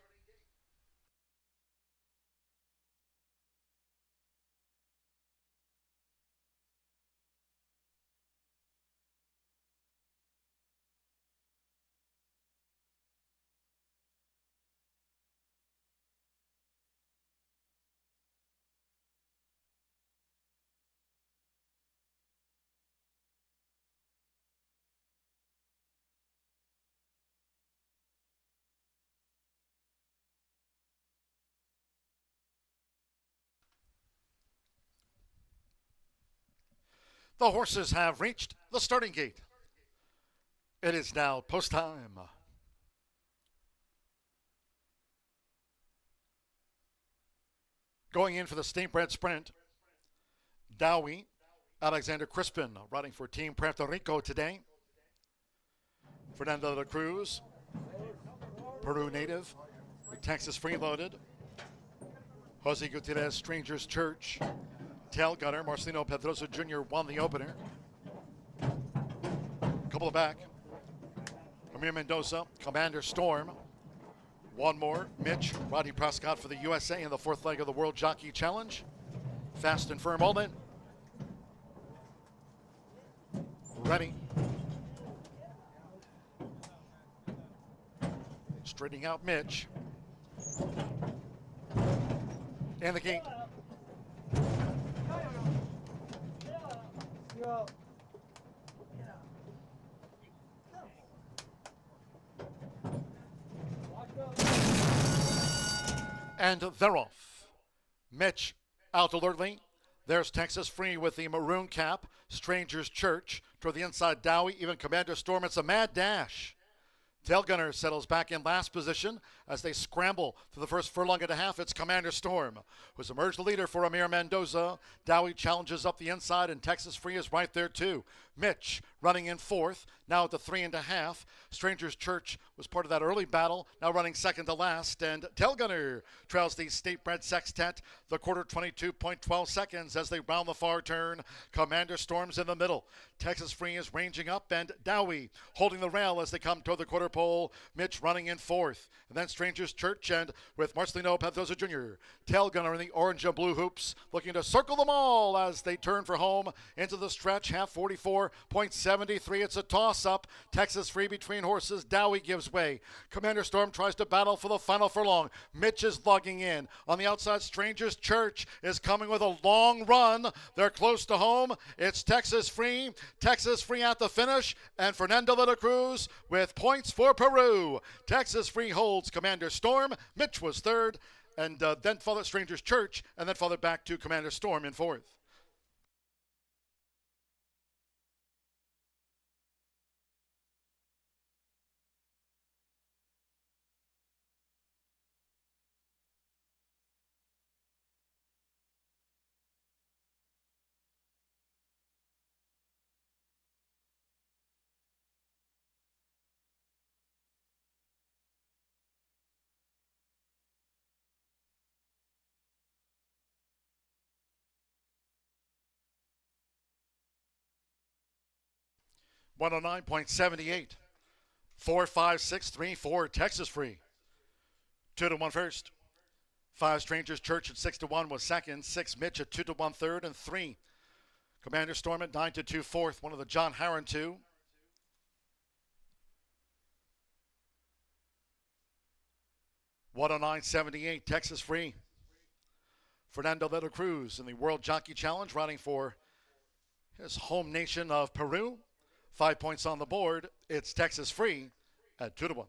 The horses have reached the starting gate. It is now post time. Going in for the State Bred Sprint, Dowie, Alexander Crispin, riding for Team Puerto Rico today. Fernando de la Cruz, Peru native, Texas freeloaded. Jose Gutierrez, Strangers Church. Tail gunner, Marcelino Pedrosa Jr. won the opener. Couple of back. Amir Mendoza, Commander Storm. One more, Mitch, Rodney Prescott for the USA in the fourth leg of the World Jockey Challenge. Fast and Firm all in. Ready. Straightening out Mitch. And the gate. And they're off. Mitch out alertly. There's Texas Free with the maroon cap. Strangers Church toward the inside. Dowie, even Commander Storm. It's a mad dash. Tail gunner settles back in last position as they scramble through the first furlong and a half. It's Commander Storm, who's emerged the leader for Amir Mendoza. Dowie challenges up the inside, and Texas Free is right there too. Mitch running in fourth, now at the 3.5. Strangers Church was part of that early battle, now running second to last. And Tail Gunner trails the State Bred Sextet, the quarter 22.12 seconds as they round the far turn. Commander Storm's in the middle. Texas Free is ranging up, and Dowie holding the rail as they come toward the quarter pole. Mitch running in fourth. And then Strangers Church, and with Marcelino Pedrosa Jr., Tail Gunner in the orange and blue hoops, looking to circle them all as they turn for home into the stretch. Half 44.73. It's a toss-up. Texas Free between horses. Dowie gives way. Commander Storm tries to battle for the final furlong. Mitch is lugging in. On the outside, Strangers Church is coming with a long run. They're close to home. It's Texas Free. Texas Free at the finish. And Fernando de la Cruz with points for Peru. Texas Free holds Commander Storm. Mitch was third. And then followed Strangers Church. And then followed back to Commander Storm in fourth. $109.78. 4.5634 Texas Free. 2-1 first. 5 Strangers Church at 6-1 was second. 6 Mitch at 2-1 third, and 3 Commander Storm at 9-2 fourth. One of the John Harron 2. $109.78 Texas Free. Fernando de la Cruz in the World Jockey Challenge, riding for his home nation of Peru. 5 points on the board. It's Texas Free at 2-1.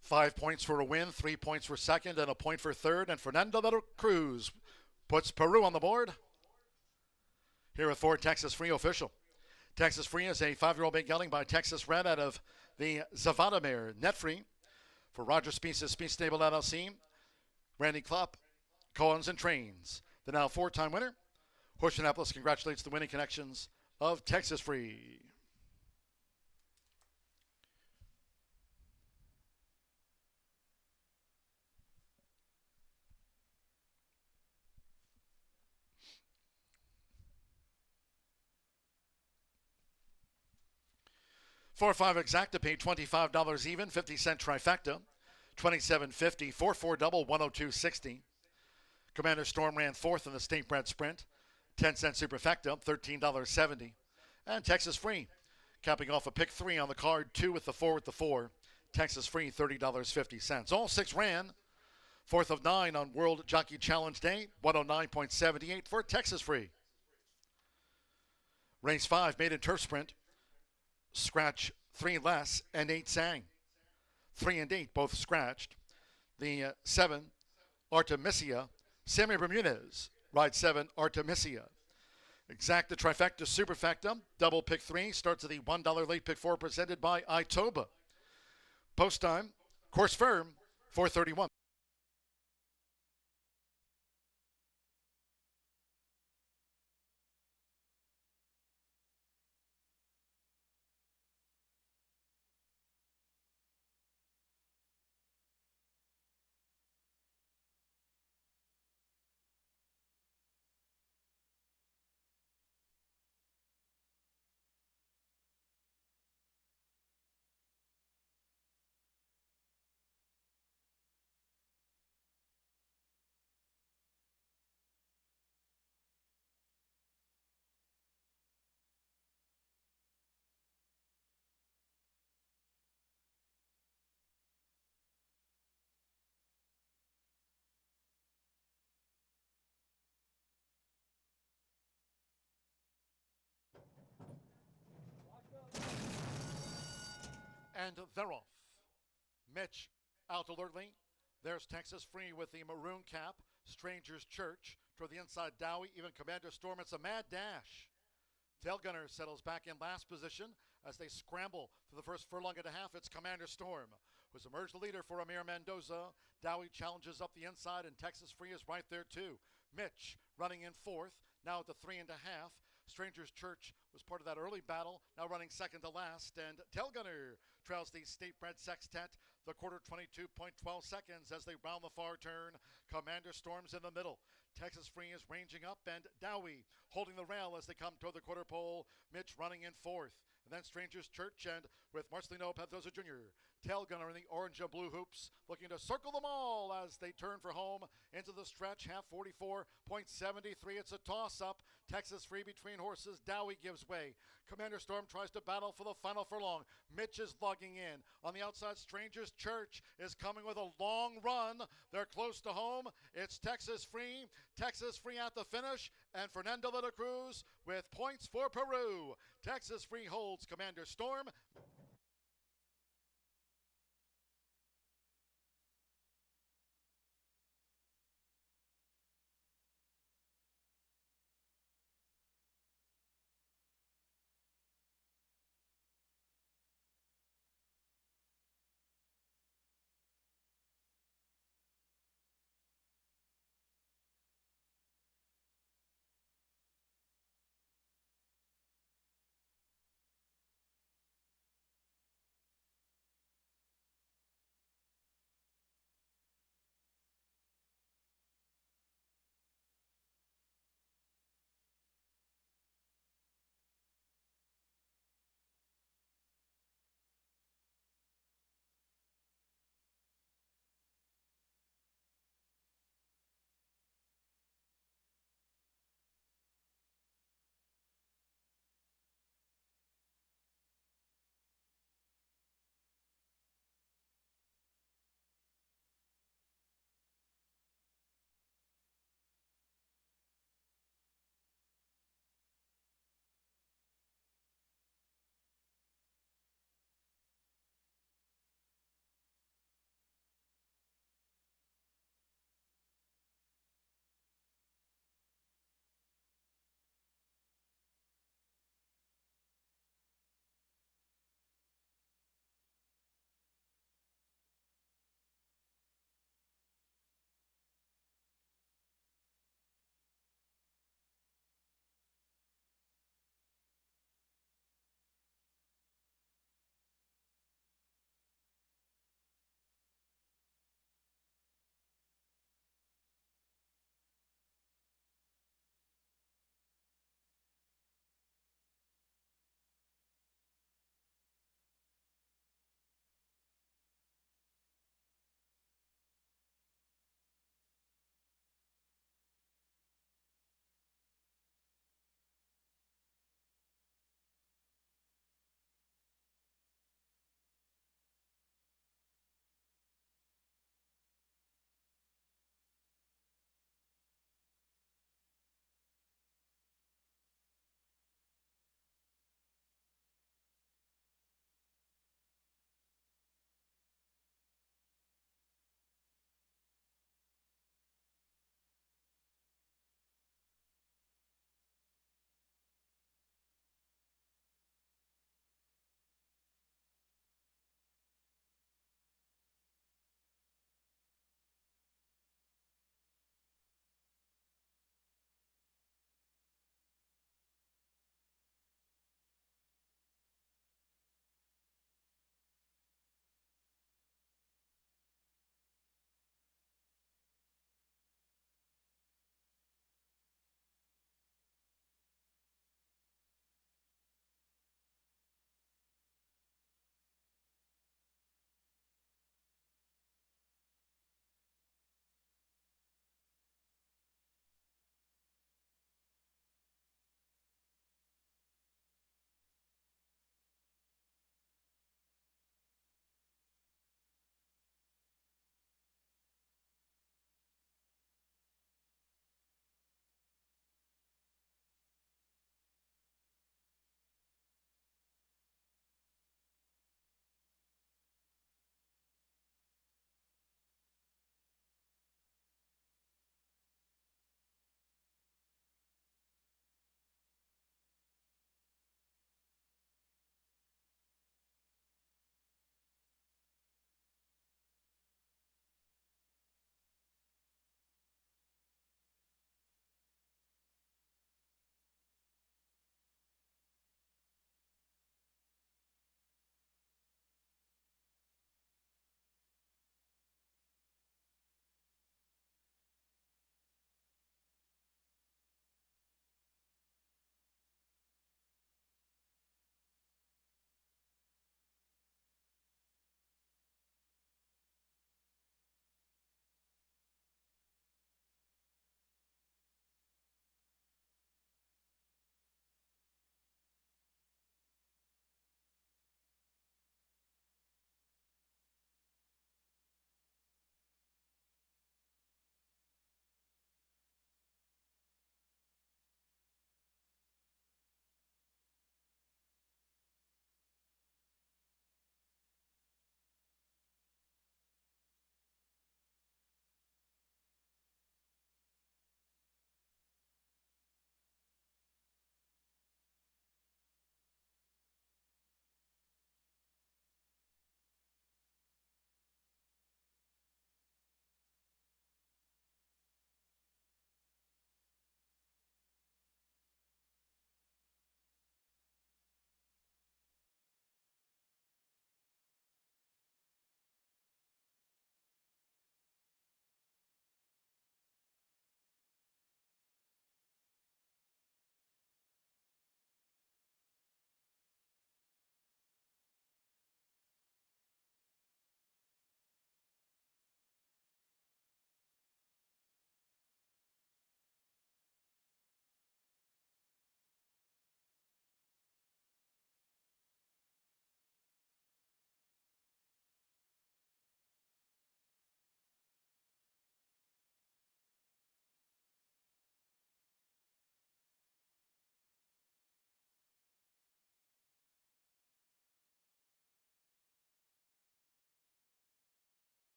Five points for a win, 3 points for second, and a point for third. And Fernando de la Cruz puts Peru on the board. Here with 4 Texas Free official. Texas Free is a 5-year-old big gelding by Texas Red out of the Zavada mare, Net Free. For Roger Spee's Speed Stable LLC, Randy Klopp, Cohen's and Trains. The now 4-time winner, Horseshoe Indianapolis congratulates the winning connections of Texas Free. Four or 5 exacta paid $25 even, 50-cent trifecta, $27.50, 4-4 double, $102.60. Commander Storm ran 4th in the state bred sprint, 10-cent superfecta, $13.70. And Texas Free, capping off a pick 3 on the card, 2 with the 4 with the 4. Texas Free, $30.50. All 6 ran. 4th of 9 on World Jockey Challenge Day, 109.78 for Texas Free. Race 5, maiden turf sprint. Scratch 3 less and 8 sang. 3 and 8 both scratched. The 7 Artemisia, Sammy Bermudez rides 7 Artemisia. Exacta trifecta superfecta, double pick 3 starts at the $1 late pick 4 presented by Itoba. Post time, course firm, 4:31. And they're off. Mitch out alertly. There's Texas Free with the maroon cap. Strangers Church toward the inside. Dowie, even Commander Storm. It's a mad dash. Tail Gunner settles back in last position as they scramble for the first furlong and a half. It's Commander Storm, who's emerged the leader for Amir Mendoza. Dowie challenges up the inside, and Texas Free is right there too. Mitch running in 4th, now at the 3.5. Strangers Church was part of that early battle, now running second to last. And Tail Gunner trails the state-bred sextet, the quarter 22.12 seconds as they round the far turn. Commander Storm's in the middle. Texas Free is ranging up, and Dowie holding the rail as they come toward the quarter pole. Mitch running in 4th. And then Strangers Church, and with Marcelino Pedroza Jr. tail gunner in the orange and blue hoops, looking to circle them all as they turn for home into the stretch. Half 44.73. It's a toss-up. Texas free between horses. Dowie gives way. Commander Storm tries to battle for the final furlong. Mitch is lugging in. On the outside, Strangers Church is coming with a long run. They're close to home. It's Texas free. Texas free at the finish. And Fernando de la Cruz with points for Peru. Texas free holds Commander Storm.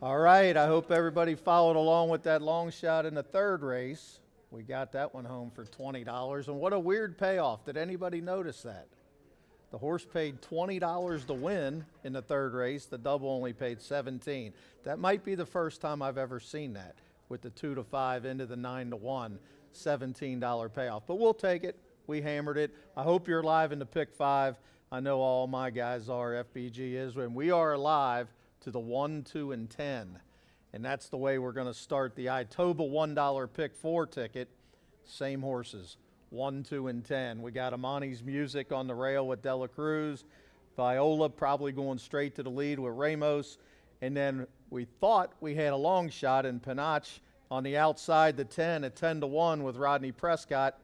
All right, I hope everybody followed along with that long shot in the third race. We got that one home for $20, and what a weird payoff. Did anybody notice that? The horse paid $20 to win in the third race. The double only paid $17. That might be the first time I've ever seen that, with the 2 to 5 into the 9 to 1, $17 payoff. But we'll take it. We hammered it. I hope you're live in the pick 5. I know all my guys are. FBG is, and we are live to the 1, 2, and 10. And that's the way we're going to start the Itoba $1 pick 4 ticket. Same horses. 1, 2, and 10. We got Amani's Music on the rail with Dela Cruz. Viola probably going straight to the lead with Ramos. And then we thought we had a long shot in Panache on the outside, the 10 at 10 to 1 with Rodney Prescott.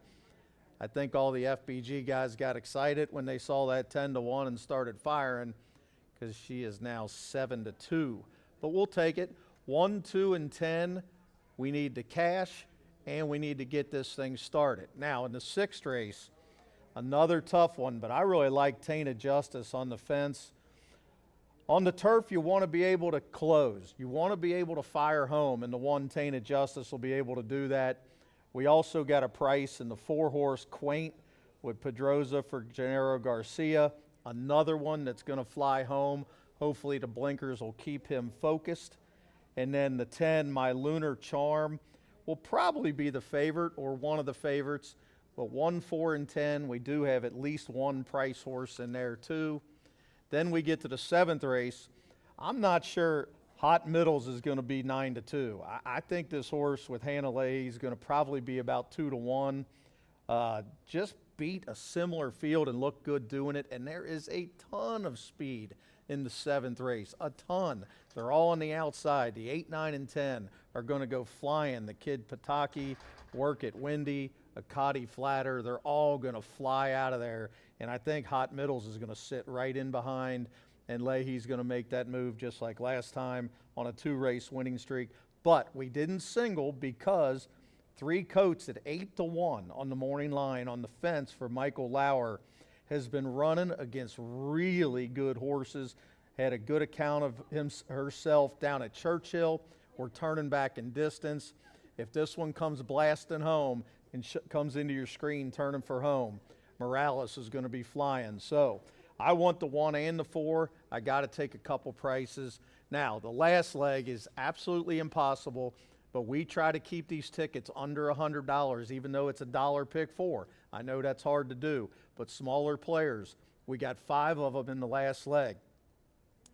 I think all the FBG guys got excited when they saw that 10 to 1 and started firing, because she is now 7 to 2. But we'll take it. 1, 2, and 10. We need to cash, and we need to get this thing started. Now, in the 6th race, another tough one, but I really like Tainted Justice on the fence. On the turf, you want to be able to close. You want to be able to fire home, and the 1 Tainted Justice will be able to do that. We also got a price in the 4-horse Quaint with Pedroza for Gennaro Garcia. Another one that's going to fly home. Hopefully the blinkers will keep him focused. And then the 10, My Lunar Charm, will probably be the favorite or one of the favorites. But 1, 4, and 10, we do have at least one price horse in there too. Then we get to the 7th race. I'm not sure Hot Middles is going to be 9 to 2. I think this horse with Hannah Leahy is going to probably be about 2 to 1. Just beat a similar field and look good doing it. And there is a ton of speed in the 7th race, a ton. They're all on the outside. The 8, 9, and 10 are going to go flying. The Kid Pataki, Work It Windy, Akati Flatter, they're all going to fly out of there. And I think Hot Middles is going to sit right in behind, and Leahy's going to make that move just like last time on a 2-race winning streak. But we didn't single because 3 Coats at 8 to 1 on the morning line on the fence for Michael Lauer has been running against really good horses. Had a good account of herself down at Churchill. We're turning back in distance. If this one comes blasting home and comes into your screen turning for home, Morales is going to be flying. So I want the 1 and the 4. I got to take a couple prices. Now, the last leg is absolutely impossible, but we try to keep these tickets under $100, even though it's a $1 pick 4. I know that's hard to do, but smaller players, we got 5 of them in the last leg.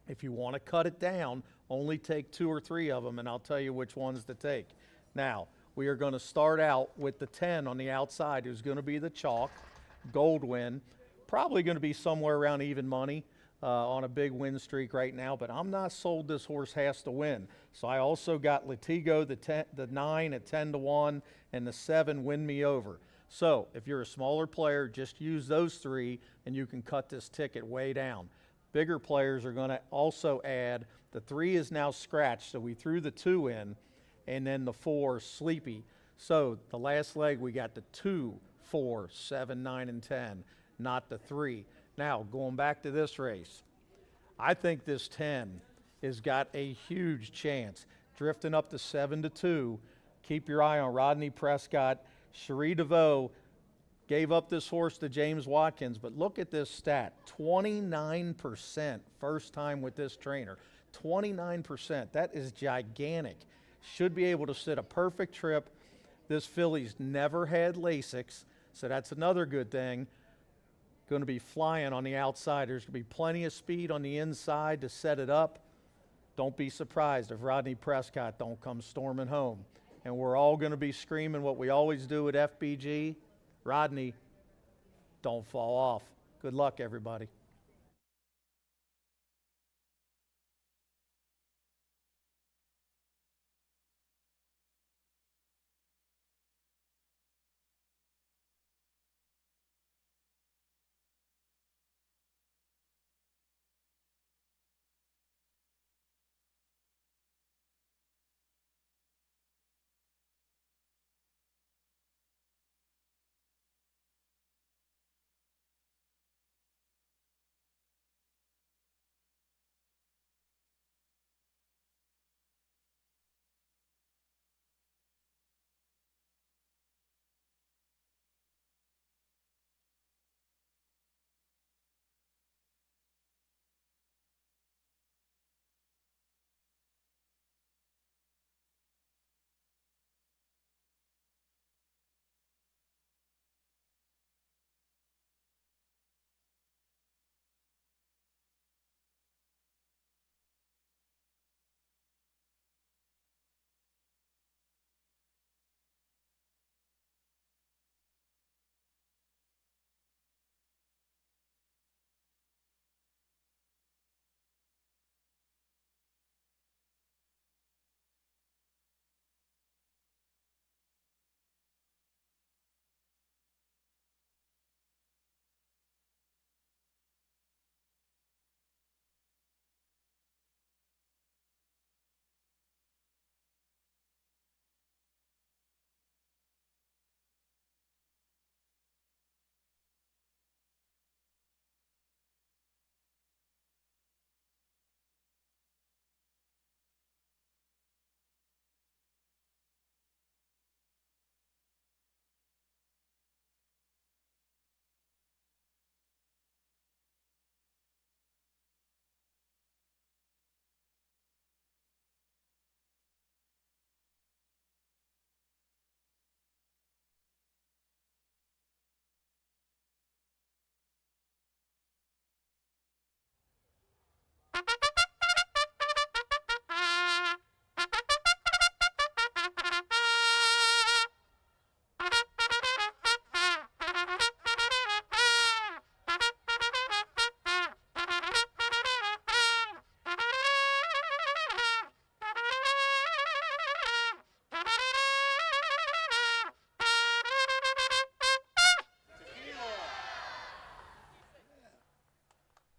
If you want to cut it down, only take 2 or 3 of them, and I'll tell you which ones to take. Now, we are going to start out with the 10 on the outside, who's going to be the chalk, Goldwyn. Probably going to be somewhere around even money on a big win streak right now, but I'm not sold this horse has to win. So I also got Latigo, the 9 at 10 to 1, and the 7 Win Me Over. So if you're a smaller player, just use those 3, and you can cut this ticket way down. Bigger players are going to also add, the 3 is now scratched, so we threw the 2 in, and then the 4 Sleepy. So the last leg, we got the 2, 4, 7, 9, and 10, not the 3. Now, going back to this race, I think this 10 has got a huge chance. Drifting up to 7 to 2. Keep your eye on Rodney Prescott. Cherie DeVoe gave up this horse to James Watkins, but look at this stat, 29% first time with this trainer. 29%, that is gigantic. Should be able to sit a perfect trip. This filly's never had Lasix, so that's another good thing. Going to be flying on the outside. There's going to be plenty of speed on the inside to set it up. Don't be surprised if Rodney Prescott don't come storming home. And we're all going to be screaming what we always do at FBG. Rodney, don't fall off. Good luck, everybody.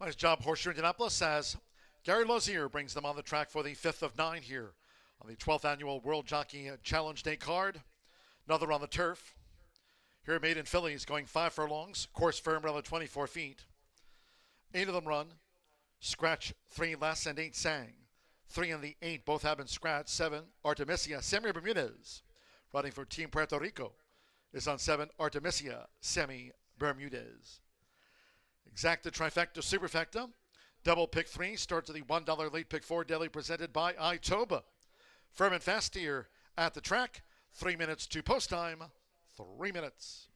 Nice job, Horseshoe Indianapolis, as Gary Lozier brings them on the track for the 5th of 9 here on the 12th Annual World Jockey Challenge Day card. Another on the turf. Here at Maiden Fillies going 5 furlongs, course firm around 24 feet. 8 of them run. Scratch 3 less and 8 sang. 3 and the 8 both have been scratched. 7, Artemisia, Semi Bermudez, running for Team Puerto Rico, is on 7, Artemisia, Semi Bermudez. Exacta, trifecta, superfecta. Double pick 3 starts at the $1 late pick 4 daily presented by Itoba. Firm and fast here at the track. 3 minutes to post time. 3 minutes.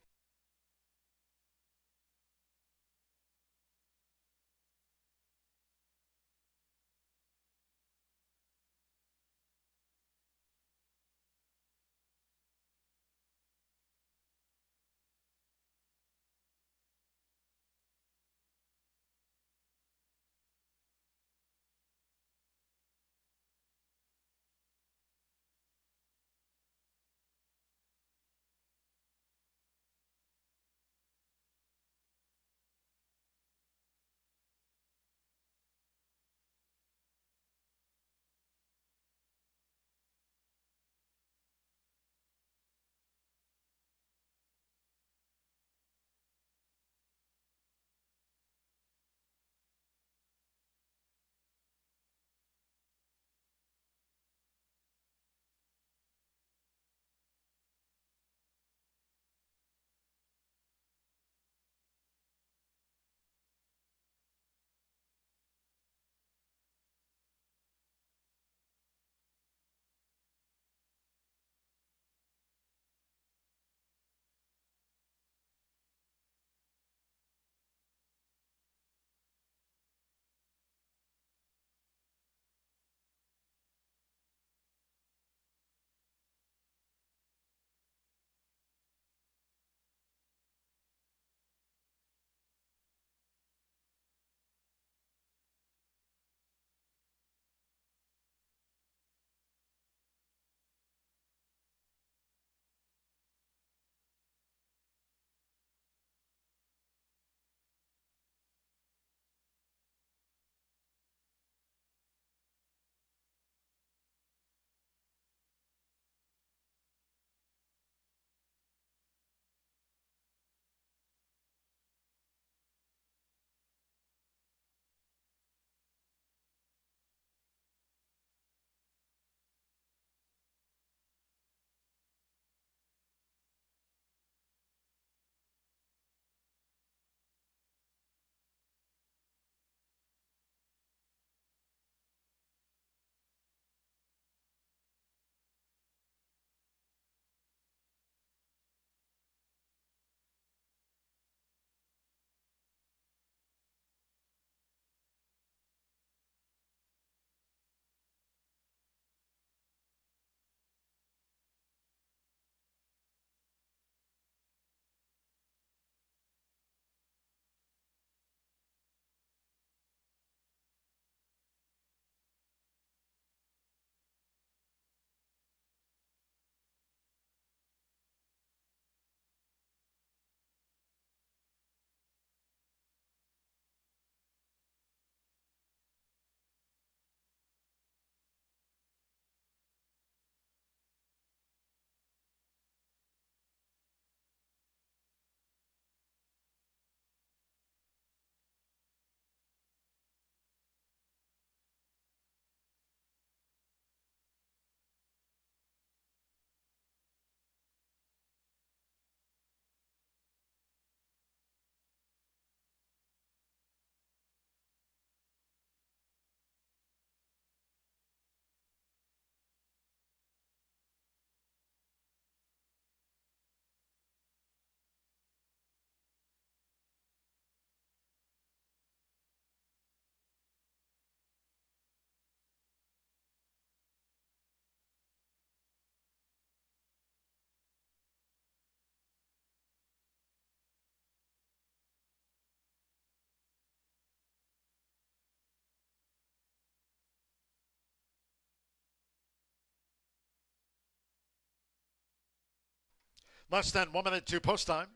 Less than 1 minute to post time.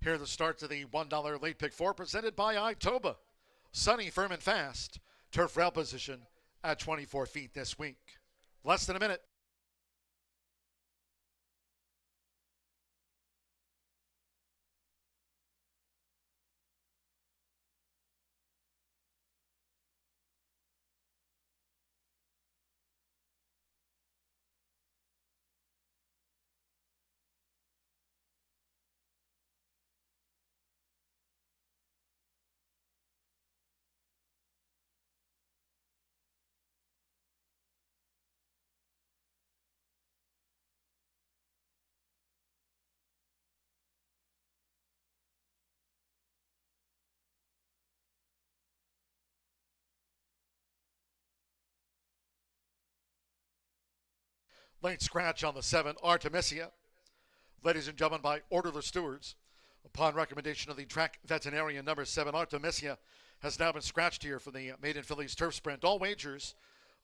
Here are the starts of the $1 late pick four presented by Itoba. Sunny, firm, and fast. Turf rail position at 24 feet this week. Less than a minute. Late scratch on the 7, Artemisia. Ladies and gentlemen, by order of the stewards, upon recommendation of the track veterinarian, number 7, Artemisia, has now been scratched here for the Maiden Fillies Turf Sprint. All wagers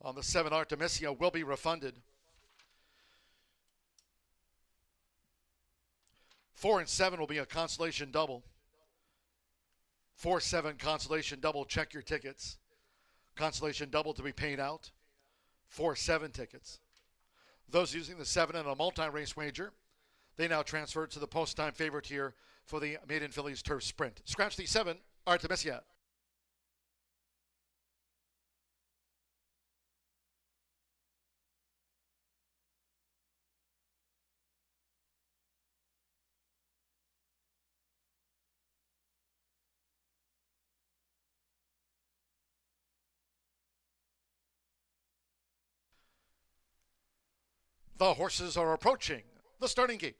on the 7, Artemisia, will be refunded. 4 and 7 will be a consolation double. 4-7 consolation double. Check your tickets. Consolation double to be paid out. 4-7 tickets. Those using the 7 and a multi-race wager, they now transfer to the post-time favorite here for the Maiden Fillies Turf Sprint. Scratch the 7, Artemisia. The horses are approaching the starting gate.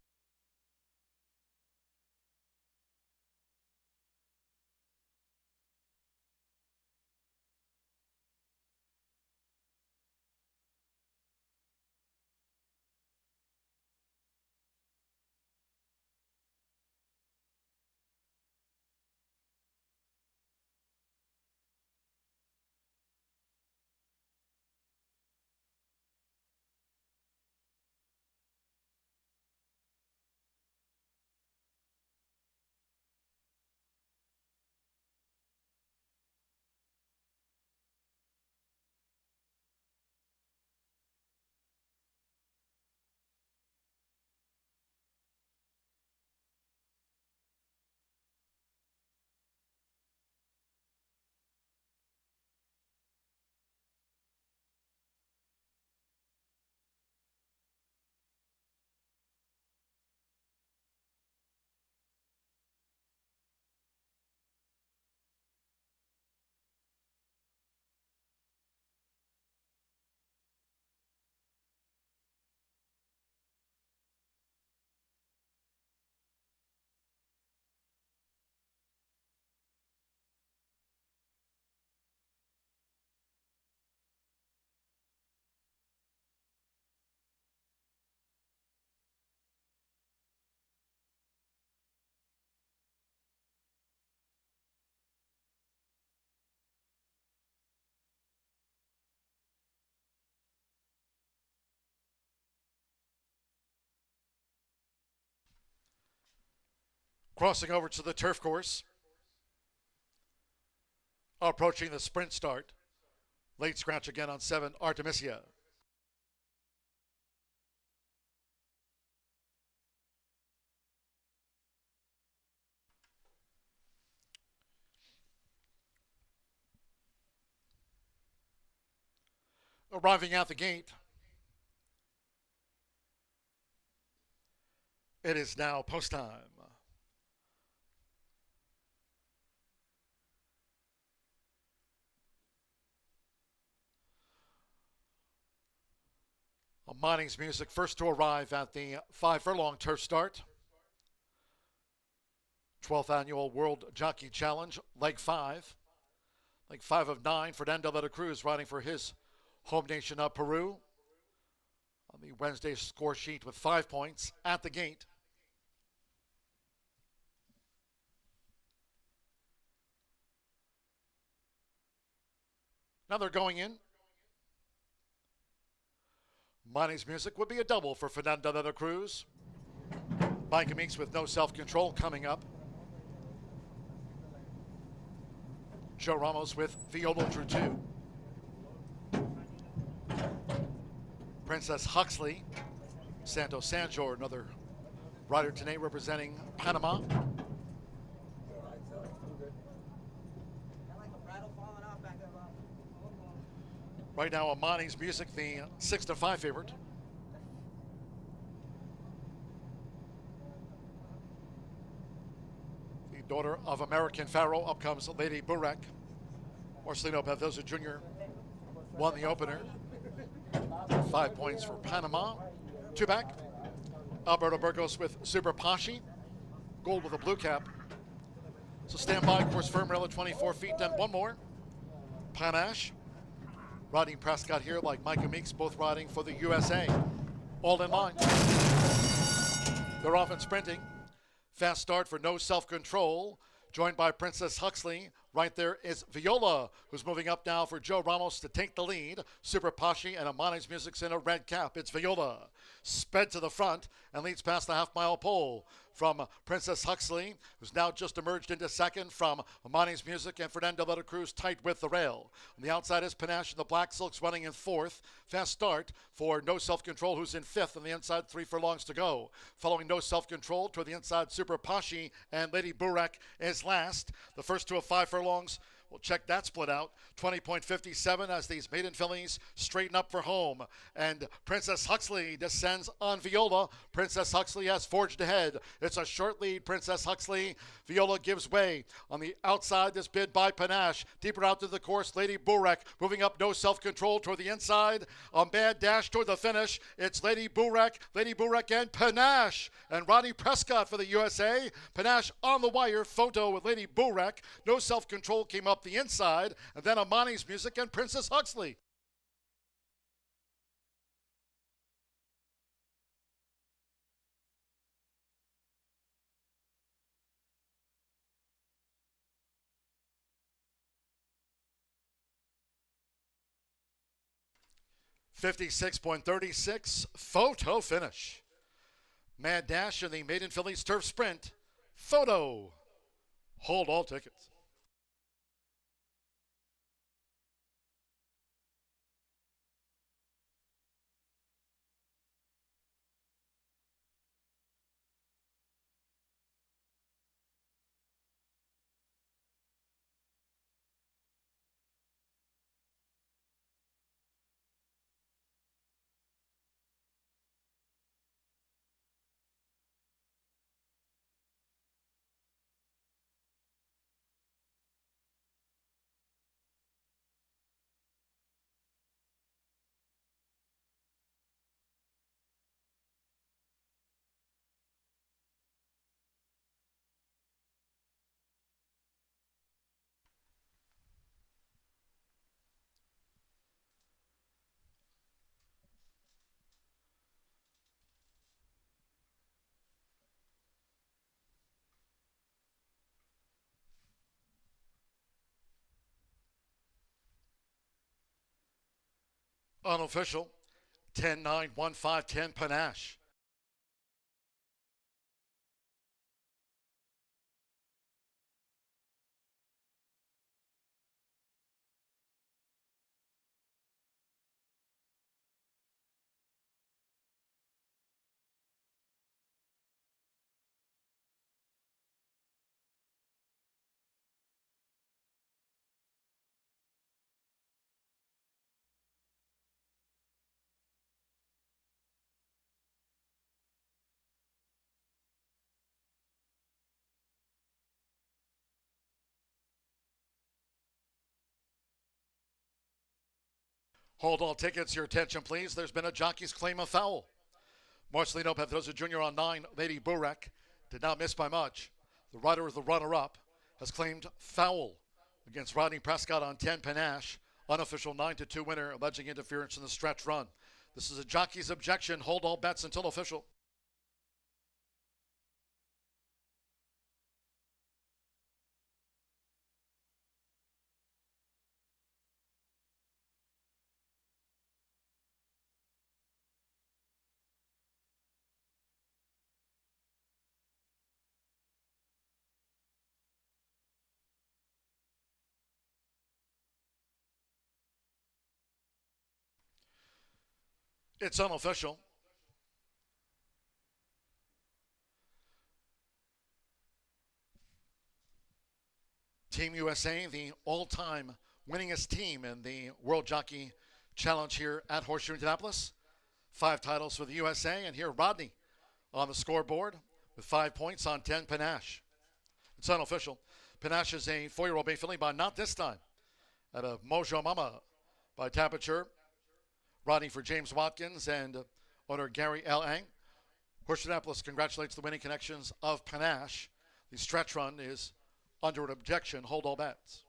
Crossing over to the turf course. Approaching the sprint start. Late scratch again on 7, Artemisia. Arriving at the gate. It is now post time. Mining's Music first to arrive at the 5 furlong turf start. 12th Annual World Jockey Challenge, leg 5. Leg 5 of 9, Fernando de la Cruz riding for his home nation of Peru. On the Wednesday score sheet with 5 points at the gate. Now they're going in. Mining's Music would be a double for Fernando de la Cruz. Micah Meeks with no self-control coming up. Joe Ramos with Viola Drew 2. Princess Huxley, Santos Sanjor, another rider today representing Panama. Right now, Amani's Music, the 6-5 favorite. The daughter of American Pharaoh. Up comes Lady Burek. Marcelino Pedroza Jr. won the opener. 5 points for Panama. 2 back. Alberto Burgos with Super Pashi. Gold with a blue cap. So stand by, course firm, rail at 24 feet, then one more. Panache. Riding Prescott here, like Micah Meeks, both riding for the USA. All in line. They're off and sprinting. Fast start for No Self-Control. Joined by Princess Huxley. Right there is Viola, who's moving up now for Joe Ramos to take the lead. Super Pashi and Amani's Music's in a red cap. It's Viola. Sped to the front and leads past the half-mile pole from Princess Huxley, who's now just emerged into second from Amani's Music, and Fernando de la Cruz tight with the rail. On the outside is Panache and the Black Silks running in fourth. Fast start for No Self-Control, who's in fifth. On the inside, 3 furlongs to go. Following No Self-Control, toward the inside, Super Pashi and Lady Burek is last. The first 2 of 5 furlongs. We'll check that split out. 20.57 as these maiden fillies straighten up for home. And Princess Huxley descends on Viola. Princess Huxley has forged ahead. It's a short lead, Princess Huxley. Viola gives way. On the outside, this bid by Panache. Deeper out to the course, Lady Burek moving up, No Self-Control toward the inside. A mad dash toward the finish. It's Lady Burek and Panache. And Ronnie Prescott for the USA. Panache on the wire. Photo with Lady Burek. No Self-Control came up the inside, and then Amani's Music and Princess Huxley. .56.36 photo finish. Mad dash in the maiden fillies turf sprint. Photo. Hold all tickets. Unofficial, 10-9, 1-5-10 Panache. Hold all tickets, your attention please. There's been a jockey's claim of foul. Marcelino Pedroza Jr. on 9, Lady Burek, did not miss by much. The rider of the runner-up has claimed foul against Rodney Prescott on 10, Panache. Unofficial 9-2 winner, alleging interference in the stretch run. This is a jockey's objection. Hold all bets until official. It's unofficial. Team USA, the all-time winningest team in the World Jockey Challenge here at Horseshoe Indianapolis. 5 titles for the USA, and here Rodney on the scoreboard with 5 points on 10 Panache. It's unofficial. Panache is a 4-year-old bay filly, but not this time. Out of Mojo Mama by Tapiture. Rodney for James Watkins and owner Gary L. Ang. Horseshoe Indianapolis congratulates the winning connections of Panache. The stretch run is under an objection. Hold all bets.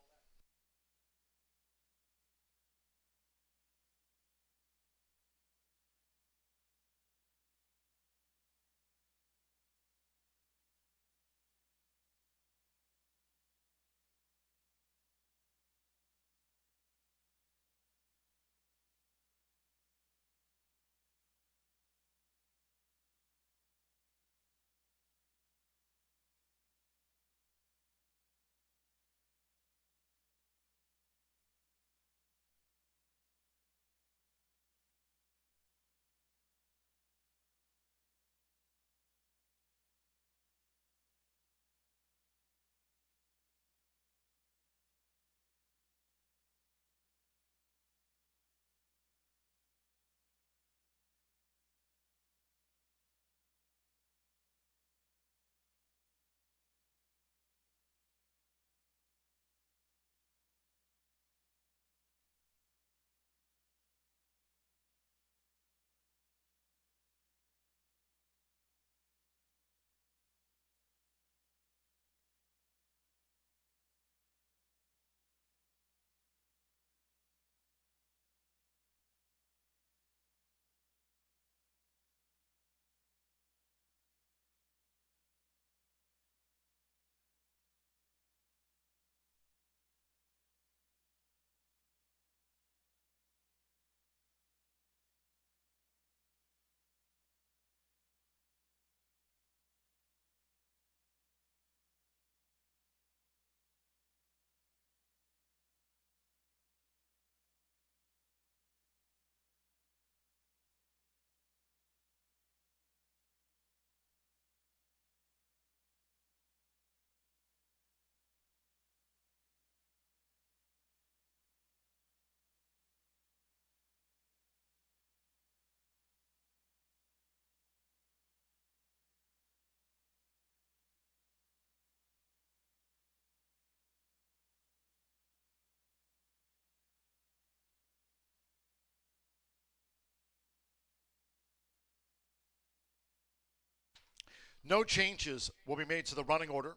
No changes will be made to the running order.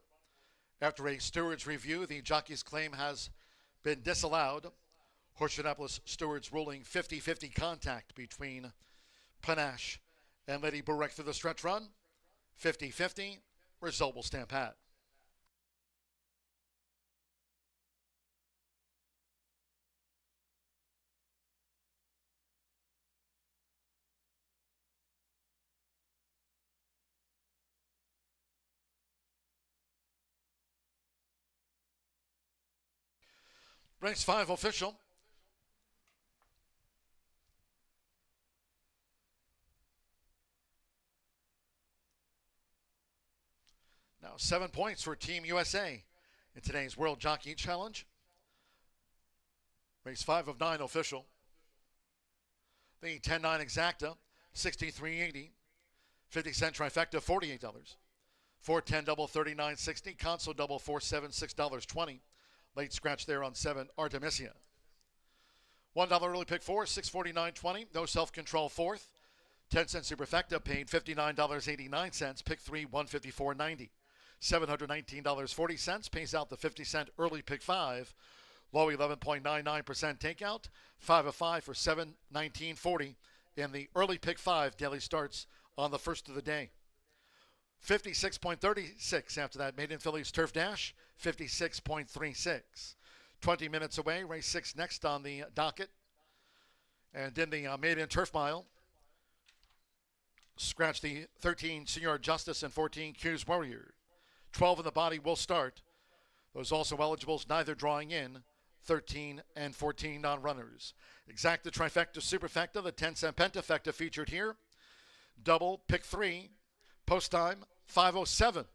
After a steward's review, the jockey's claim has been disallowed. Horseshoe Indianapolis stewards ruling 50-50 contact between Panache and Lady Burek through the stretch run. 50-50. Result will stand pat. Race 5 official. Now 7 points for Team USA in today's World Jockey Challenge. Race 5 of 9 official. The 10-9 exacta, $63.80. 50-cent trifecta, $48. 410 double, $39.60. Console double, 4-7, $6.20. Late scratch there on 7, Artemisia. $1 early pick 4, $649.20. No self-control fourth. 10-cent superfecta paid $59.89. Pick 3, $154.90. $719.40 pays out the 50-cent early pick 5. Low 11.99% takeout. 5 of 5 for $719.40 in the early pick 5. Daily starts on the first of the day. 56.36 after that. Maiden Fillies Turf Dash, 56.36. 20 minutes away. Race 6 next on the docket. And in the Maiden Turf Mile, scratch the 13 Senior Justice and 14 Q's Warrior. 12 in the body will start. Those also eligibles neither drawing in 13 and 14 non-runners. Exacta, trifecta, superfecta, the 10-cent pentafecta featured here. Double, pick 3, post time 5:07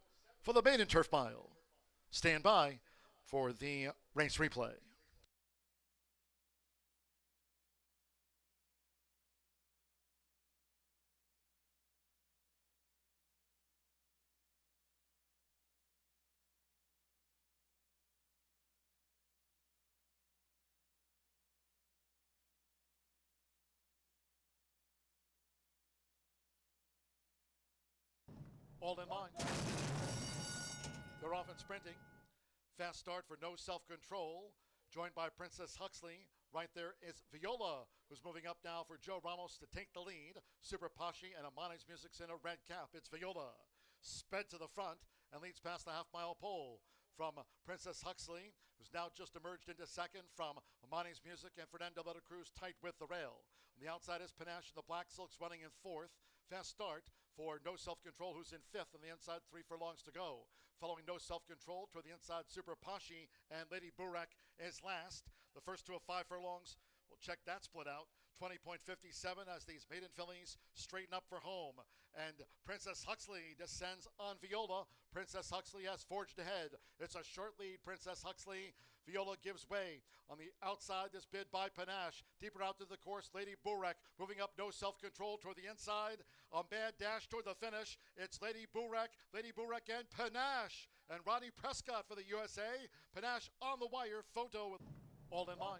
for the maiden turf mile. Stand by for the race replay. All in line. They're off and sprinting. Fast start for No Self-Control, joined by Princess Huxley. Right there is Viola, who's moving up now for Joe Ramos to take the lead. Super Pashi and Amani's Music's in a red cap. It's Viola. Sped to the front and leads past the half-mile pole from Princess Huxley, who's now just emerged into second from Amani's Music and Fernando Letta Cruz tight with the rail. On the outside is Panache and the Black Silks running in fourth. Fast start for No Self-Control, who's in fifth. On the inside, 3 furlongs to go. Following No Self-Control, toward the inside, Super Pashi and Lady Burek is last. The first 2 of 5 furlongs, we'll check that split out. 20.57 as these maiden fillies straighten up for home. And Princess Huxley descends on Viola. Princess Huxley has forged ahead. It's a short lead, Princess Huxley. Viola gives way. On the outside, this bid by Panache. Deeper out to the course, Lady Burek moving up No Self-Control toward the inside. On bad dash toward the finish, it's Lady Burek and Panache. And Ronnie Prescott for the USA. Panache on the wire, photo with all in line.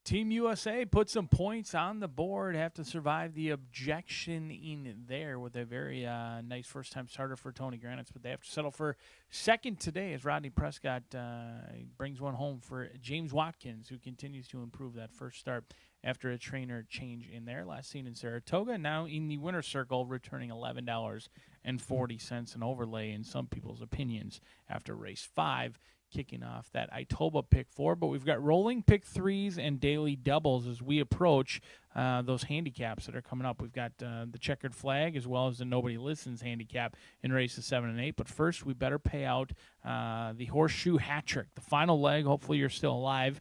Team USA put some points on the board, have to survive the objection in there with a very nice first-time starter for Tony Granitz, but they have to settle for second today as Rodney Prescott brings one home for James Watkins, who continues to improve that first start after a trainer change in there. Last seen in Saratoga, now in the winner's circle, returning $11.40, an overlay in some people's opinions after race 5. Kicking off that Itoba pick 4, but we've got rolling pick 3s and daily doubles as we approach those handicaps that are coming up. We've got the checkered flag as well as the nobody listens handicap in races 7 and 8. But first, we better pay out the Horseshoe hat trick, the final leg. Hopefully, you're still alive.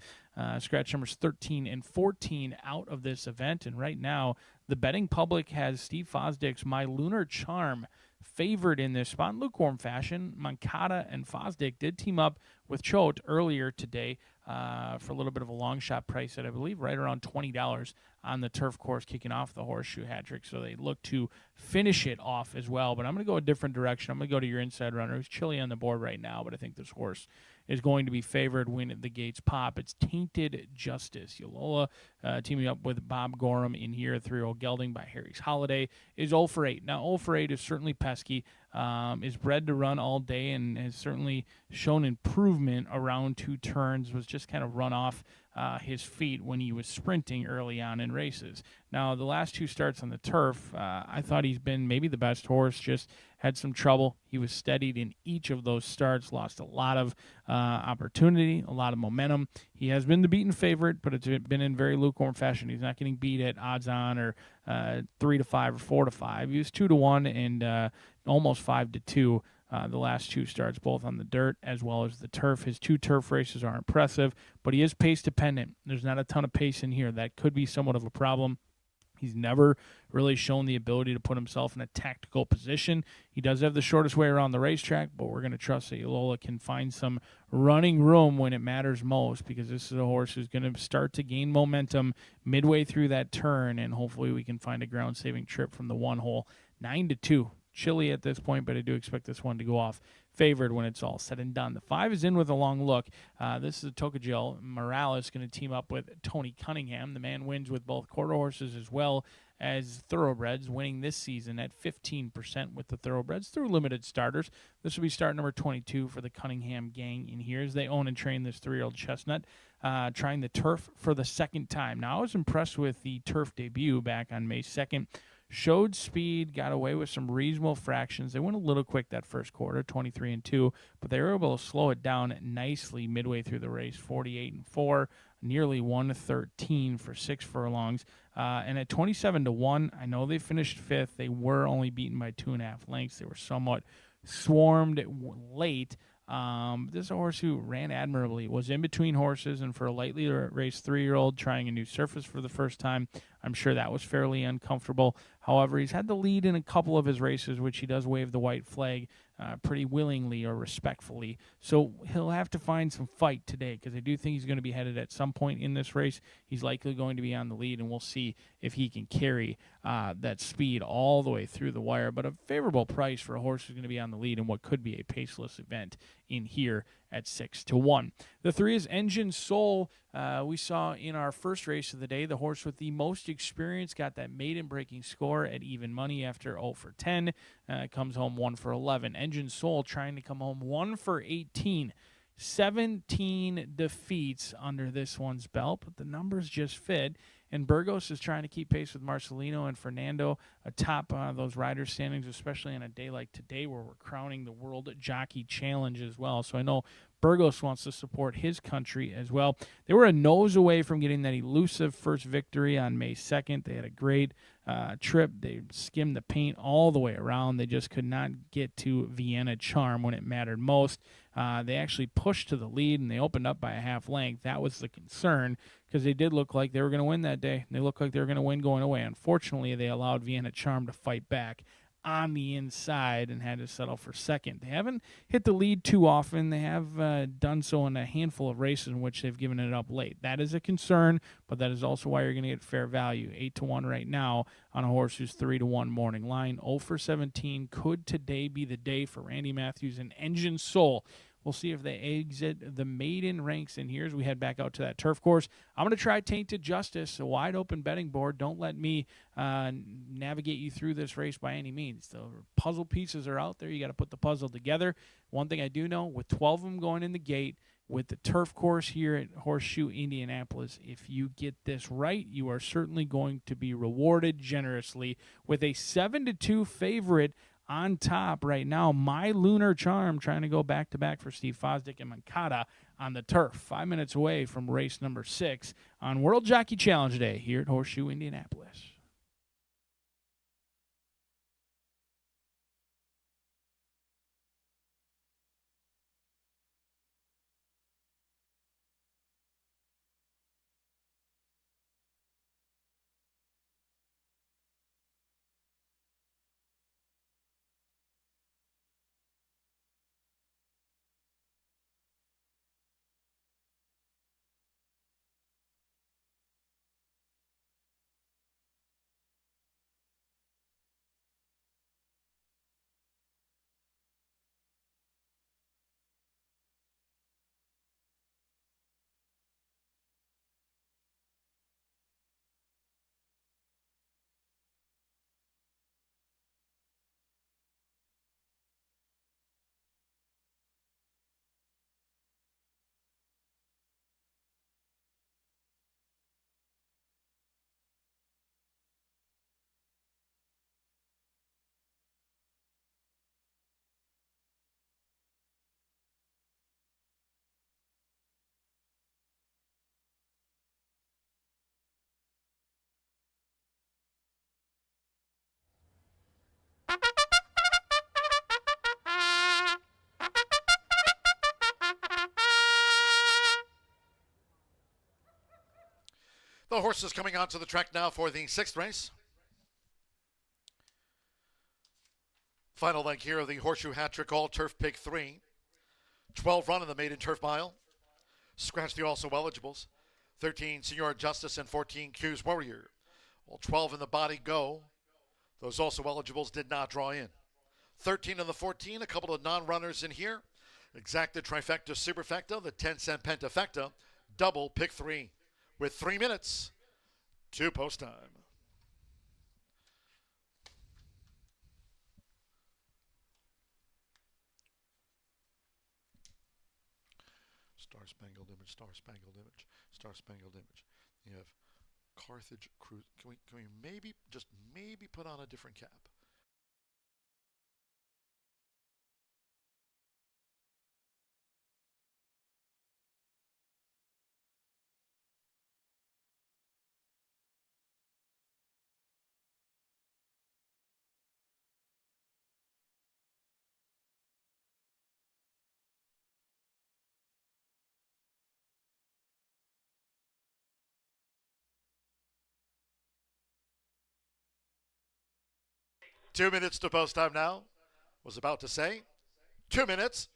Scratch numbers 13 and 14 out of this event, and right now the betting public has Steve Fosdick's My Lunar Charm favored in this spot in lukewarm fashion. Moncada and Fosdick did team up with Choate earlier today for a little bit of a long shot price at, I believe, right around $20 on the turf course kicking off the Horseshoe hat trick. So they look to finish it off as well. But I'm going to go a different direction. I'm going to go to your inside runner, who's chilly on the board right now, but I think this horse is going to be favored when the gates pop. It's Tainted Justice. Yolola teaming up with Bob Gorham in here. 3-year-old gelding by Harry's Holiday is 0 for 8. Now, 0 for 8 is certainly pesky. Is bred to run all day and has certainly shown improvement around 2 turns, was just kind of run off his feet when he was sprinting early on in races. Now, the last 2 starts on the turf, I thought he's been maybe the best horse, just had some trouble. He was steadied in each of those starts, lost a lot of opportunity, a lot of momentum. He has been the beaten favorite, but it's been in very lukewarm fashion. He's not getting beat at odds on or 3-5 or 4-5. He was 2-1 and almost 5-2. The last 2 starts, both on the dirt as well as the turf. His 2 turf races are impressive, but he is pace dependent. There's not a ton of pace in here. That could be somewhat of a problem. He's never really shown the ability to put himself in a tactical position. He does have the shortest way around the racetrack, but we're going to trust that Yolola can find some running room when it matters most, because this is a horse who's going to start to gain momentum midway through that turn, and hopefully we can find a ground-saving trip from the 1 hole. 9-2. Chilly at this point, but I do expect this one to go off favored when it's all said and done. The 5 is in with a long look. This is a Tocqueville. Morales going to team up with Tony Cunningham. The man wins with both quarter horses as well as thoroughbreds, winning this season at 15% with the thoroughbreds through limited starters. This will be start number 22 for the Cunningham gang in here as they own and train this 3-year-old chestnut, trying the turf for the second time. Now, I was impressed with the turf debut back on May 2nd. Showed speed, got away with some reasonable fractions. They went a little quick that first quarter, 23-2, but they were able to slow it down nicely midway through the race, 48-4, nearly 113 for 6 furlongs. And at 27-1, I know they finished 5th. They were only beaten by 2.5 lengths. They were somewhat swarmed late. This is a horse who ran admirably, was in between horses, and for a lightly raced 3-year-old trying a new surface for the first time, I'm sure that was fairly uncomfortable. However, he's had the lead in a couple of his races, which he does wave the white flag pretty willingly or respectfully. So he'll have to find some fight today, because I do think he's going to be headed at some point in this race. He's likely going to be on the lead, and we'll see if he can carry that speed all the way through the wire. But a favorable price for a horse who's going to be on the lead in what could be a paceless event in here at 6-1. The 3 is Engine Soul. We saw in our first race of the day, the horse with the most experience got that maiden breaking score at even money after 0 for 10. Comes home 1 for 11. Engine Soul trying to come home 1 for 18. 17 defeats under this one's belt, but the numbers just fit. And Burgos is trying to keep pace with Marcelino and Fernando atop those rider standings, especially on a day like today where we're crowning the World Jockey Challenge as well. So I know Burgos wants to support his country as well. They were a nose away from getting that elusive first victory on May 2nd. They had a great trip. They skimmed the paint all the way around. They just could not get to Vienna Charm when it mattered most. They actually pushed to the lead, and they opened up by a half length. That was the concern, because they did look like they were going to win that day. They looked like they were going to win going away. Unfortunately, they allowed Vienna Charm to fight back on the inside and had to settle for second. They haven't hit the lead too often. They have done so in a handful of races in which they've given it up late. That is a concern, but that is also why you're going to get fair value. 8-1 right now on a horse who's 3-1 morning line. 0 for 17. Could today be the day for Randy Matthews and Engine Soul? We'll see if they exit the maiden ranks in here as we head back out to that turf course. I'm going to try Tainted Justice, a wide open betting board. Don't let me navigate you through this race by any means. The puzzle pieces are out there. You got to put the puzzle together. One thing I do know, with 12 of them going in the gate, with the turf course here at Horseshoe Indianapolis, if you get this right, you are certainly going to be rewarded generously with a 7-2 favorite on top right now. My Lunar Charm trying to go back-to-back for Steve Fosdick and Mancada on the turf, 5 minutes away from race number 6 on World Jockey Challenge Day here at Horseshoe Indianapolis. The horses coming onto the track now for the 6th race. Final leg here of the Horseshoe Hat Trick All Turf Pick 3. 12 run in the maiden turf mile. Scratch the also eligibles. 13 Senor Justice and 14 Q's Warrior. All 12 in the body go. Those also eligibles did not draw in. 13 in the 14, a couple of non-runners in here. Exacta Trifecta Superfecta, the 10-cent Pentafecta, double pick 3. With 3 minutes to post time. Star Spangled Image, Star Spangled Image, Star Spangled Image. You have Carthage Cruise. Can we maybe, just maybe put on a different cap? Two minutes to post time now. Was about to say 2 minutes.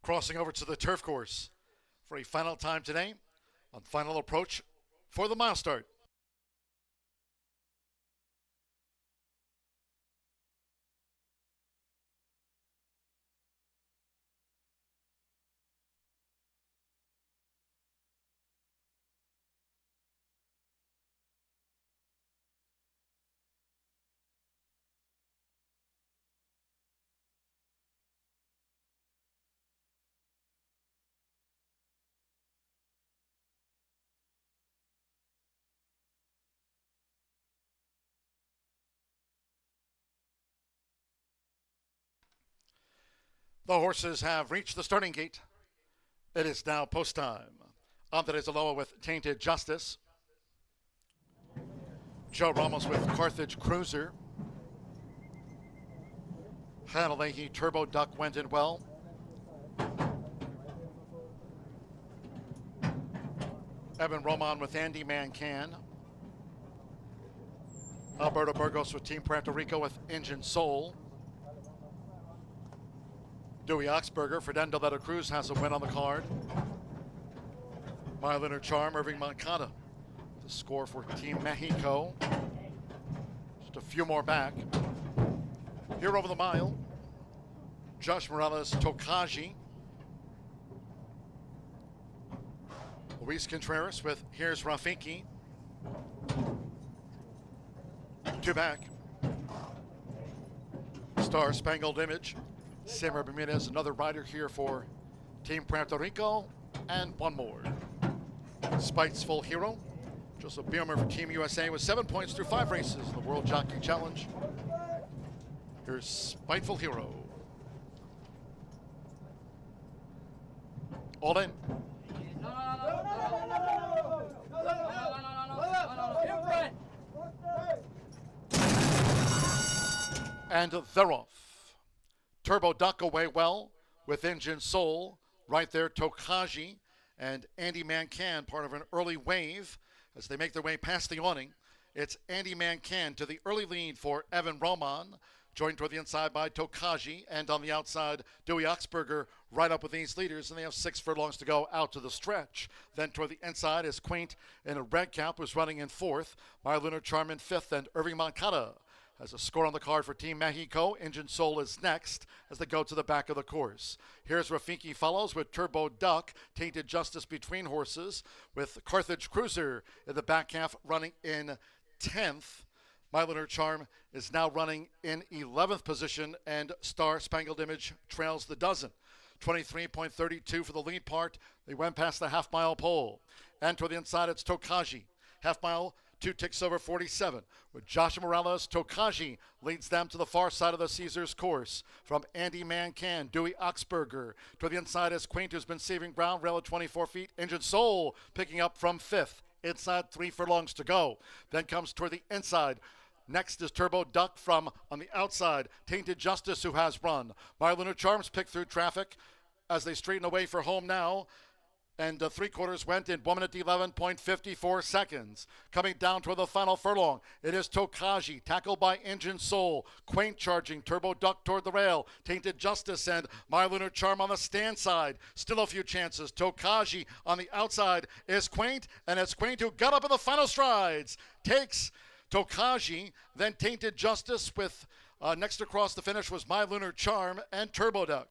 crossing over to the turf course for a final time today on final approach for the mile start. The horses have reached the starting gate. It is now post time. Andres Aloha with Tainted Justice. Joe Ramos with Carthage Cruiser. Hannah Leahy, Turbo Duck went in well. Evan Roman with Andy Mancan. Alberto Burgos with Team Puerto Rico with Engine Soul. Dewey Oxberger, Fernando de la Cruz has a win on the card. My Lunar Charm, Irving Moncada, the score for Team Mexico. Just a few more back. Here over the mile, Josh Morales, Tokaji. Luis Contreras with Here's Rafiki. Two back. Star Spangled Image. Samar Bermudez, another rider here for Team Puerto Rico, and one more. Spiteful Hero, Joseph Biermer for Team USA with 7 points through 5 races in the World Jockey Challenge. Here's Spiteful Hero. All in. And they're off. Turbo Duck away well with Engine Soul. Right there, Tokaji and Andy Mancan, part of an early wave as they make their way past the awning. It's Andy Mancan to the early lead for Evan Roman, joined toward the inside by Tokaji, and on the outside, Dewey Oxberger right up with these leaders, and they have 6 furlongs to go out to the stretch. Then toward the inside is Quaint in a red cap, who's running in 4th. My Lunar Charm in 5th, and Irving Moncada has a score on the card for Team Mexico. Engine Soul is next as they go to the back of the course. Here's Rafiki follows with Turbo Duck, Tainted Justice between horses, with Carthage Cruiser in the back half running in 10th. My Lunar Charm is now running in 11th position, and Star Spangled Image trails the dozen. 23.32 for the lead part. They went past the half-mile pole. And toward the inside, it's Tokaji. Half-mile, 2 ticks over 47. With Joshua Morales, Tokaji leads them to the far side of the Caesars course. From Andy Mancan, Dewey Oxberger. To the inside is Quaint, who's been saving ground, rail at 24 feet. Engine Soul picking up from 5th. Inside 3 furlongs to go. Then comes toward the inside. Next is Turbo Duck from on the outside. Tainted Justice, who has run. My Lunar Charms pick through traffic as they straighten away for home now. And 3/4 went in 1 minute 11.54 seconds. Coming down toward the final furlong, it is Tokaji, tackled by Engine Soul. Quaint charging, Turbo Duck toward the rail. Tainted Justice and My Lunar Charm on the stand side. Still a few chances. Tokaji on the outside is Quaint, and it's Quaint who got up in the final strides. Takes Tokaji, then Tainted Justice with next across the finish was My Lunar Charm and Turbo Duck.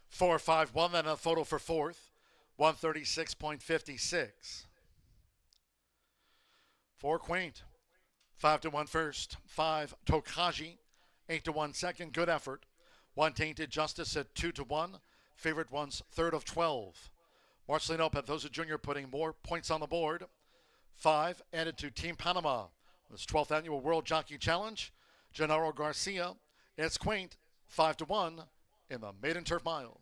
Four, 5, 1, then a photo for 4th. 136.56. For Quaint. 5 to 1 first. 5, Tokaji. 8-1 second, good effort. 1 Tainted Justice at 2-1. Favorite one's third of 12. Marcelino Pedrosa Jr. putting more points on the board. 5 added to Team Panama. This 12th annual World Jockey Challenge. Gennaro Garcia. It's Quaint 5-1 in the Maiden Turf Mile.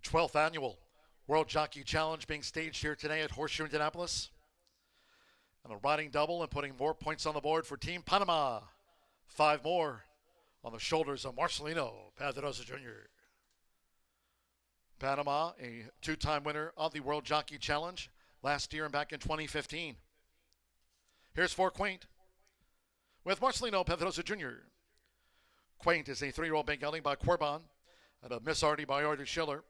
Twelfth annual World Jockey Challenge being staged here today at Horseshoe Indianapolis. And a riding double and putting more points on the board for Team Panama. 5 more on the shoulders of Marcelino Pedrosa Jr. Panama, a 2-time winner of the World Jockey Challenge last year and back in 2015. Here's for Quaint with Marcelino Pedrosa Jr. Quaint is a 3-year-old big gelding by Corban and a Miss Artie by Artie Schiller.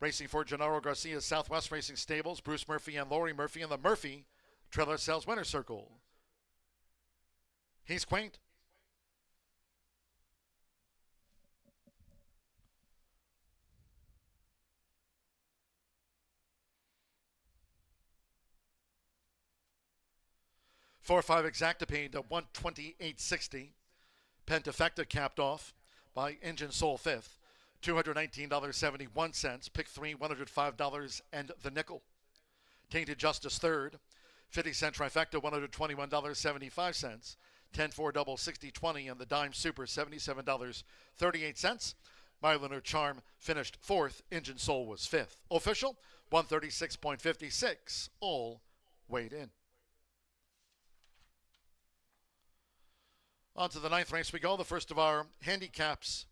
Racing for Gennaro Garcia's Southwest Racing Stables, Bruce Murphy and Lori Murphy in the Murphy Trailer Sales Winner Circle. He's Quaint. Four or 5 Exactipede to 128.60. Pentafecta capped off by Engine Soul 5th. $219.71. Pick 3, $105 and the nickel. Tainted Justice 3rd. 50-cent trifecta, $121.75. 10-4 double, 60-20, and the dime super, $77.38. My Lunar Charm finished 4th. Engine Soul was 5th. Official, 136.56. All weighed in. On to the 9th race we go. The first of our handicaps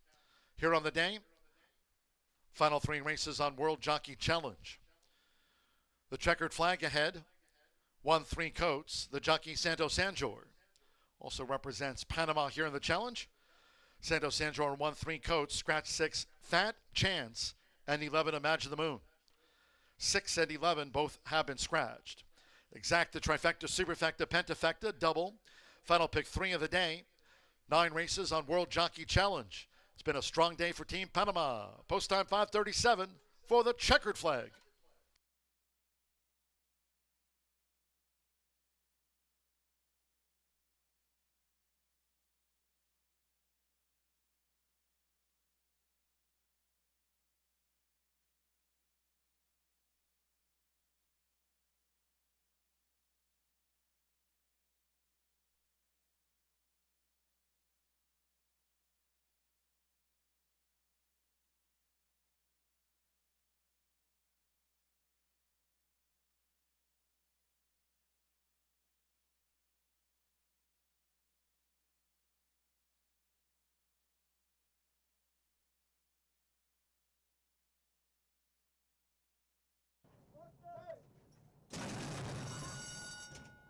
here on the day. Final 3 races on World Jockey Challenge. The checkered flag ahead. 1-3 coats. The jockey Santo Sanjor also represents Panama here in the challenge. Santo Sanjor 1-3 coats. Scratch 6 Fat Chance and 11 Imagine the Moon. 6 and 11 both have been scratched. Exacta, trifecta, superfecta, pentafecta, double. Final pick 3 of the day. 9 races on World Jockey Challenge. It's been a strong day for Team Panama. Post time 5:37 for the checkered flag.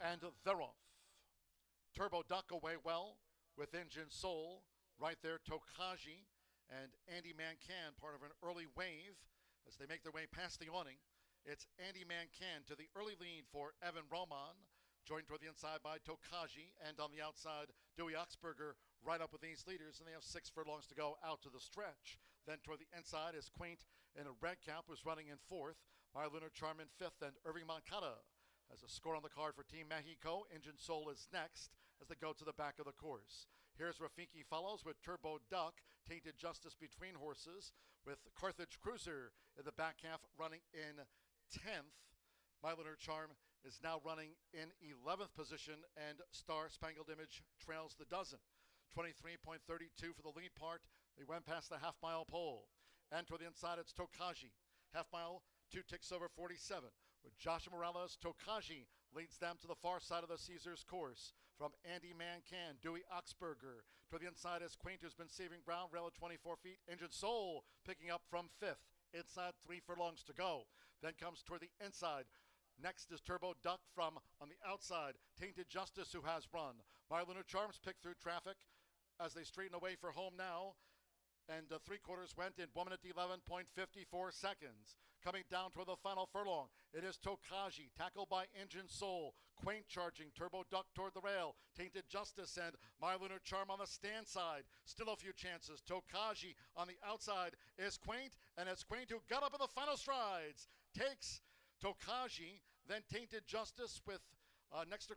And they're off. Turbo Duck away well with Engine Soul. Right there, Tokaji and Andy Mancan, part of an early wave. As they make their way past the awning, it's Andy Mancan to the early lead for Evan Roman, joined toward the inside by Tokaji, and on the outside, Dewey Oxberger right up with these leaders, and they have 6 furlongs to go out to the stretch. Then toward the inside is Quaint in a red cap, who's running in 4th, My Lunar Charm in 5th, and Irving Moncada has a score on the card for Team Mexico. Engine Soul is next as they go to the back of the course. Here's Rafiki follows with Turbo Duck, Tainted Justice between horses, with Carthage Cruiser in the back half running in 10th. My Lunar Charm is now running in 11th position, and Star Spangled Image trails the dozen. 23.32 for the lead part. They went past the half-mile pole. And toward the inside, it's Tokaji. Half-mile, 2 ticks over 47. With Joshua Morales, Tokaji leads them to the far side of the Caesars course. From Andy Mancan, Dewey Oxberger. Toward the inside is Quaint, who's been saving ground, rail at 24 feet. Engine Soul picking up from 5th. Inside, 3 furlongs to go. Then comes toward the inside. Next is Turbo Duck from on the outside. Tainted Justice, who has run. My Lunar Charms pick through traffic as they straighten away for home now. And 3/4 went in 1 minute 11.54 seconds. Coming down toward the final furlong, it is Tokaji, tackled by Engine Soul. Quaint charging, Turbo Duck toward the rail. Tainted Justice and My Lunar Charm on the stand side. Still a few chances. Tokaji on the outside is Quaint, and it's Quaint who got up in the final strides. Takes Tokaji, then Tainted Justice with next to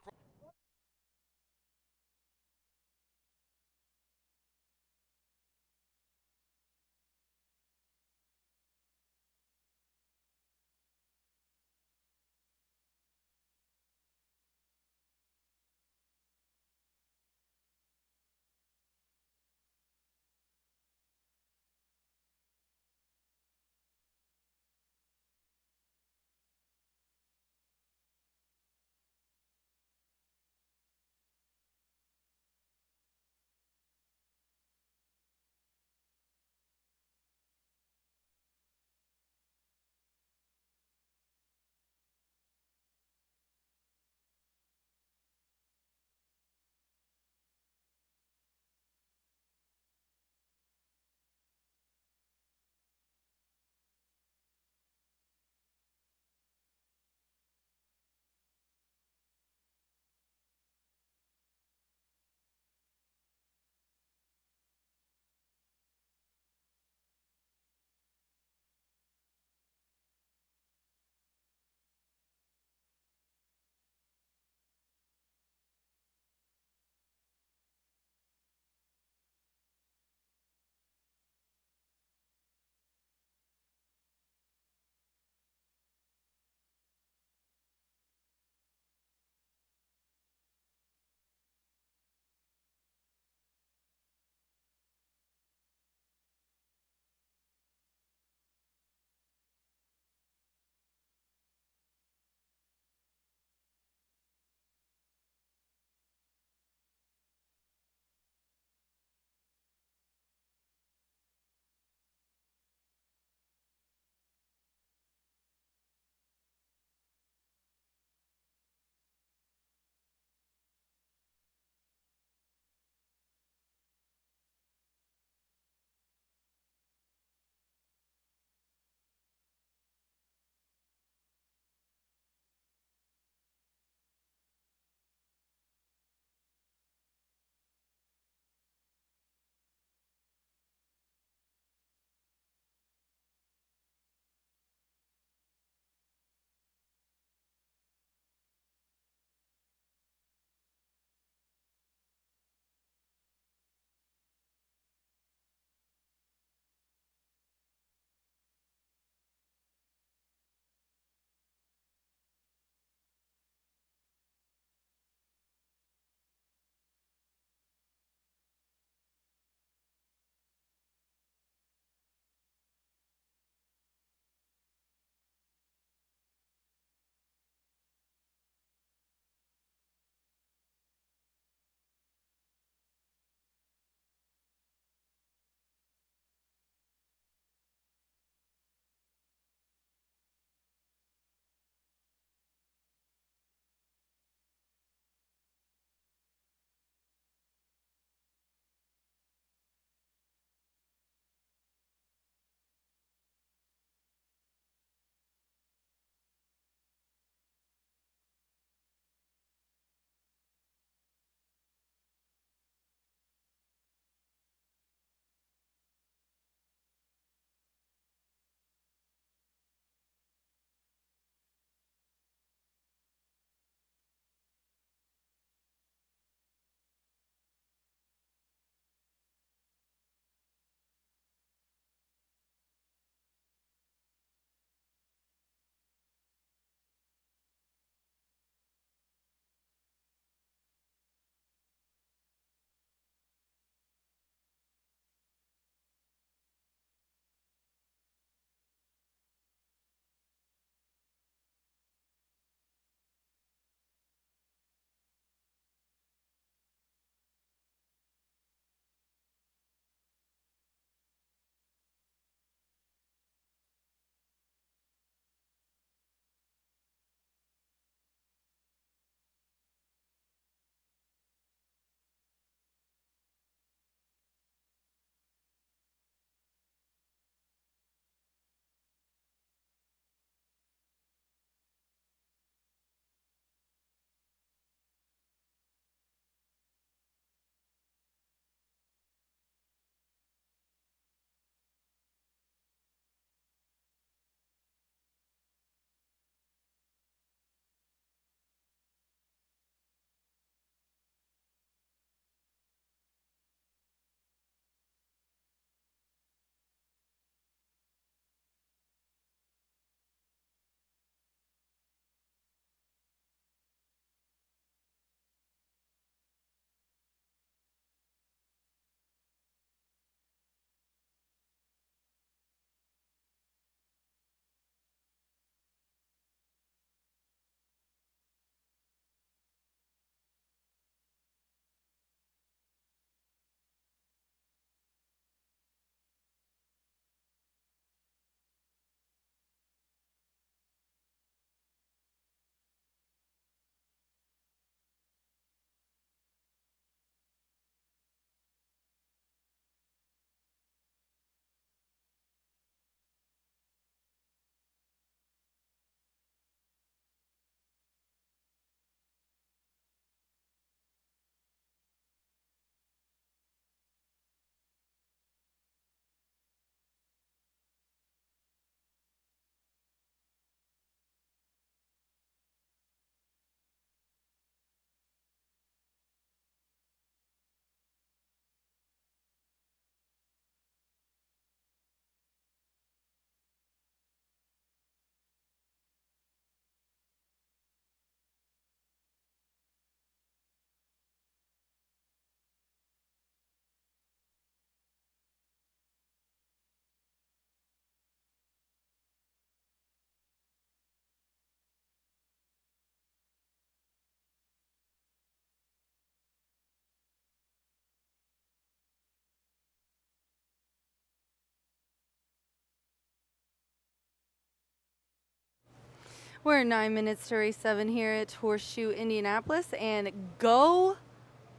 We're 9 minutes to race 7 here at Horseshoe Indianapolis, and go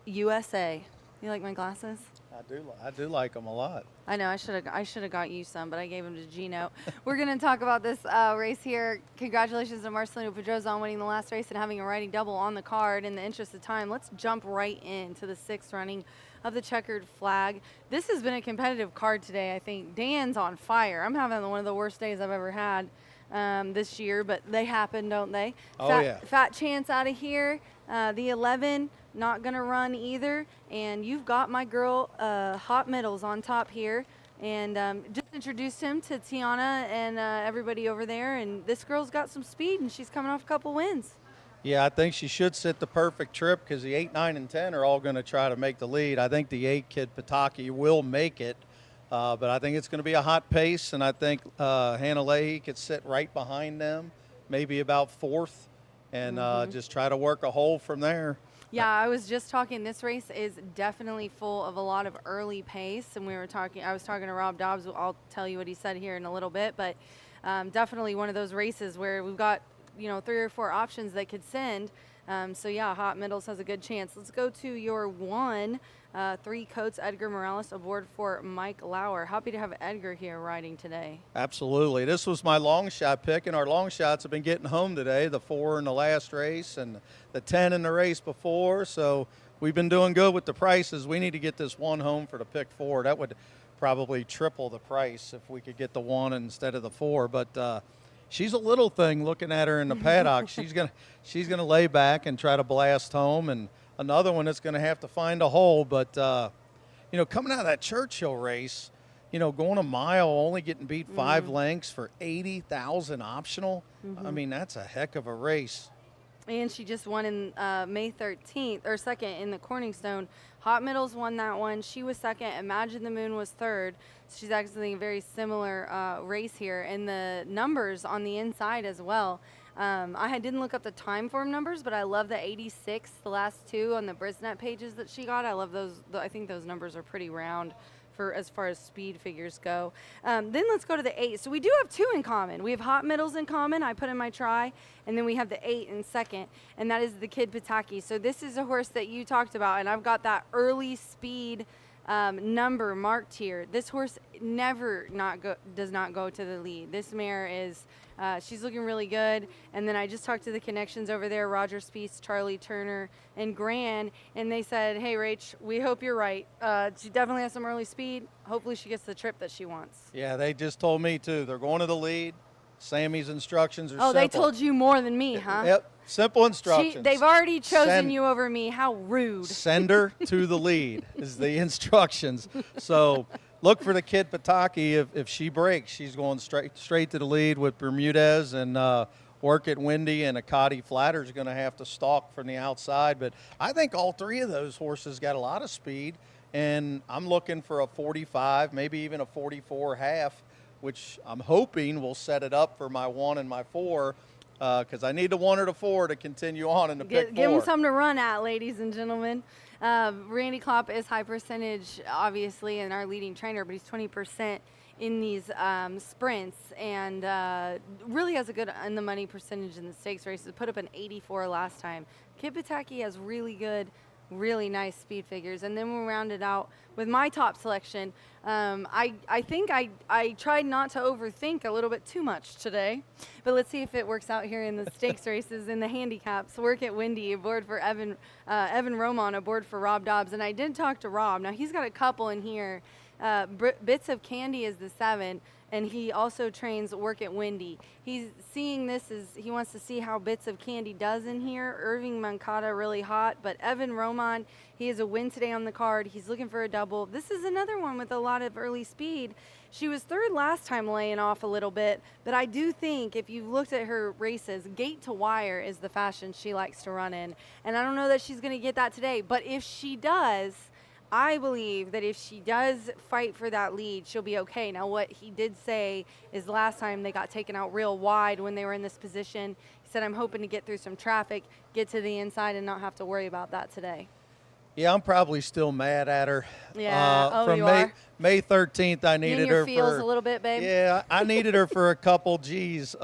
USA. You like my glasses? I do like them a lot. I know, I should have got you some, but I gave them to Gino. We're going to talk about this race here. Congratulations to Marcelino Pedroza on winning the last race and having a riding double on the card. In the interest of time, let's jump right into the 6th running of the checkered flag. This has been a competitive card today, I think. Dan's on fire. I'm having one of the worst days I've ever had this year, but they happen, don't they? Oh, yeah. Fat Chance out of here. The 11, not going to run either. And you've got my girl, Hot Middles, on top here. And just introduced him to Tiana and everybody over there. And this girl's got some speed, and she's coming off a couple wins. Yeah, I think she should set the perfect trip because the 8, 9, and 10 are all going to try to make the lead. I think the 8 kid Pataki will make it. But I think it's going to be a hot pace, and I think Hannah Leahy could sit right behind them, maybe about 4th, and just try to work a hole from there. Yeah, I was just talking. This race is definitely full of a lot of early pace, and I was talking to Rob Dobbs. I'll tell you what he said here in a little bit, but definitely one of those races where we've got 3 or 4 options they could send. So yeah, Hot Middles has a good chance. Let's go to your 1. 3 coats, Edgar Morales aboard for Mike Lauer. Happy to have Edgar here riding today. Absolutely. This was my long shot pick, and our long shots have been getting home today, the 4 in the last race and the 10 in the race before. So we've been doing good with the prices. We need to get this 1 home for the pick 4. That would probably triple the price if we could get the 1 instead of the 4. But she's a little thing looking at her in the paddock. She's gonna lay back and try to blast home, and another one that's going to have to find a hole. But, coming out of that Churchill race, going a mile, only getting beat 5 lengths for 80,000 optional. I mean, that's a heck of a race. And she just won in May 13th, or 2nd in the Corningstone. Hot Middles won that one. She was 2nd. Imagine the Moon was 3rd. She's actually a very similar race here. And the numbers on the inside as well. I didn't look up the time form numbers, but I love the 86, the last 2 on the Brisnet pages that she got. I love those. I think those numbers are pretty round for as far as speed figures go. Then let's go to the 8. So we do have 2 in common. We have Hot Middles in common. I put in my try. And then we have the 8 in 2nd, and that is the Kid Pataki. So this is a horse that you talked about, and I've got that early speed number marked here. This horse does not go to the lead. This mare is, she's looking really good. And then I just talked to the connections over there, Roger Speece, Charlie Turner, and Gran, and they said, hey, Rach, we hope you're right. She definitely has some early speed. Hopefully she gets the trip that she wants. Yeah, they just told me, too. They're going to the lead. Sammy's instructions are simple. Oh, they told you more than me, huh? Yep, simple instructions. They've already chosen you over me. How rude. Send her to the lead is the instructions. So look for the Kid Pataki. If she breaks, she's going straight to the lead with Bermudez, and Work It Windy and Akati Flatter's going to have to stalk from the outside. But I think all 3 of those horses got a lot of speed, and I'm looking for a 45, maybe even a 44 half, which I'm hoping will set it up for my 1 and my 4, because I need the 1 or the 4 to continue on in the pick 4. Give them something to run at, ladies and gentlemen. Randy Klopp is high percentage, obviously, and our leading trainer, but he's 20% in these sprints, and really has a good in-the-money percentage in the stakes races. Put up an 84 last time. Kid Pataki has really nice speed figures. And then we'll round it out with my top selection. I think I tried not to overthink a little bit too much today, but let's see if it works out here in the stakes races in the handicaps. Work It Windy aboard for Evan Roman, aboard for Rob Dobbs. And I did talk to Rob. Now he's got a couple in here. Bits of Candy is the 7. And he also trains Work It Windy. He's seeing this as he wants to see how Bits of Candy does in here. Irving Mancata really hot, but Evan Roman, he has a win today on the card. He's looking for a double. This is another one with a lot of early speed. She was 3rd last time, laying off a little bit, but I do think if you've looked at her races, gate to wire is the fashion she likes to run in. And I don't know that she's going to get that today, but if she does, I believe that if she does fight for that lead, she'll be okay. Now, what he did say is last time they got taken out real wide when they were in this position. He said, I'm hoping to get through some traffic, get to the inside, and not have to worry about that today. Yeah, I'm probably still mad at her. Yeah, from May 13th, I needed her feels for a little bit, babe. Yeah, I needed her for a couple G's.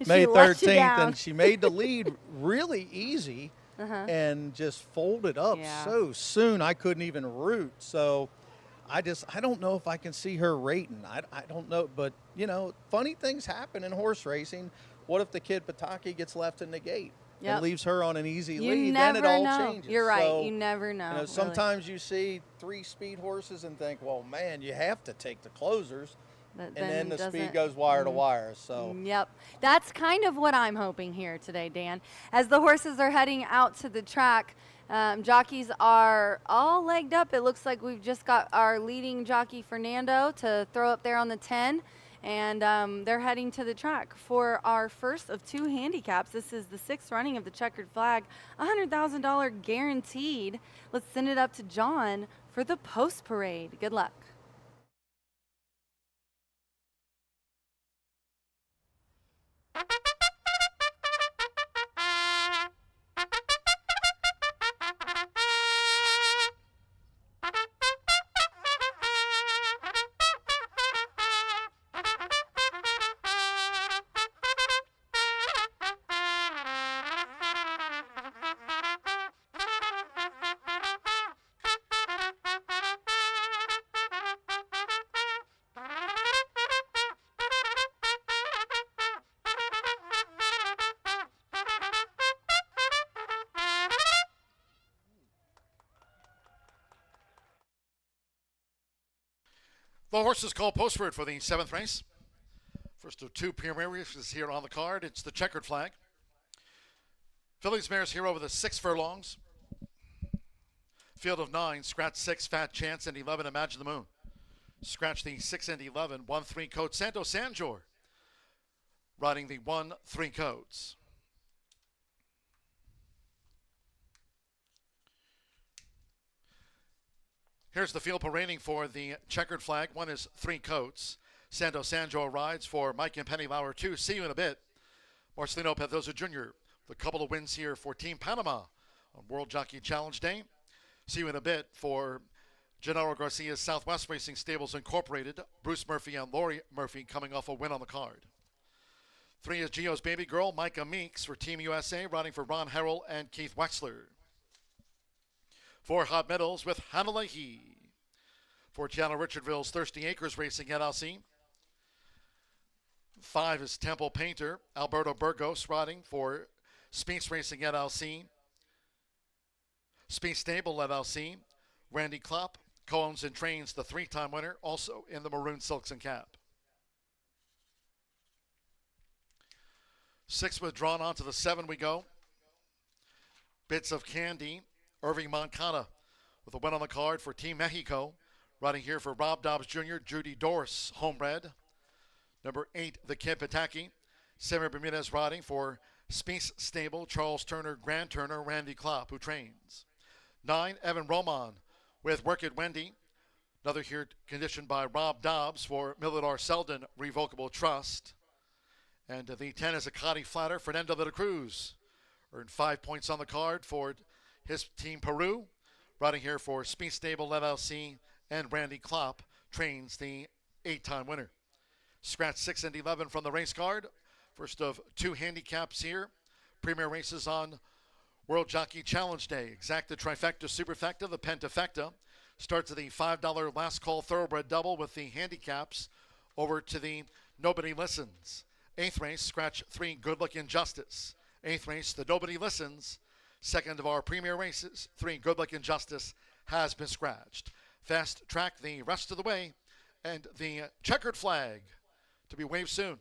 May let you 13th, down. and she made the lead really easy and just folded up Yeah. so soon I couldn't even root. So I don't know if I can see her rating. I don't know, but funny things happen in horse racing. What if the kid Pataki gets left in the gate and leaves her on an easy lead? Then it all changes. You're right. So, you never know. Really. sometimes you see 3-speed horses and think, well, man, you have to take the closers. But And then the speed doesn't- goes wire to wire. So Yep. That's kind of what I'm hoping here today, Dan. As the horses are heading out to the track, jockeys are all legged up. It looks like we've just got our leading jockey, Fernando, to throw up there on the 10. And they're heading to the track for our first of 2 handicaps. This is the 6th running of the checkered flag, $100,000 guaranteed. Let's send it up to John for the post parade. Good luck. The horses called postword for the 7th race. First of 2 premier races here on the card. It's the checkered flag. Fillies mares here over the 6 furlongs. Field of 9, scratch 6, Fat Chance, and 11, Imagine the Moon. Scratch the 6 and 11, 1-3 coat, Santo Sanjor, riding the 1-3 coats. Here's the field parading for the checkered flag. 1 is 3 coats. Santo Sanjor rides for Mike and Penny Lauer 2. See you in a bit. Marcelino Pedroza Jr. with a couple of wins here for Team Panama on World Jockey Challenge Day. See you in a bit for Gennaro Garcia's Southwest Racing Stables Incorporated. Bruce Murphy and Lori Murphy coming off a win on the card. 3 is Gio's baby girl, Micah Meeks for Team USA, riding for Ron Harrell and Keith Wexler. 4 Hot Medals with Hannah Leahy for Gianna Richardville's Thirsty Acres Racing LLC. 5 is Temple Painter, Alberto Burgos, riding for Speaks Racing LLC. Speaks Stable LLC. Randy Klopp co-owns and trains the 3-time winner, also in the Maroon Silks and Cap. 6 withdrawn onto the 7 we go. Bits of Candy, Irving Moncada with a win on the card for Team Mexico. Riding here for Rob Dobbs Jr., Judy Doris, homebred. Number 8, the Kid Pataki. 7 Bermudez riding for Speaks Stable, Charles Turner, Grant Turner, Randy Klopp, who trains. 9, Evan Roman with Work It Wendy. Another here conditioned by Rob Dobbs for Milidor Selden, Revocable Trust. And the 10 is Akati Flatter, Fernando de la Cruz. Earned 5 points on the card for his team Peru. Riding here for Speed Stable LLC, and Randy Klopp trains the 8-time winner. Scratch 6 and 11 from the race card. First of 2 handicaps here. Premier races on World Jockey Challenge Day. Exacta, Trifecta, Superfecta, the Pentafecta. Starts at the $5 last call thoroughbred double with the handicaps over to the Nobody Listens. 8th race, scratch 3, Good Luck Injustice. 8th race, the Nobody Listens. Second of our premier races, 3, Good Luck Injustice, has been scratched. Fast track the rest of the way, and the checkered flag to be waved soon.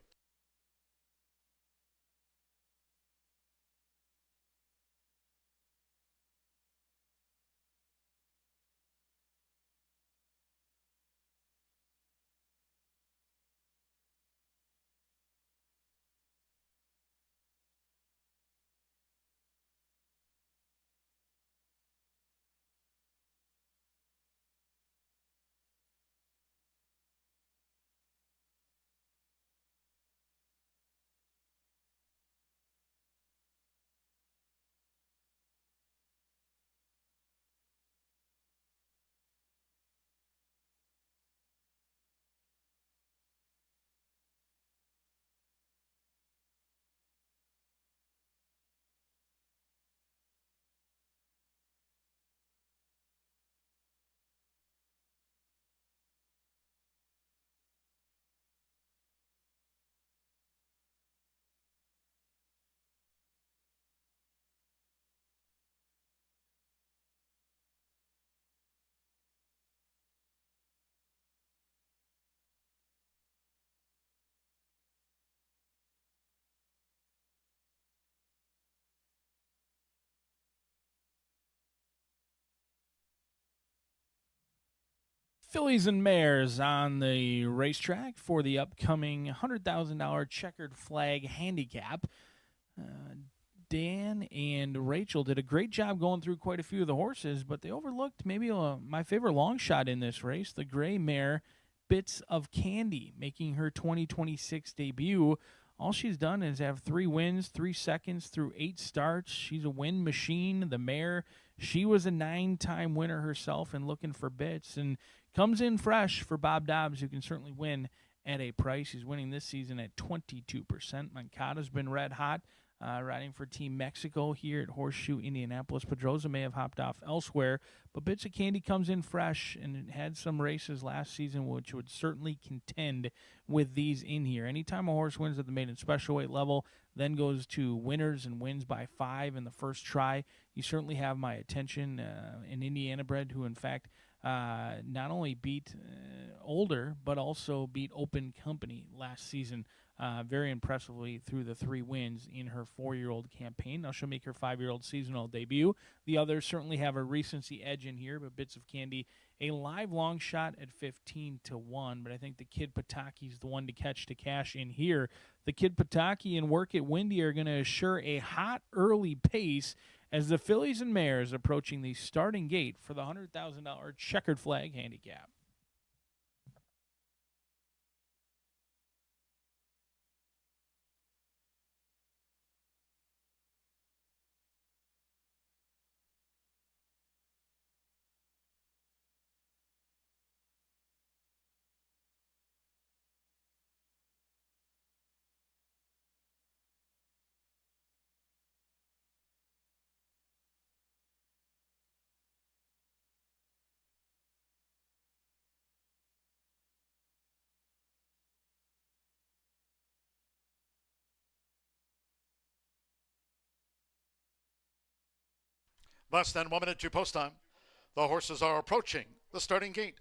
fillies and mares on the racetrack for the upcoming $100,000 checkered flag handicap. Dan and Rachel did a great job going through quite a few of the horses, but they overlooked maybe my favorite long shot in this race, the gray mare Bits of Candy, making her 2026 debut. All she's done is have 3 wins, 3 seconds through 8 starts. She's a win machine. The mare, she was a 9-time winner herself and looking for bits, and comes in fresh for Bob Dobbs, who can certainly win at a price. He's winning this season at 22%. Moncada's been red hot, riding for Team Mexico here at Horseshoe Indianapolis. Pedroza may have hopped off elsewhere, but Bits of Candy comes in fresh and had some races last season which would certainly contend with these in here. Anytime a horse wins at the maiden special weight level, then goes to winners and wins by 5 in the first try, you certainly have my attention. An Indiana bred who, in fact, not only beat Older, but also beat Open Company last season very impressively through the 3 wins in her 4-year-old campaign. Now she'll make her 5-year-old seasonal debut. The others certainly have a recency edge in here, but Bits of Candy, a live long shot at 15-1, but I think the Kid Pataki's the one to catch to cash in here. The Kid Pataki and Work It Windy are going to assure a hot early pace as the fillies and mares approaching the starting gate for the $100,000 checkered flag handicap. Less than 1 minute to post time. The horses are approaching the starting gate.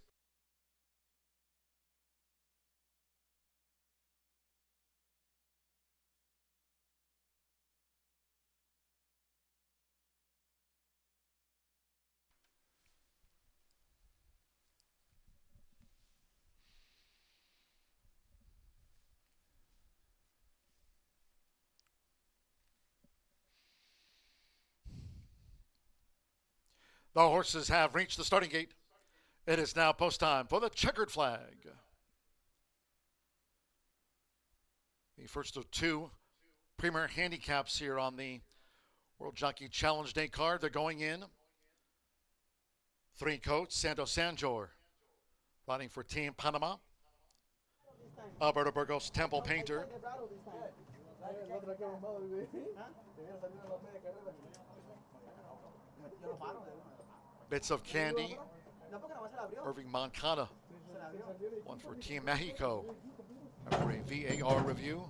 The horses have reached the starting gate. It is now post time for the checkered flag. The first of 2 premier handicaps here on the World Jockey Challenge Day card. They're going in. 3 coats, Santo Sanjor, riding for Team Panama. Alberto Burgos, Temple Painter. Bits of Candy, Irving Moncada, one for Team Mexico. For a VAR review.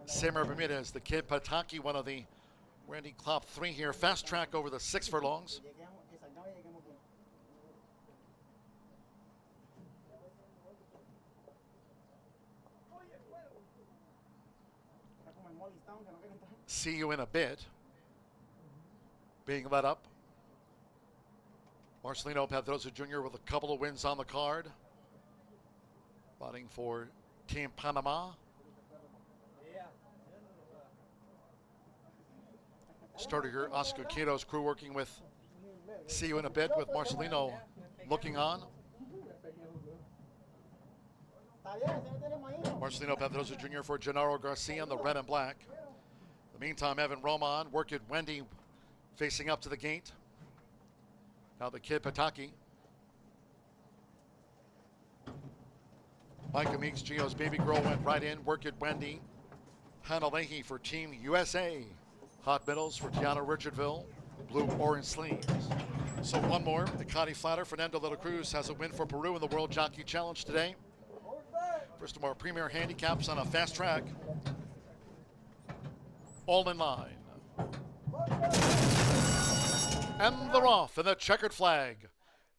Samir Bermudez, the Kid Pataki, one of the Randy Klopp 3 here. Fast track over the 6 furlongs. See you in a bit. Being led up. Marcelino Pedroza Jr. with a couple of wins on the card. Riding for Team Panama. Starter here, Oscar Queto's crew working with See You in a Bit with Marcelino looking on. Marcelino Pedroza Jr. for Gennaro Garcia in the red and black. In the meantime, Evan Roman, Work It Wendy facing up to the gate. Now the Kid Pataki. Micah Meeks, Gio's Baby Girl went right in. Work It Wendy. Hannah Leahy for Team USA. Hot Middles for Tiana Richardville. Blue-orange sleeves. So one more. Icati Flatter. Fernando de la Cruz has a win for Peru in the World Jockey Challenge today. First of our premier handicaps on a fast track. All in line. And they're off in the checkered flag.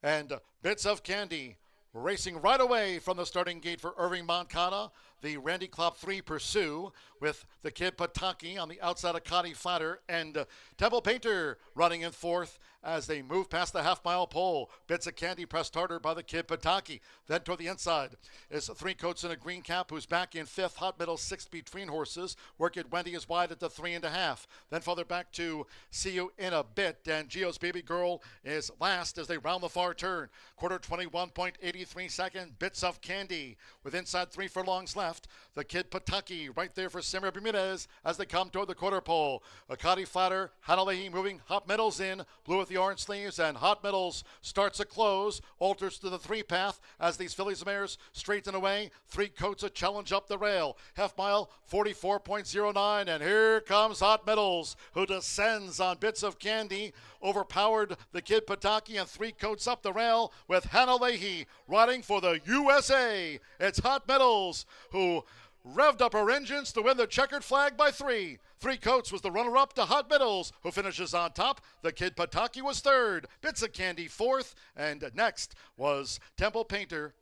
And Bits of Candy racing right away from the starting gate for Irving Moncada. the Randy Klopp 3 pursue with the Kid Pataki on the outside of Cotty Flatter and Temple Painter running in fourth as they move past the half-mile pole. Bits of Candy pressed harder by the Kid Pataki. Then toward the inside is Three Coats in a green cap, who's back in fifth. Hot Middle sixth between horses. Work It Wendy is wide at the 3.5. Then further back to See You in a Bit, and Gio's Baby Girl is last as they round the far turn. Quarter 21.83 second. Bits of Candy with inside 3 furlongs left. The Kid Pataki right there for Simmer Bermudez as they come toward the quarter pole. Akati Flatter, Hanalehi moving. Hot Middles in. Blue with the orange sleeves, and Hot Middles starts a close. Alters to the 3 path as these fillies mares straighten away. Three Coats a challenge up the rail. Half mile 44.09, and here comes Hot Middles, who descends on Bits of Candy. Overpowered the Kid Pataki, and Three Coats up the rail with Hannah Leahy riding for the USA. It's Hot Middles who revved up her engines to win the checkered flag by 3. Three Coats was the runner-up to Hot Middles, who finishes on top. The Kid Pataki was third. Bits of Candy fourth, and next was Temple Painter.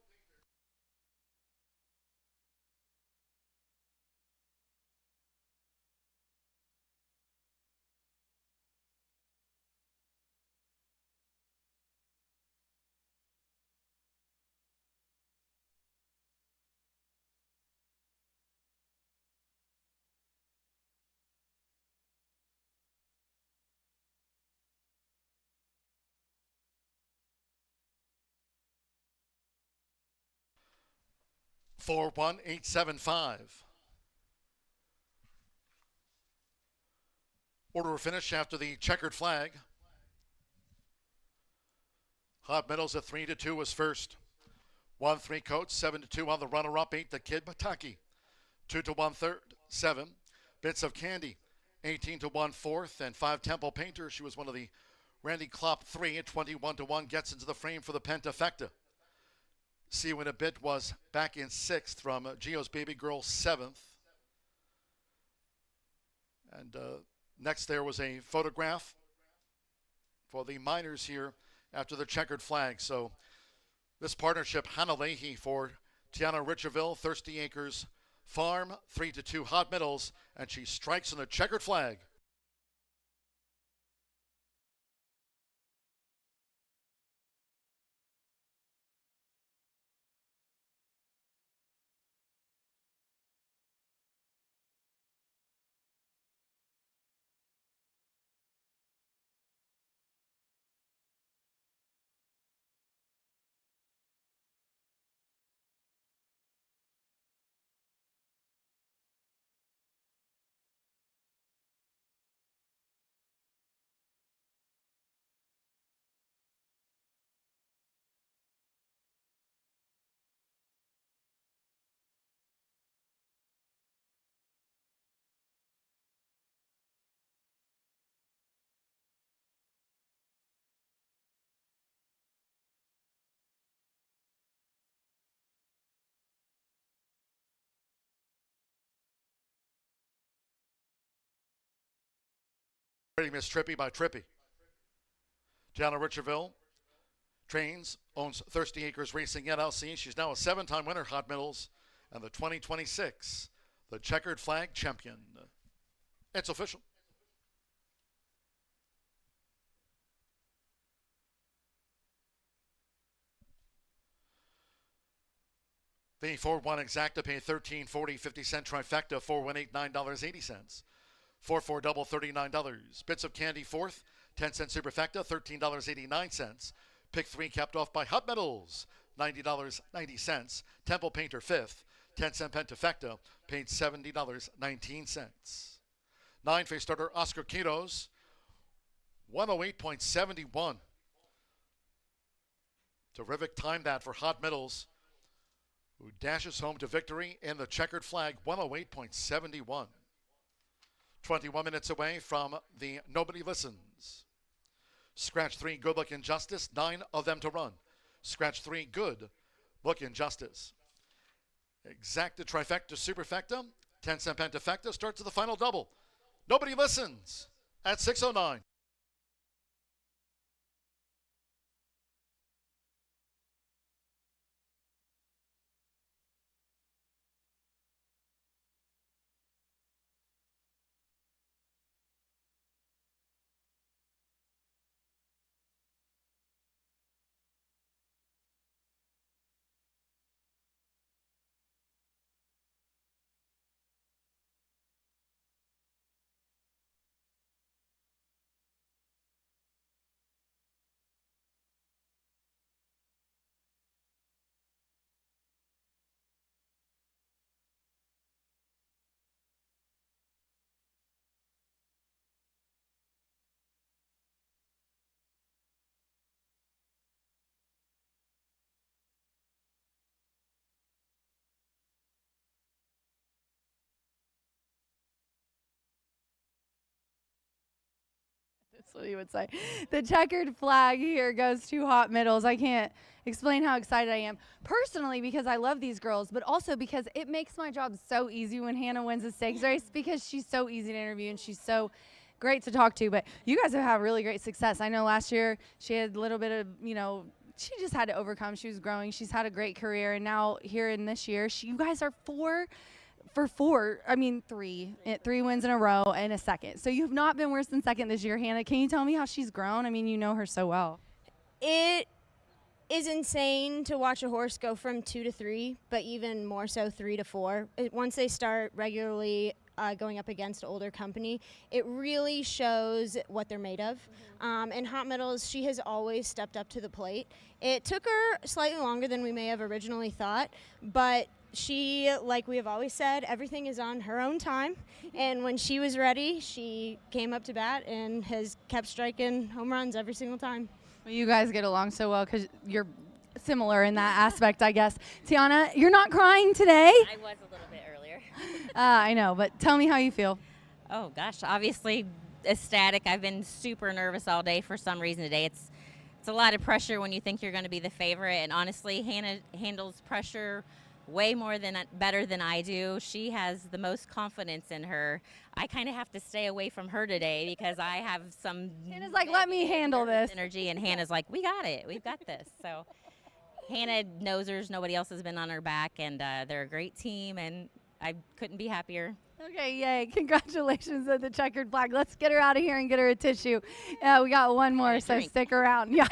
For 1-875. Order of finish after the checkered flag. Hot Middles at 3-2 was first. 1 Three Coats, 7-2 on the runner-up. 8 the Kid Pataki. 2-1 third. 7 Bits of Candy. 18-1 fourth, and 5 Temple Painter. She was one of the Randy Klopp 3 at 21-1. Gets into the frame for the Pentafecta. See You in a Bit was back in 6th from Gio's Baby Girl 7th. And next there was a photograph for the minors here after the checkered flag. So this partnership, Hannah Leahy for Tiana Richardville, Thirsty Acres Farm, 3-2 Hot Middles, and she strikes on the checkered flag. Miss Trippy by Trippy. Tiana Richardville trains, owns Thirsty Acres Racing LLC. She's now a 7-time winner, Hot Middles, and the 2026, the checkered flag champion. It's official. The 4-1 exacta pay $13.40 50-cent trifecta, $4,189.80. 4-4 double $39. Bits of Candy fourth, 10-cent superfecta, $13.89. Pick 3 capped off by Hot Middles, $90.90. Temple Painter fifth, 10-cent pentafecta, paid $70.19. 9 face starter Oscar Quitos, 108.71. Terrific time that for Hot Middles, who dashes home to victory in the checkered flag, 108.71. 21 minutes away from the Nobody Listens. Scratch 3, Good Luck Injustice, 9 of them to run. Scratch 3, Good Luck Injustice. Exacta trifecta superfecta, 10-cent pentafecta, starts to the final double. Nobody Listens at 6:09. That's what he would say. The checkered flag here goes to Hot Middles. I can't explain how excited I am. Personally, because I love these girls, but also because it makes my job so easy when Hannah wins a stakes race because she's so easy to interview and she's so great to talk to. But you guys have had really great success. I know last year she had a little bit of, she just had to overcome. She was growing. She's had a great career. And now here in this year, you guys are three wins in a row and a second. So you've not been worse than second this year. Hannah, can you tell me how she's grown? I mean, you know her so well. It is insane to watch a horse go from 2 to 3, but even more so 3 to 4. Once they start regularly going up against older company, it really shows what they're made of. And Hot Middles, she has always stepped up to the plate. It took her slightly longer than we may have originally thought, but she, like we have always said, everything is on her own time. And when she was ready, she came up to bat and has kept striking home runs every single time. Well, you guys get along so well because you're similar in that aspect, I guess. Tiana, you're not crying today? I was a little bit earlier. I know, but tell me how you feel. Oh, gosh, obviously ecstatic. I've been super nervous all day for some reason today. It's a lot of pressure when you think you're going to be the favorite, and honestly, Hannah handles pressure way better than I do. She has the most confidence in her. I kind of have to stay away from her today because I have some Hannah's like, let me handle this energy, and Hannah's like, we got it. We've got this. So Hannah knows nobody else has been on her back, and they're a great team, and I couldn't be happier. Okay, yay. Congratulations on the checkered flag. Let's get her out of here and get her a tissue. We got one more, so stick around. Yeah.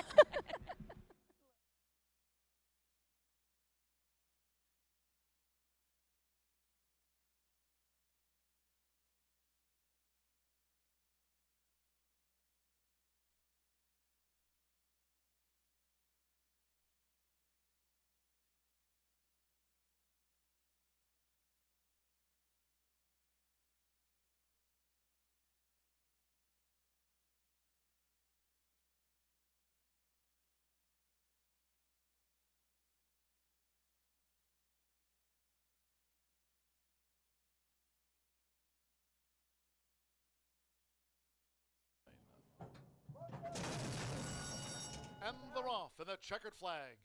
And they're off in the checkered flag.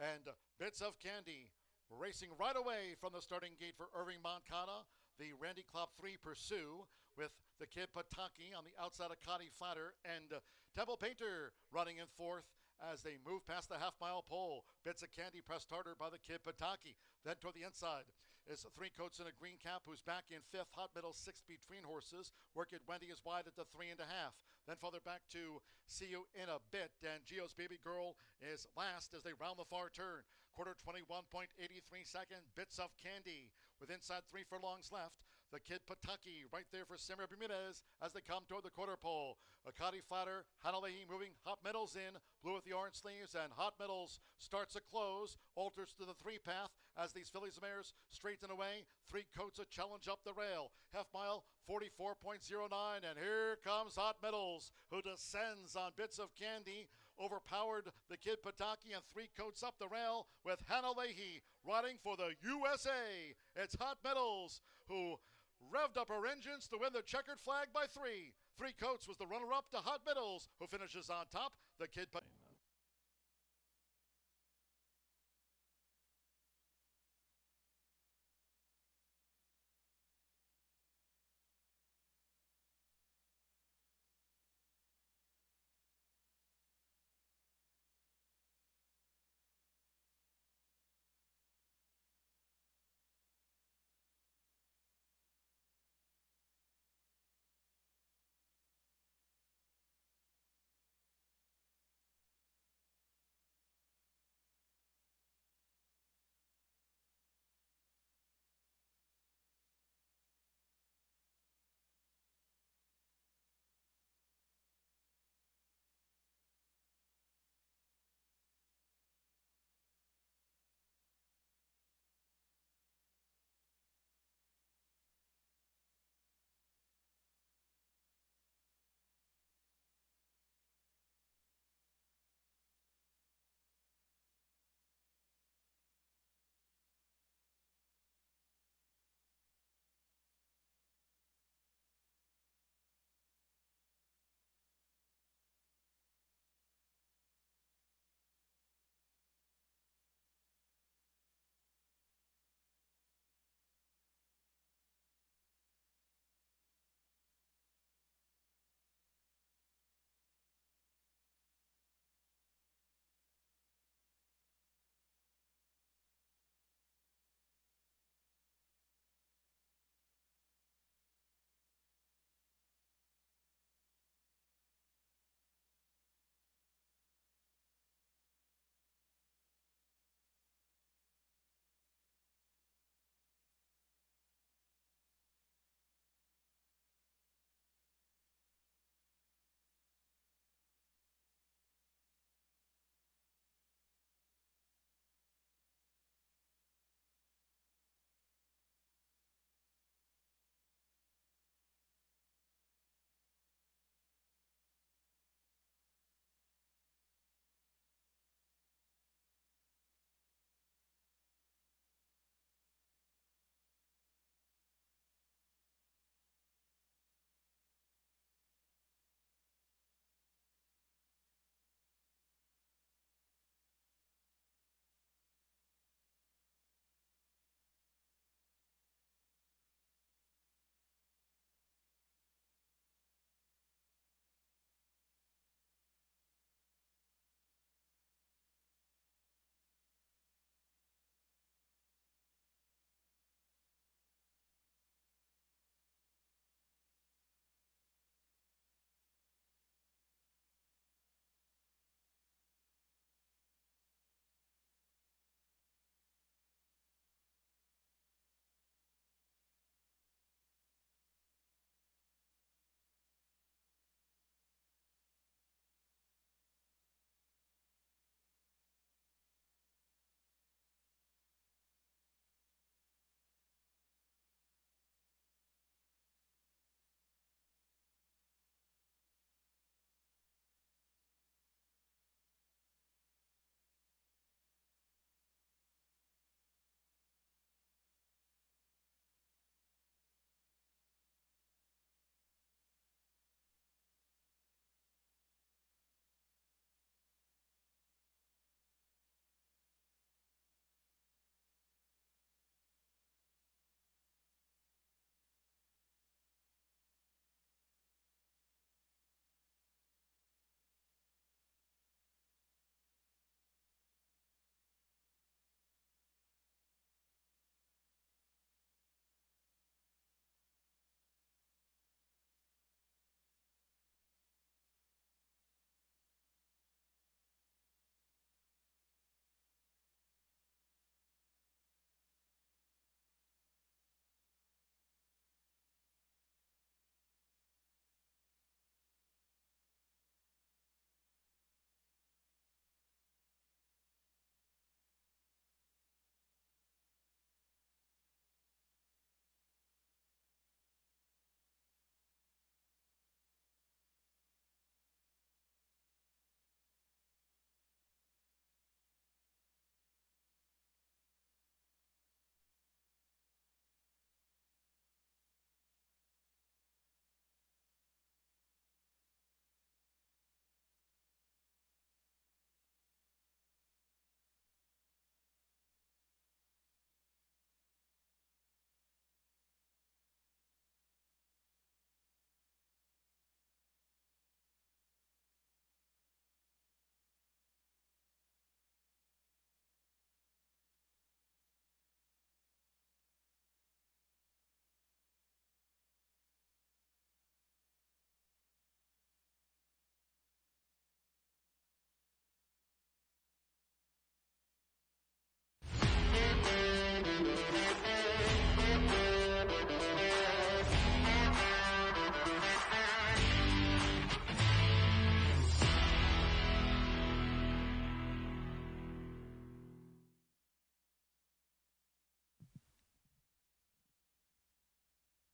And Bits of Candy racing right away from the starting gate for Irving Moncada. The Randy Klopp 3 pursue with the Kid Pataki on the outside of Cotty Flatter and Temple Painter running in fourth as they move past the half-mile pole. Bits of Candy pressed harder by the Kid Pataki. Then toward the inside is Three Coats in a green cap, who's back in fifth. Hot Middle, sixth between horses. Work It Wendy is wide at the 3.5. Then further back to See You in a Bit. And Gio's Baby Girl is last as they round the far turn. Quarter 21.83 second. Bits of Candy with inside 3 furlongs left. The Kid Pataki right there for Simmer Bermudez as they come toward the quarter pole. Akati Flatter, Hanalehi moving, Hot Middles in, blue with the orange sleeves, and Hot Middles starts a close, alters to the 3 path as these fillies and mares straighten away. Three Coats a challenge up the rail. Half mile, 44.09, and here comes Hot Middles, who descends on Bits of Candy, overpowered the Kid Pataki, and Three Coats up the rail with Hannah Leahy riding for the USA. It's Hot Middles who revved up her engines to win the checkered flag by 3. Three Coats was the runner-up to Hot Middles, who finishes on top. The Kid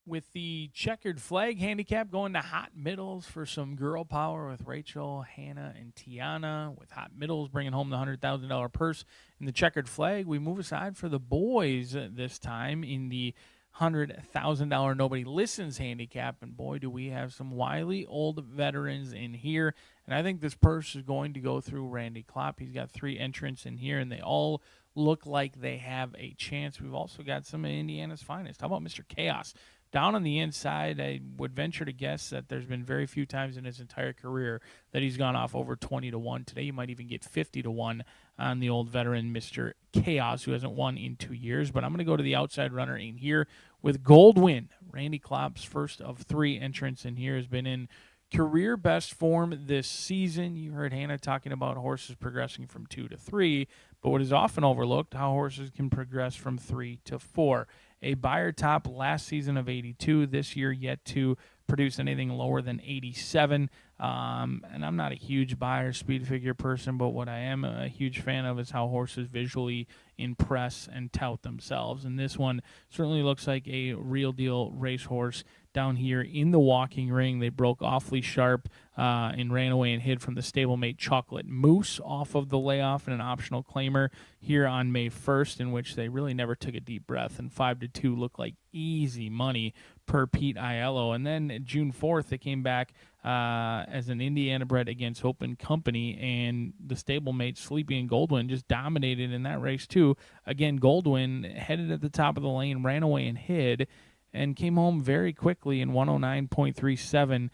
with the checkered flag handicap going to hot middles for some girl power with Rachel, Hannah, and Tiana. With hot middles bringing home the $100,000 purse in the checkered flag, we move aside for the boys this time in the $100,000 Nobody Listens handicap. And boy, do we have some wily old veterans in here. And I think this purse is going to go through Randy Klopp. He's got 3 entrants in here, and they all look like they have a chance. We've also got some of Indiana's finest. How about Mr. Chaos? Down on the inside, I would venture to guess that there's been very few times in his entire career that he's gone off over 20-1. Today, you might even get 50-1 on the old veteran, Mr. Chaos, who hasn't won in 2 years. But I'm going to go to the outside runner in here with Goldwyn. Randy Klopp's first of 3 entrants in here has been in career best form this season. You heard Hannah talking about horses progressing from 2 to 3, but what is often overlooked, how horses can progress from 3 to 4. A Beyer top last season of 82, this year yet to produce anything lower than 87. And I'm not a huge Beyer speed figure person, but what I am a huge fan of is how horses visually impress and tout themselves. And this one certainly looks like a real deal racehorse down here in the walking ring. They broke awfully sharp and ran away and hid from the stablemate Chocolate Moose off of the layoff and an optional claimer here on May 1st, in which they really never took a deep breath, and 5-2 looked like easy money per Pete Aiello. And then June 4th, they came back as an Indiana bred against Open Company, and the stablemate Sleepy and Goldwyn just dominated in that race too. Again, Goldwyn headed at the top of the lane, ran away and hid, and came home very quickly in 109.37,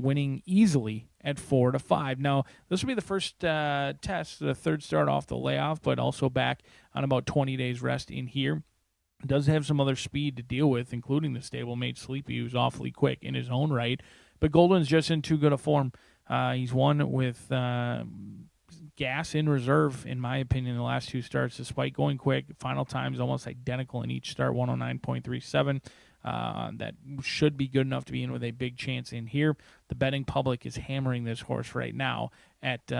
winning easily at 4-5. Now, this will be the first test, the third start off the layoff, but also back on about 20 days rest in here. Does have some other speed to deal with, including the stablemate Sleepy, who's awfully quick in his own right. But Goldwyn's just in too good a form. He's won with gas in reserve, in my opinion, in the last 2 starts, despite going quick. Final times almost identical in each start, 109.37. That should be good enough to be in with a big chance in here. The betting public is hammering this horse right now at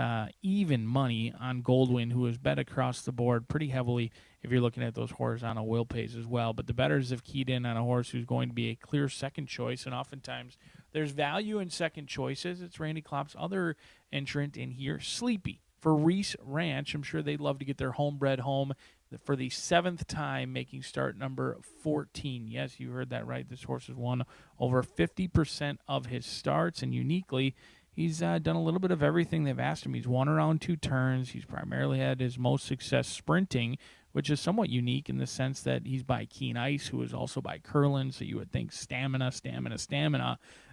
even money on Goldwyn, who has bet across the board pretty heavily if you're looking at those horizontal wheel pays as well. But the bettors have keyed in on a horse who's going to be a clear second choice, and oftentimes there's value in second choices. It's Randy Klopp's other entrant in here, Sleepy, for Reese Ranch. I'm sure they'd love to get their homebred home for the 7th time, making start number 14. Yes, you heard that right. This horse has won over 50% of his starts, and uniquely, he's done a little bit of everything they've asked him. He's won around 2 turns. He's primarily had his most success sprinting, which is somewhat unique in the sense that he's by Keen Ice, who is also by Curlin, so you would think stamina.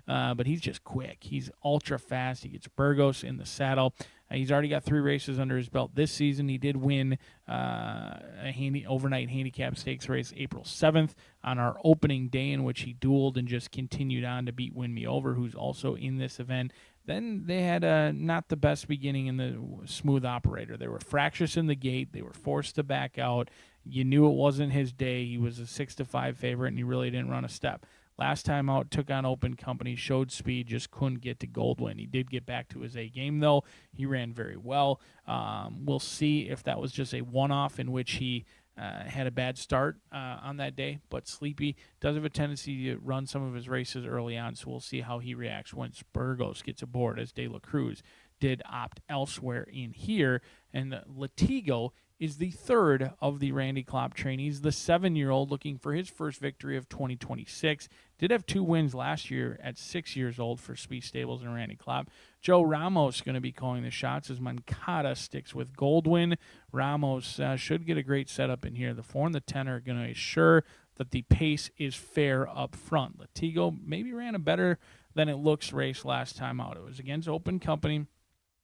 But he's just quick. He's ultra fast. He gets Burgos in the saddle. He's already got 3 races under his belt this season. He did win a overnight handicap stakes race April 7th on our opening day, in which he dueled and just continued on to beat Win Me Over, who's also in this event. Then they had not the best beginning in the smooth operator. They were fractious in the gate. They were forced to back out. You knew it wasn't his day. He was a 6-5 favorite, and he really didn't run a step. Last time out, took on Open Company, showed speed, just couldn't get to Goldwyn. He did get back to his A game, though. He ran very well. We'll see if that was just a one-off in which he had a bad start on that day. But Sleepy does have a tendency to run some of his races early on, so we'll see how he reacts once Burgos gets aboard, as De La Cruz did opt elsewhere in here. And Latigo is the 3rd of the Randy Klopp trainees, the 7-year-old looking for his first victory of 2026. Did have 2 wins last year at 6 years old for Speed Stables and Randy Klopp. Joe Ramos going to be calling the shots as Moncada sticks with Goldwyn. Ramos should get a great setup in here. The 4 and the 10 are going to assure that the pace is fair up front. Latigo maybe ran a better than it looks race last time out. It was against Open Company.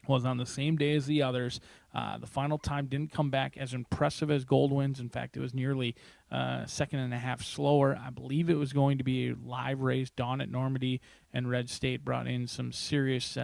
Was on the same day as the others. The final time didn't come back as impressive as Goldwyn's. In fact, it was nearly a second and a half slower. I believe it was going to be a live race. Dawn at Normandy and Red State brought in some serious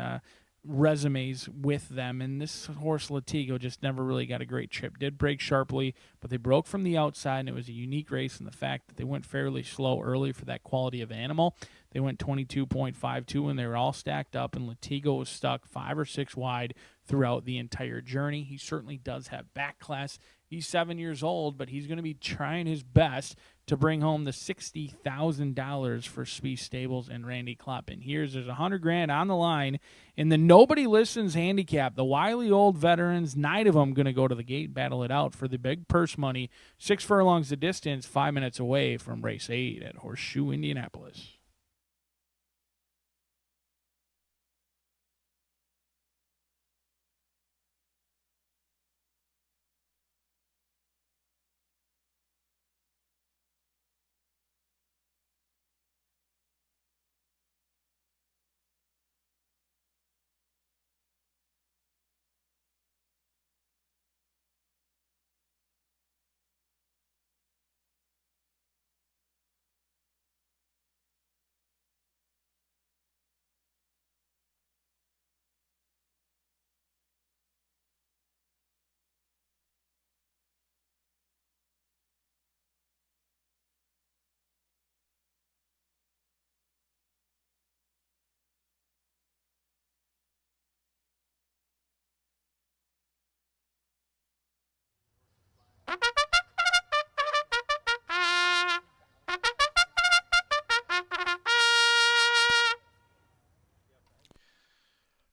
resumes with them, and this horse Latigo just never really got a great trip. Did break sharply, but they broke from the outside, and it was a unique race in the fact that they went fairly slow early for that quality of animal. They went 22.52, and they were all stacked up, and Latigo was stuck 5 or 6 wide throughout the entire journey. He certainly does have back class. He's 7 years old, but he's going to be trying his best to bring home the $60,000 for Spieth Stables and Randy Klopp. And there's $100,000 on the line in the Nobody Listens handicap. The wily old veterans, 9 of them going to go to the gate, battle it out for the big purse money. 6 furlongs the distance, 5 minutes away from race 8 at Horseshoe, Indianapolis.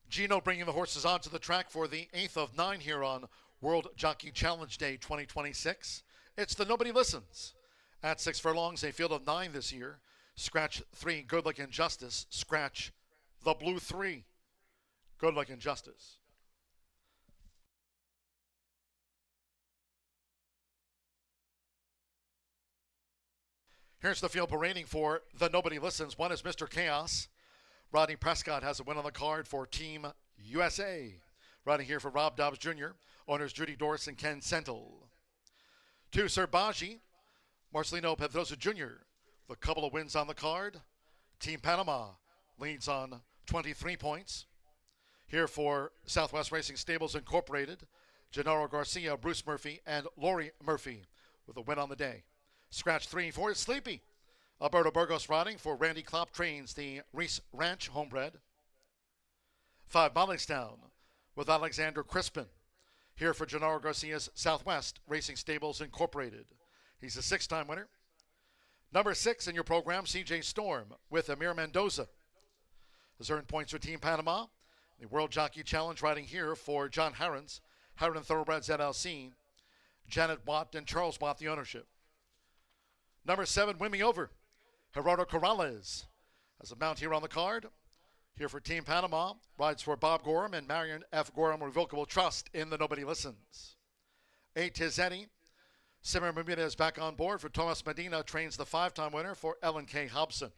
Gino bringing the horses onto the track for the 8th of 9 here on World Jockey Challenge Day 2026. It's the Nobody Listens. At 6 furlongs, a field of 9 this year. Scratch 3, Good Luck and Justice. Scratch the blue 3, Good Luck and Justice. Here's the field parading for the Nobody Listens. One is Mr. Chaos. Rodney Prescott has a win on the card for Team USA. Riding here for Rob Dobbs Jr., owners Judy Doris and Ken Sentel. 2, Sir Baji, Marcelino Pedrosa Jr., with a couple of wins on the card. Team Panama leads on 23 points. Here for Southwest Racing Stables Incorporated, Gennaro Garcia, Bruce Murphy, and Lori Murphy with a win on the day. Scratch 3 for Sleepy. Alberto Burgos riding for Randy Klopp, trains the Reese Ranch homebred. 5, Mollystown with Alexander Crispin. Here for Gennaro Garcia's Southwest Racing Stables Incorporated. He's a 6-time winner. Number 6 in your program, CJ Storm with Amir Mendoza. Has earned points for Team Panama. The World Jockey Challenge riding here for John Harrons, Harron Thoroughbreds LLC, Janet Watt and Charles Watt, the ownership. Number 7, Win Me Over. Gerardo Corrales has a mount here on the card. Here for Team Panama, rides for Bob Gorham and Marion F. Gorham Revocable Trust in the Nobody Listens. 8, Tizetti. Simmer Bermuda is back on board for Thomas Medina, trains the 5-time winner for Ellen K. Hobson.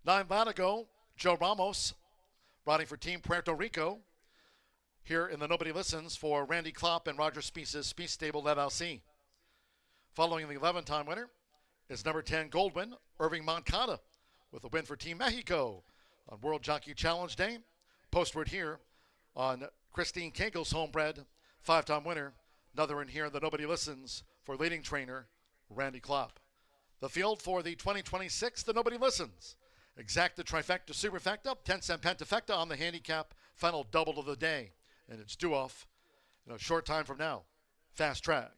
9, Latigo, Joe Ramos, riding for Team Puerto Rico. Here in the Nobody Listens for Randy Klopp and Roger Spieth's Spieth Stable LLC. Following the 11-time winner is number 10, Goldwyn, Irving Moncada, with a win for Team Mexico on World Jockey Challenge Day. Postward here on Christine Kegel's homebred, 5-time winner. Another in here that Nobody Listens for leading trainer Randy Klopp. The field for the 2026, the Nobody Listens. Exacta, trifecta, superfecta, 10-cent pentafecta on the handicap, final double of the day. And it's due off in a short time from now. Fast track.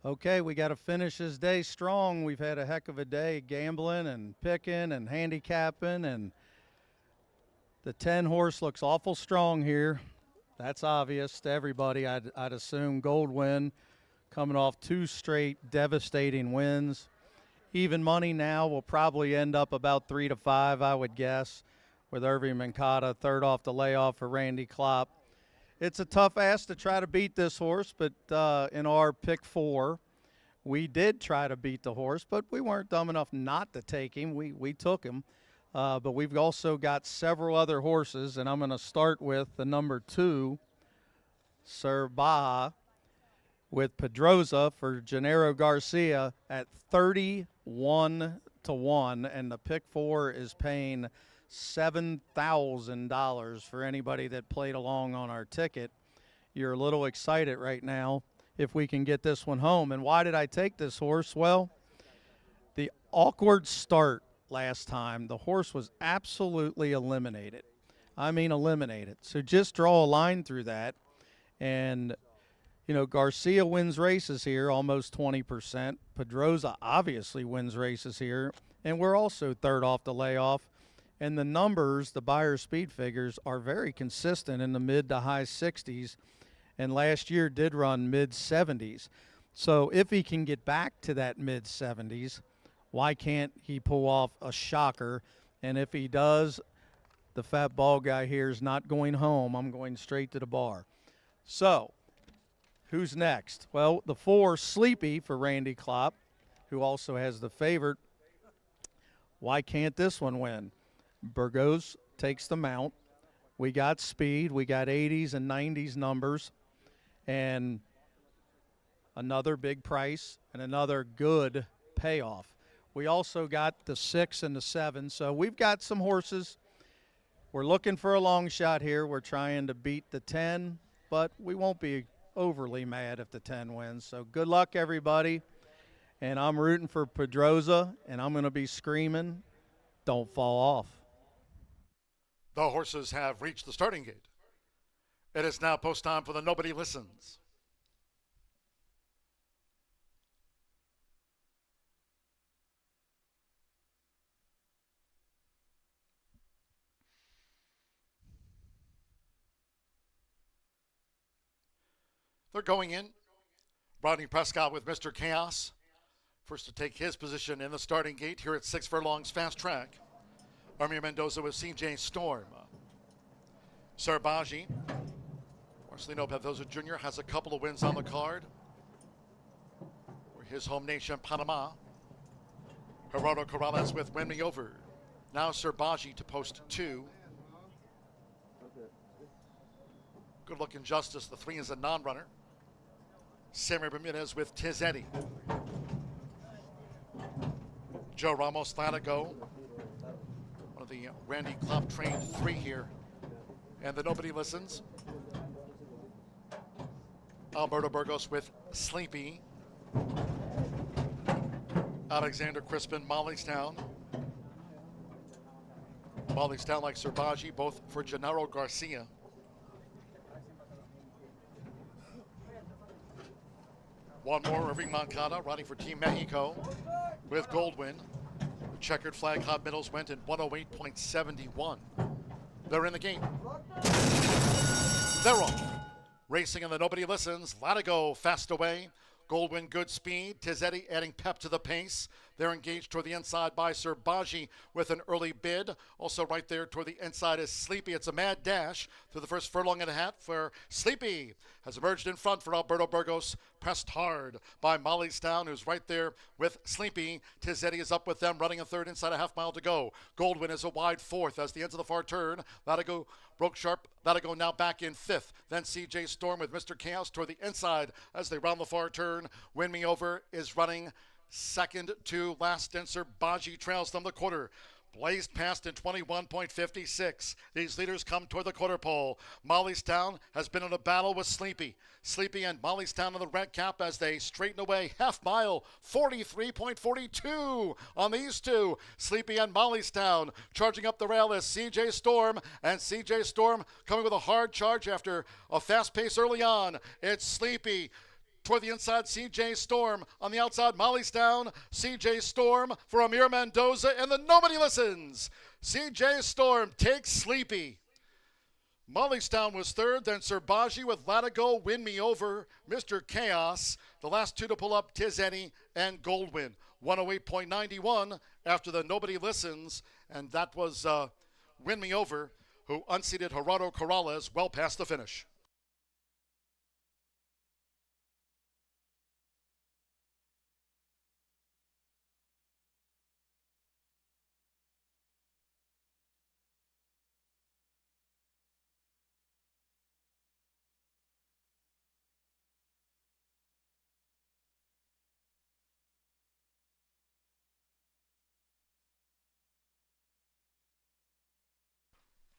Okay, we got to finish this day strong. We've had a heck of a day gambling and picking and handicapping, and the 10 horse looks awful strong here. That's obvious to everybody. I'd assume Goldwyn coming off 2 straight devastating wins. Even money now will probably end up about 3 to 5, I would guess, with Irving Mancata third off the layoff for Randy Klopp. It's a tough ask to try to beat this horse, but in our pick 4, we did try to beat the horse, but we weren't dumb enough not to take him. We took him, but we've also got several other horses, and I'm going to start with the number 2, Sir Baja, with Pedroza for Gennaro Garcia at 31 to 1, and the pick 4 is paying $7,000 for anybody that played along on our ticket. You're a little excited right now if we can get this one home. And why did I take this horse? Well, the awkward start last time, the horse was absolutely eliminated. I mean eliminated. So just draw a line through that. And, you know, Garcia wins races here, almost 20%. Pedroza obviously wins races here. And we're also third off the layoff. And the numbers, the Beyer speed figures, are very consistent in the mid to high 60s. And last year did run mid 70s. So if he can get back to that mid 70s, why can't he pull off a shocker? And if he does, the fat ball guy here is not going home. I'm going straight to the bar. So who's next? Well, the 4, Sleepy for Randy Klopp, who also has the favorite. Why can't this one win? Burgos takes the mount. We got speed. We got 80s and 90s numbers. And another big price and another good payoff. We also got the 6 and the 7. So we've got some horses. We're looking for a long shot here. We're trying to beat the 10, but we won't be overly mad if the 10 wins. So good luck, everybody. And I'm rooting for Pedroza, and I'm going to be screaming, don't fall off. The horses have reached the starting gate. It is now post time for the Nobody Listens. They're going in. Rodney Prescott with Mr. Chaos. First to take his position in the starting gate here at 6 furlongs fast track. Armia Mendoza with CJ Storm. Sarbaji. Marcelino Pedroza Jr. has a couple of wins on the card. For his home nation, Panama. Gerardo Corrales with Win Me Over. Now Sarbaji to post 2. Good Looking Justice, the 3 is a non-runner. Sammy Bermudez with Tizetti. Joe Ramos Latigo, one of the Randy Klopp trained 3 here. And the Nobody Listens. Alberto Burgos with Sleepy. Alexander Crispin, Mollystown. Mollystown like Sarbaji, both for Gennaro Garcia. One more, Irving Mancada, riding for Team Mexico with Goldwyn. The checkered flag hot middles went in 108.71. They're in the game. They're off. Racing in the Nobody Listens. Latigo fast away. Goldwyn good speed. Tizetti adding pep to the pace. They're engaged toward the inside by Sarbaji with an early bid. Also right there toward the inside is Sleepy. It's a mad dash through the first furlong and a half for Sleepy. Has emerged in front for Alberto Burgos. Pressed hard by Mollystown, who's right there with Sleepy. Tizetti is up with them, running a third inside a half mile to go. Goldwyn is a wide 4th as the ends of the far turn. Latigo broke sharp. Latigo now back in 5th. Then CJ Storm with Mr. Chaos toward the inside as they round the far turn. Win Me Over is running second to last, and Sarbaji trails them the quarter. Blazed past in 21.56. These leaders come toward the quarter pole. Mollystown has been in a battle with Sleepy. Sleepy and Mollystown in the red cap as they straighten away. Half mile, 43.42 on these two. Sleepy and Mollystown charging up the rail is CJ Storm. And CJ Storm coming with a hard charge after a fast pace early on. It's Sleepy. toward the inside, CJ Storm. On the outside, Molly's down. CJ Storm for Amir Mendoza, and the Nobody Listens. CJ Storm takes Sleepy. Mollystown was third, then Serbaji with Latigo, Win Me Over, Mr. Chaos. The last two to pull up, Tiz Eddie and Goldwyn. 108.91 after the Nobody Listens, and that was Win Me Over, who unseated Gerardo Corrales well past the finish.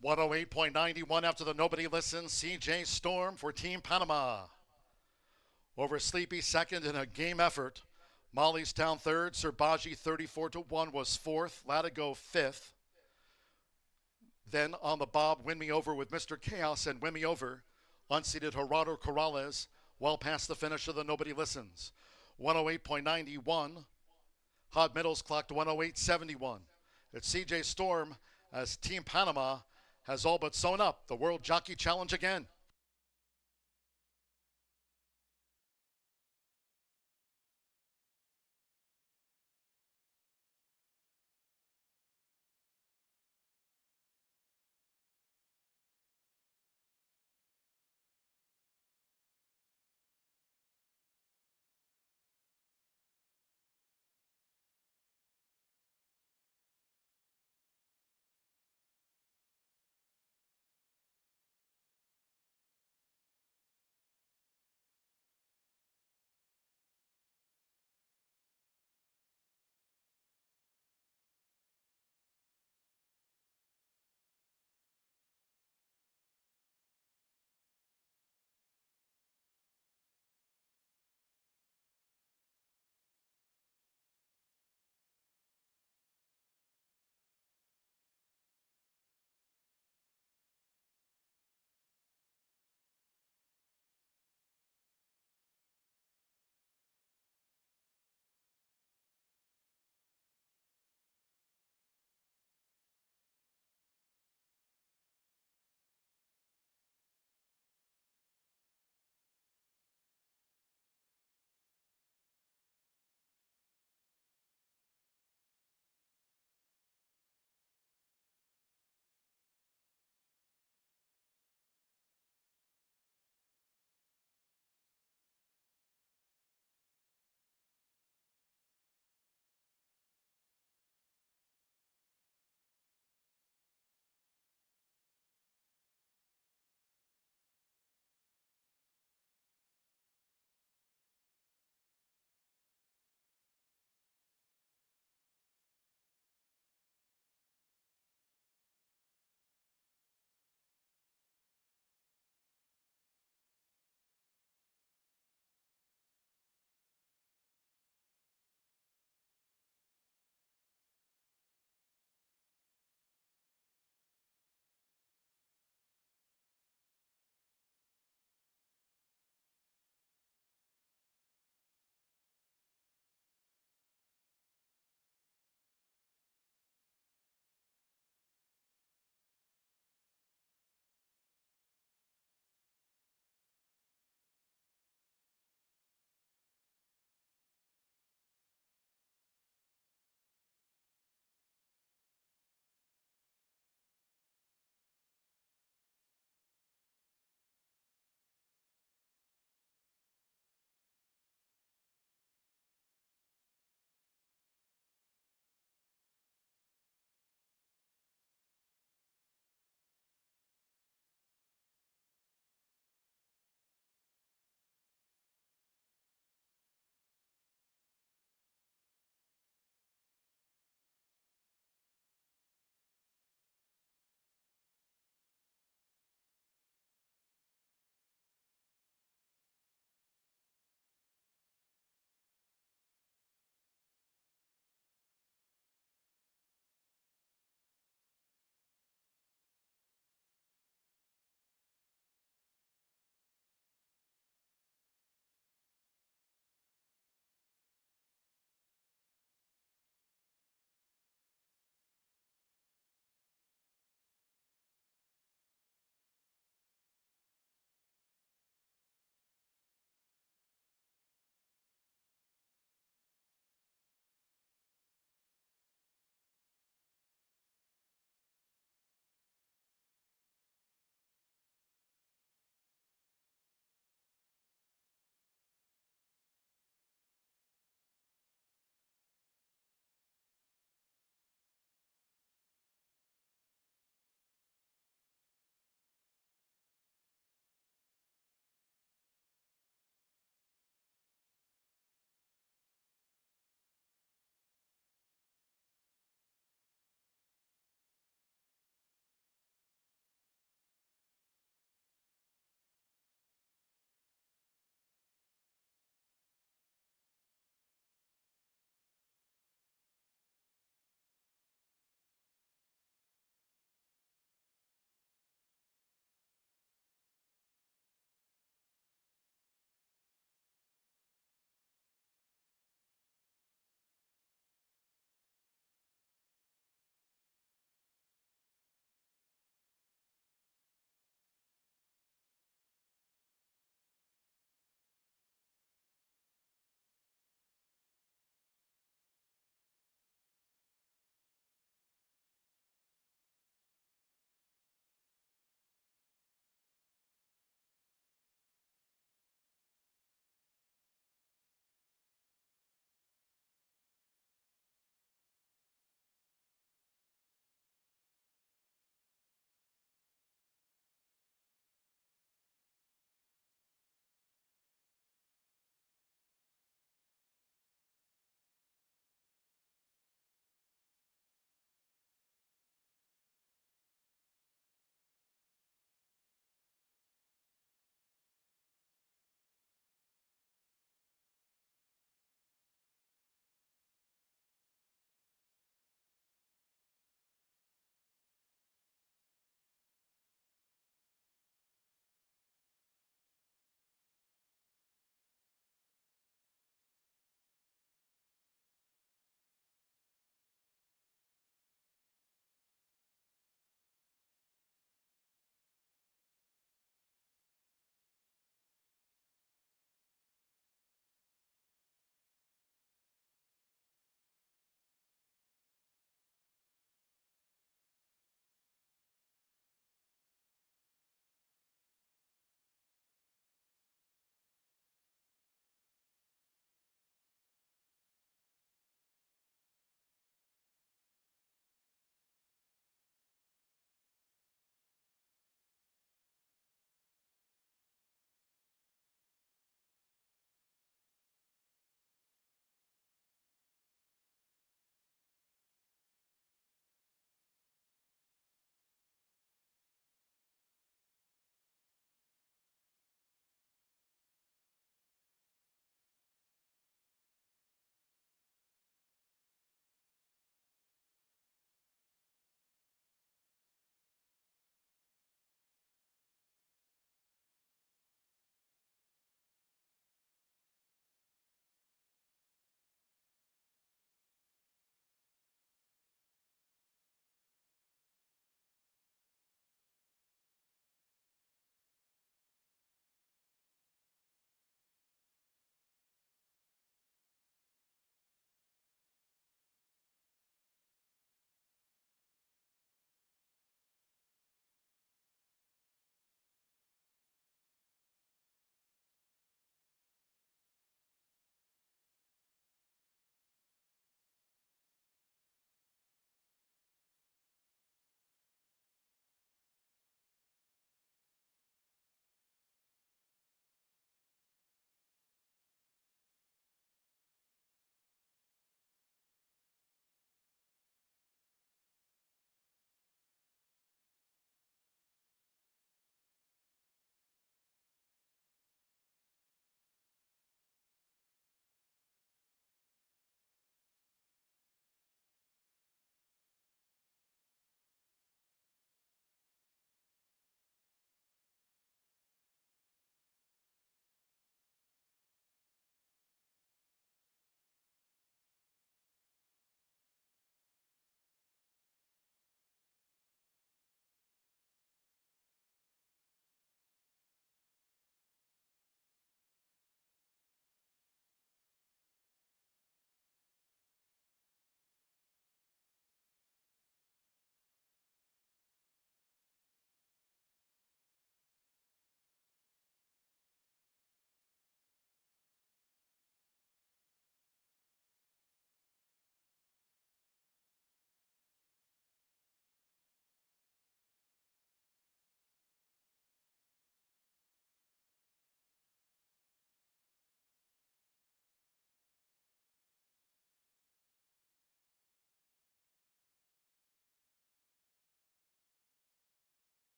.91 after the Nobody Listens, CJ Storm for Team Panama. Over Sleepy second in a game effort. Mollystown third, Serbaji 34-1 was fourth, Latigo fifth. Then on the bob, Win Me Over with Mr. Chaos and Win Me Over, unseated Gerardo Corrales well past the finish of the Nobody Listens. 108.91. Hot Middles clocked 108.71. It's CJ Storm as Team Panama has all but sewn up the World Jockey Challenge again.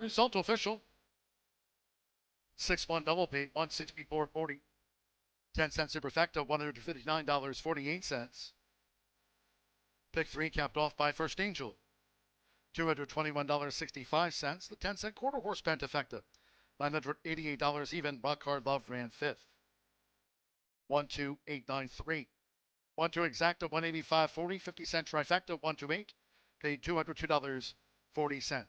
Result official. 6-1 double pay, 164.40. 10 cents superfecta, $159.48. Pick 3 capped off by First Angel. $221.65. The 10-cent quarter horse pentafecta, $988 even. Rock Hard Love ran 5th. 12893. 1-2 exacta, 185.40. 50-cent trifecta, 128. Paid $202.40.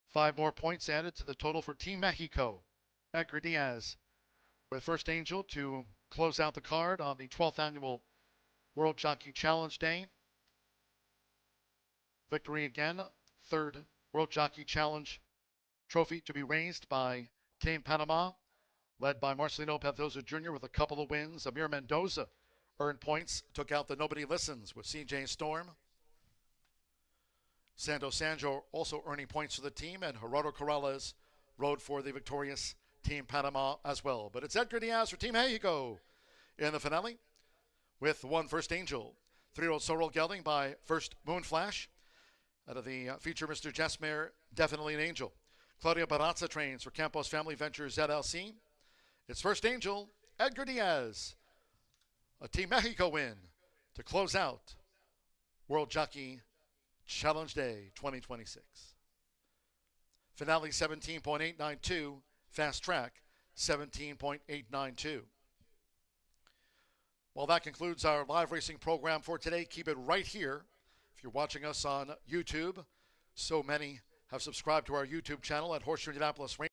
5 more points added to the total for Team Mexico. Edgar Diaz with First Angel to close out the card on the 12th annual World Jockey Challenge Day. Victory again, 3rd World Jockey Challenge trophy to be raised by Team Panama, led by Marcelino Pantoja Jr. with a couple of wins. Amir Mendoza earned points, took out the Nobody Listens with CJ Storm. Sando Sanjo also earning points for the team, and Gerardo Corrales rode for the victorious Team Panama as well. But it's Edgar Diaz for Team Mexico in the finale with 1 First Angel. 3-year-old Sorrel gelding by First Moonflash. Out of the feature, Mr. Jesmer, Definitely an Angel. Claudio Barazza trains for Campos Family Ventures LLC. It's First Angel, Edgar Diaz. A Team Mexico win to close out World Jockey Challenge Day 2026. Finale 17.892. Fast Track 17.892. Well, that concludes our live racing program for today. Keep it right here. If you're watching us on YouTube, so many have subscribed to our YouTube channel at Horseshoe Indianapolis Racing.